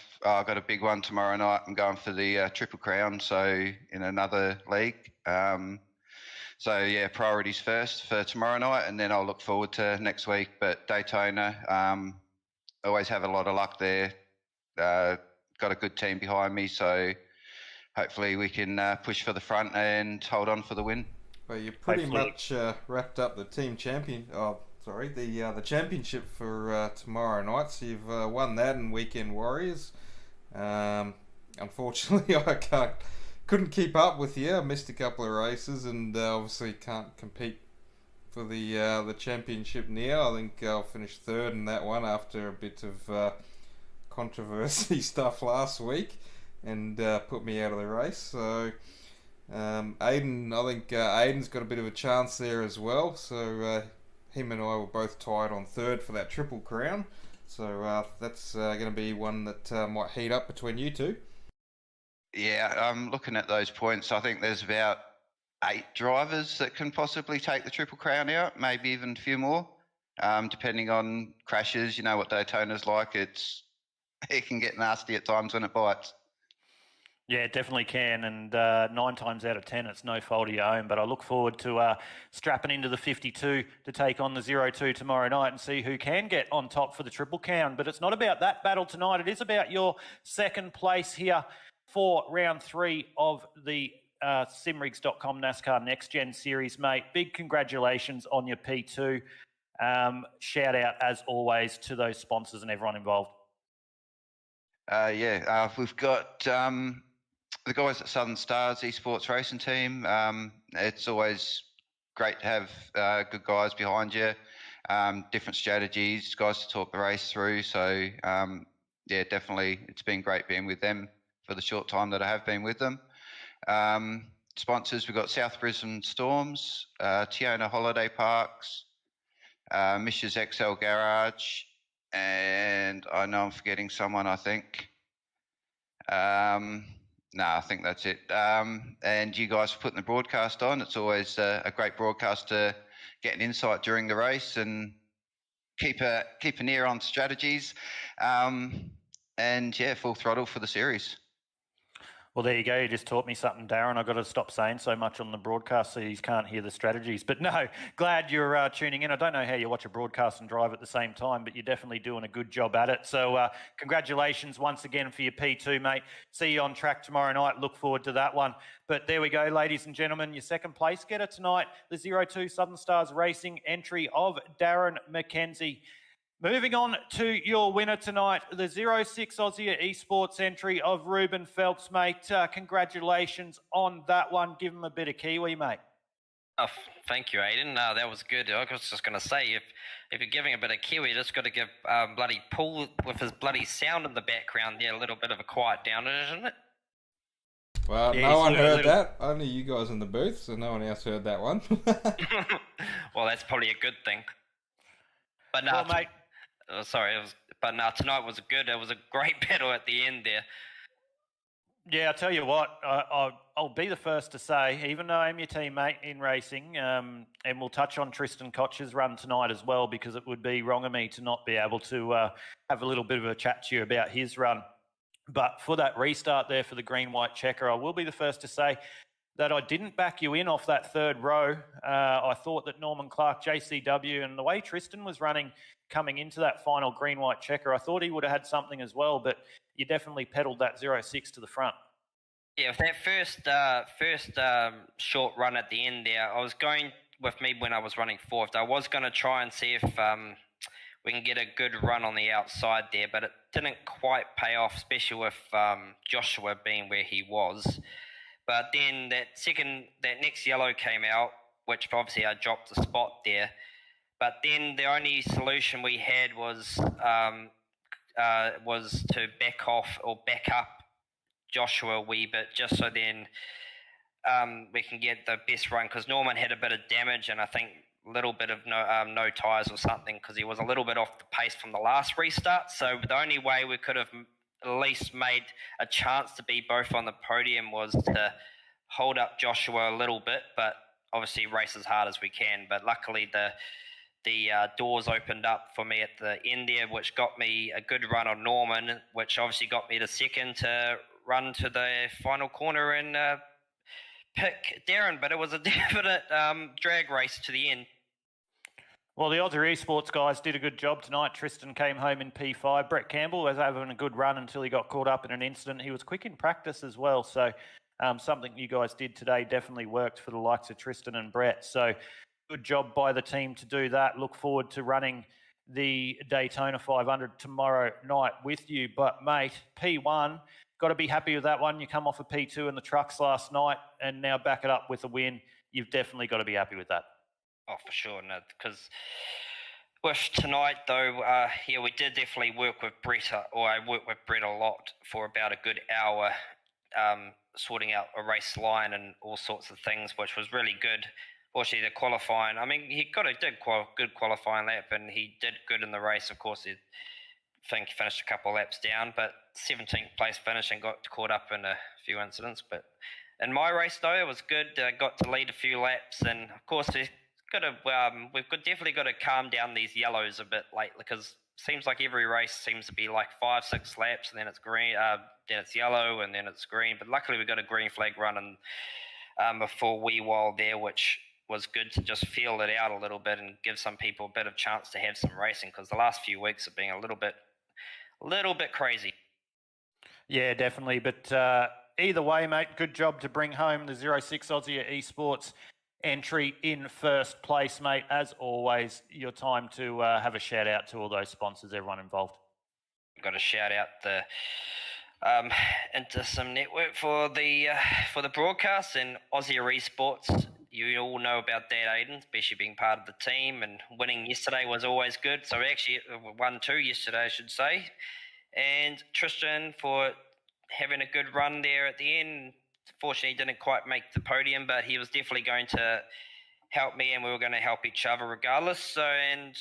got a big one tomorrow night. I'm going for the Triple Crown, so in another league. So yeah, priorities first for tomorrow night, and then I'll look forward to next week. But Daytona, always have a lot of luck there. Got a good team behind me, so hopefully we can push for the front and hold on for the win. Well, you pretty much wrapped up the team champion. Oh, sorry, the championship for tomorrow night. So you've won that in Weekend Warriors. Unfortunately, I couldn't keep up with you. I missed a couple of races, and obviously can't compete for the championship now. I think I'll finish 3rd in that one after a bit of controversy stuff last week, and put me out of the race. So Aiden, I think Aiden's got a bit of a chance there as well. So him and I were both tied on 3rd for that Triple Crown. So that's going to be one that might heat up between you two. Yeah, I'm looking at those points. I think there's about 8 drivers that can possibly take the Triple Crown out, maybe even a few more, depending on crashes. You know what Daytona's like. It can get nasty at times when it bites. Yeah, it definitely can, and 9 times out of 10, it's no fault of your own. But I look forward to strapping into the 52 to take on the 02 tomorrow night and see who can get on top for the Triple Crown. But it's not about that battle tonight. It is about your second place here for round 3 of the simrigs.com NASCAR Next Gen Series, mate. Big congratulations on your P2. Shout out, as always, to those sponsors and everyone involved. We've got the guys at Southern Stars Esports Racing Team. It's always great to have good guys behind you, different strategies, guys to talk the race through. So, definitely it's been great being with them for the short time that I have been with them. Sponsors, we've got South Brisbane Storms, Tiona Holiday Parks, Mish's XL Garage, and I know I'm forgetting someone, I think. No, I think that's it. And you guys for putting the broadcast on. It's always a great broadcast to get an insight during the race and keep an ear on strategies. And yeah, full throttle for the series. Well, there you go. You just taught me something, Darren. I've got to stop saying so much on the broadcast so you can't hear the strategies. But no, glad you're tuning in. I don't know how you watch a broadcast and drive at the same time, but you're definitely doing a good job at it. So congratulations once again for your P2, mate. See you on track tomorrow night. Look forward to that one. But there we go, ladies and gentlemen. Your second place getter tonight, the 02 Southern Stars Racing entry of Darren McKenzie. Moving on to your winner tonight, the 06 Aussie Esports entry of Ruben Phelps, mate. Congratulations on that one. Give him a bit of Kiwi, mate. Oh, thank you, Aiden. That was good. I was just going to say, if you're giving a bit of Kiwi, you just got to give bloody Paul with his bloody sound in the background there a little bit of a quiet down, isn't it? Well, Yeah, no one heard that. Only you guys in the booth, so no one else heard that one. Well, that's probably a good thing. But no, Well, mate. Tonight was good. It was a great battle at the end there. Yeah, I'll tell you what, I'll be the first to say, even though I'm your teammate in racing, and we'll touch on Tristan Koch's run tonight as well, because it would be wrong of me to not be able to have a little bit of a chat to you about his run. But for that restart there for the green-white checker, I will be the first to say that I didn't back you in off that third row. I thought that Norman Clark, JCW, and the way Tristan was running coming into that final green-white checker, I thought he would have had something as well, but you definitely pedalled that 06 to the front. Yeah, with that first short run at the end there, I was going with me when I was running fourth. I was going to try and see if we can get a good run on the outside there, but it didn't quite pay off, especially with Joshua being where he was. But then that next yellow came out, which obviously I dropped the spot there. But then the only solution we had was to back off or back up Joshua a wee bit, just so then we can get the best run, because Norman had a bit of damage and I think a little bit of no tyres or something, because he was a little bit off the pace from the last restart. So the only way we could have at least made a chance to be both on the podium was to hold up Joshua a little bit, but obviously race as hard as we can. But luckily the doors opened up for me at the end there, which got me a good run on Norman, which obviously got me to second to run to the final corner and pick Darren. But it was a definite drag race to the end. Well, the Aussie Esports guys did a good job tonight. Tristan came home in P5. Brett Campbell was having a good run until he got caught up in an incident. He was quick in practice as well. So something you guys did today definitely worked for the likes of Tristan and Brett. So good job by the team to do that. Look forward to running the Daytona 500 tomorrow night with you. But, mate, P1, got to be happy with that one. You come off a P2 in the trucks last night and now back it up with a win. You've definitely got to be happy with that. Oh, for sure, no, because with tonight, though, we did definitely work with Brett, or I worked with Brett a lot for about a good hour, sorting out a race line and all sorts of things, which was really good. Fortunately, the qualifying, I mean, he good qualifying lap, and he did good in the race. Of course, I think he finished a couple of laps down, but 17th place finish and got caught up in a few incidents. But in my race, though, it was good. I got to lead a few laps, and of course, definitely got to calm down these yellows a bit lately, because it seems like every race seems to be like 5-6 laps, and then it's green, then it's yellow, and then it's green. But luckily, we got a green flag run and for a wee while there, which was good to just feel it out a little bit and give some people a bit of chance to have some racing, because the last few weeks have been a little bit crazy. Yeah, definitely. But either way, mate, good job to bring home the 06 Aussie Esports entry in first place, mate. As always, your time to have a shout out to all those sponsors, everyone involved. Got to shout out the InterSim Network for the broadcast, and Aussie Esports. You all know about that, Aiden, especially being part of the team, and winning yesterday was always good. So we actually won 2 yesterday, I should say. And Tristan for having a good run there at the end. Fortunately, he didn't quite make the podium, but he was definitely going to help me, and we were going to help each other regardless. So, and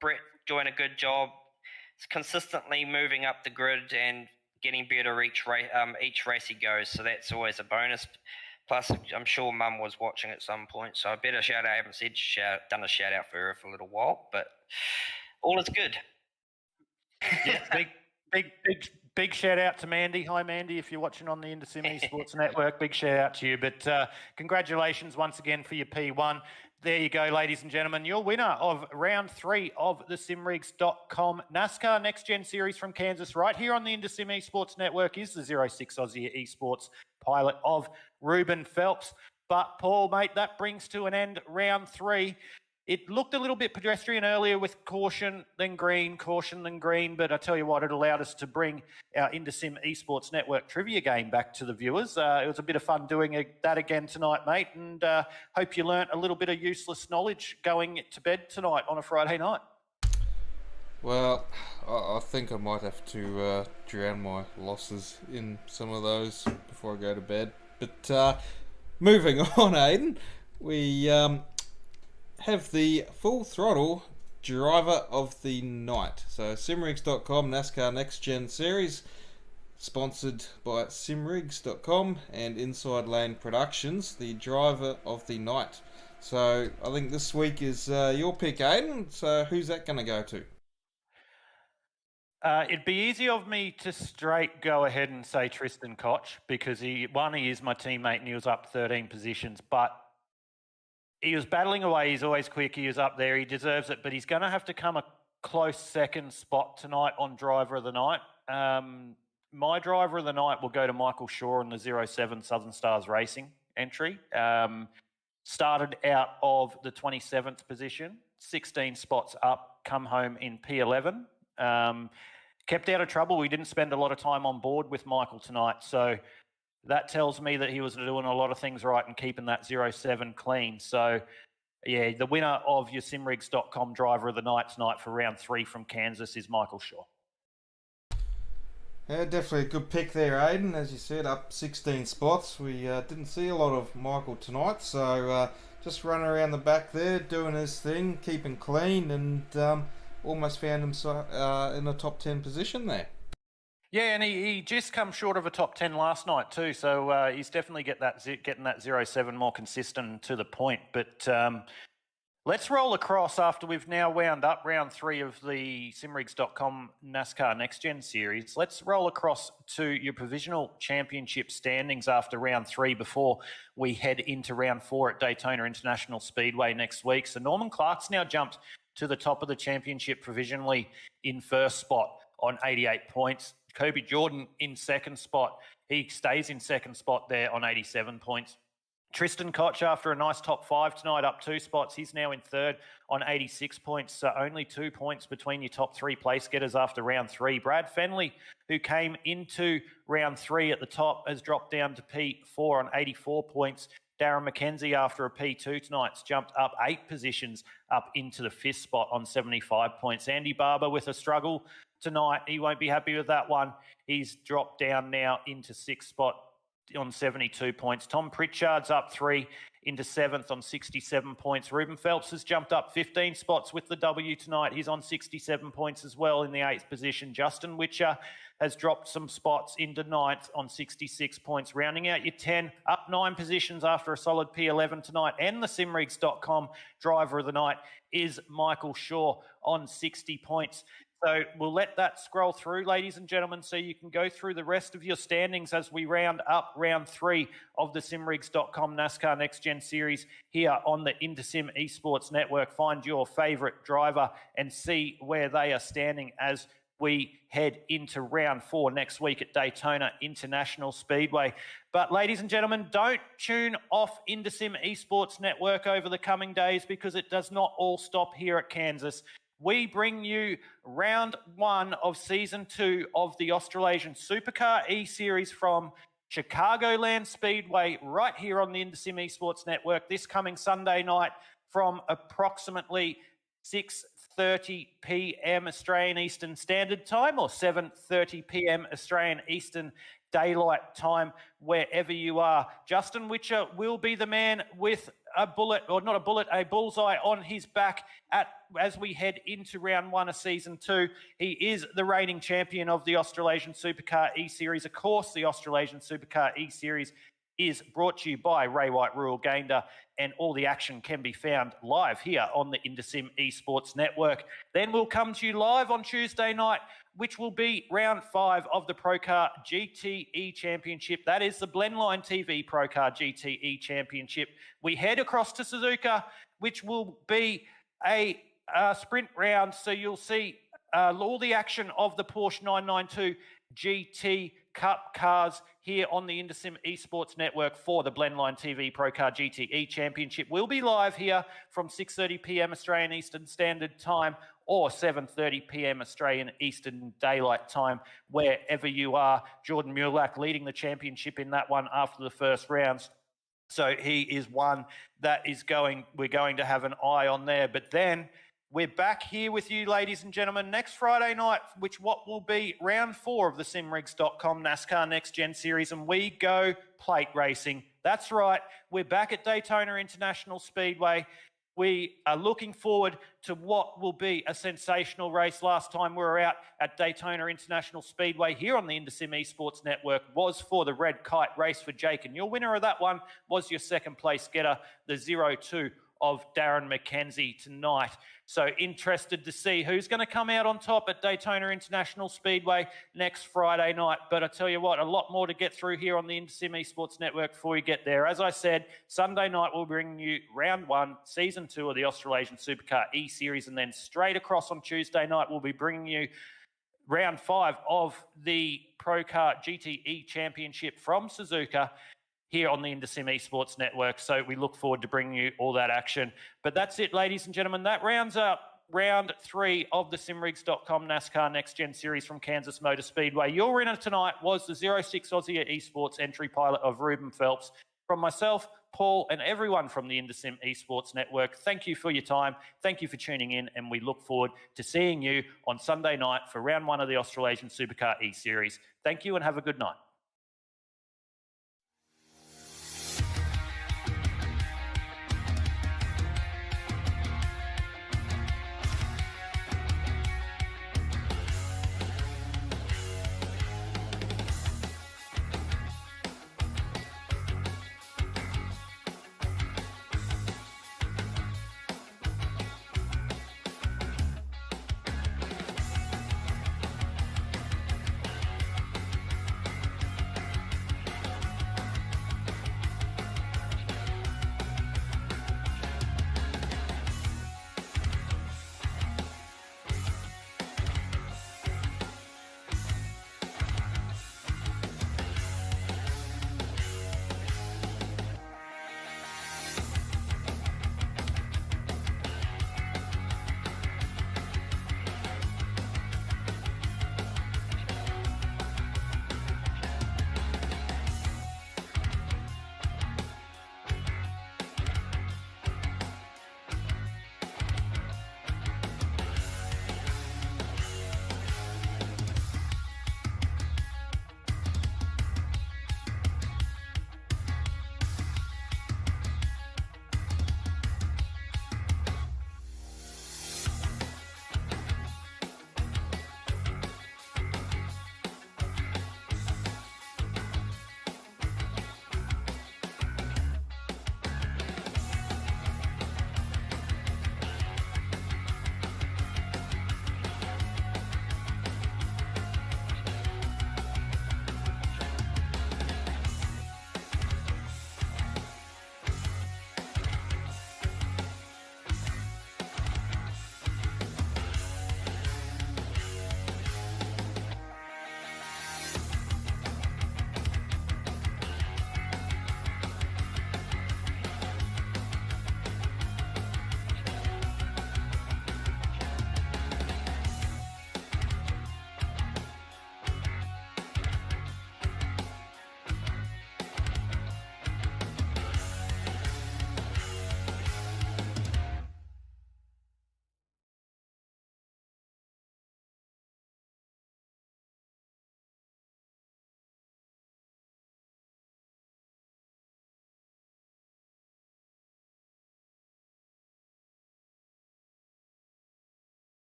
Brett doing a good job, consistently moving up the grid and getting better each race he goes. So that's always a bonus. Plus, I'm sure Mum was watching at some point, so I better shout out. I haven't done a shout out for her for a little while, but all is good. Yeah, big shout out to Mandy. Hi, Mandy, if you're watching on the InterSim Esports Network, big shout out to you. But congratulations once again for your P1. There you go, ladies and gentlemen. Your winner of round 3 of the simrigs.com NASCAR Next Gen Series from Kansas, right here on the InterSim Esports Network, is the 06 Aussie Esports pilot of Ruben Phelps. But, Paul, mate, that brings to an end round 3. It looked a little bit pedestrian earlier with caution, then green, but I tell you what, it allowed us to bring our InterSim Esports Network trivia game back to the viewers. It was a bit of fun doing that again tonight, mate, and hope you learnt a little bit of useless knowledge going to bed tonight on a Friday night. Well, I think I might have to drown my losses in some of those before I go to bed. But moving on, Aiden, we have the full throttle driver of the night. So simrigs.com NASCAR Next Gen Series, sponsored by simrigs.com and Inside Lane Productions, the driver of the night. So I think this week is your pick, Aiden. So who's that going to go to? It'd be easy of me to straight go ahead and say Tristan Koch, because he is my teammate and he was up 13 positions, but he was battling away. He's always quick. He was up there. He deserves it, but he's going to have to come a close second spot tonight on driver of the night. my driver of the night will go to Michael Shaw in the 07 Southern Stars Racing entry. Started out of the 27th position, 16 spots up, come home in P11. Kept out of trouble. We didn't spend a lot of time on board with Michael tonight, so that tells me that he was doing a lot of things right and keeping that 07 clean. So, yeah, the winner of your simrigs.com driver of the night tonight for round 3 from Kansas is Michael Shaw. Yeah, definitely a good pick there, Aidan. As you said, up 16 spots. We didn't see a lot of Michael tonight, so just running around the back there, doing his thing, keeping clean, and almost found himself in the top 10 position there. Yeah, and he just come short of a top 10 last night too, so he's definitely getting that 07 more consistent to the point. But let's roll across after we've now wound up round 3 of the simrigs.com NASCAR Next Gen Series. Let's roll across to your provisional championship standings after round 3 before we head into round 4 at Daytona International Speedway next week. So Norman Clark's now jumped to the top of the championship provisionally in first spot on 88 points. Kobe Jordan in second spot. He stays in second spot there on 87 points. Tristan Koch, after a nice top 5 tonight, up 2 spots. He's now in third on 86 points. So only 2 points between your top 3 place getters after round 3. Brad Fenley, who came into round 3 at the top, has dropped down to P4 on 84 points. Darren McKenzie, after a P2 tonight's jumped up 8 positions up into the 5th spot on 75 points. Andy Barber with a struggle tonight. He won't be happy with that one. He's dropped down now into 6th spot on 72 points. Tom Pritchard's up 3 into 7th on 67 points. Ruben Phelps has jumped up 15 spots with the W tonight. He's on 67 points as well in the 8th position. Justin Witcher has dropped some spots into 9th on 66 points. Rounding out your 10, up 9 positions after a solid P11 tonight. And the simrigs.com driver of the night is Michael Shaw on 60 points. So we'll let that scroll through, ladies and gentlemen, so you can go through the rest of your standings as we round up round 3 of the simrigs.com NASCAR Next Gen Series here on the Intersim Esports Network. Find your favourite driver and see where they are standing as we head into round 4 next week at Daytona International Speedway. But ladies and gentlemen, don't tune off Intersim Esports Network over the coming days, because it does not all stop here at Kansas. We bring you round 1 of season 2 of the Australasian Supercar E-Series from Chicagoland Speedway right here on the Intersim Esports Network this coming Sunday night from approximately 6:30 p.m. Australian Eastern Standard Time, or 7:30 p.m. Australian Eastern Daylight Time, wherever you are. Justin Witcher will be the man with a bullet, or not a bullet, a bullseye on his back as we head into round 1 of season 2. He is the reigning champion of the Australasian Supercar E-Series. Of course, the Australasian Supercar E-Series is brought to you by Ray White Rural Gander, and all the action can be found live here on the Intersim Esports Network. Then we'll come to you live on Tuesday night, which will be round 5 of the Procar GTE Championship. That is the Blendline TV Procar GTE Championship. We head across to Suzuka, which will be a sprint round, so you'll see all the action of the Porsche 992 GT Cup cars here on the Intersim Esports Network for the Blendline TV Procar GTE Championship. We'll be live here from 6:30 p.m. Australian Eastern Standard Time, or 7:30 p.m. Australian Eastern Daylight Time, wherever you are. Jordan Mulak leading the championship in that one after the first rounds. So he is one that we're going to have an eye on there. But then we're back here with you, ladies and gentlemen, next Friday night, what will be round 4 of the simrigs.com NASCAR Next Gen Series, and we go plate racing. That's right. We're back at Daytona International Speedway. We are looking forward to what will be a sensational race. Last time we were out at Daytona International Speedway here on the Intersim Esports Network was for the Red Kite race for Jake, and your winner of that one was your second place getter, the 02 of Darren McKenzie tonight. So interested to see who's going to come out on top at Daytona International Speedway next Friday night. But I tell you what, a lot more to get through here on the Intersim Esports Network before we get there. As I said, Sunday night we'll bring you round 1, season 2 of the Australasian Supercar E-Series, and then straight across on Tuesday night we'll be bringing you round 5 of the Pro Kart GTE Championship from Suzuka here on the InterSim Esports Network. So we look forward to bringing you all that action. But that's it, ladies and gentlemen. That rounds up round 3 of the simrigs.com NASCAR Next Gen Series from Kansas Motor Speedway. Your winner tonight was the 06 Aussie Esports entry pilot of Ruben Phelps. From myself, Paul, and everyone from the InterSim Esports Network, thank you for your time. Thank you for tuning in, and we look forward to seeing you on Sunday night for round 1 of the Australasian Supercar E-Series. Thank you and have a good night.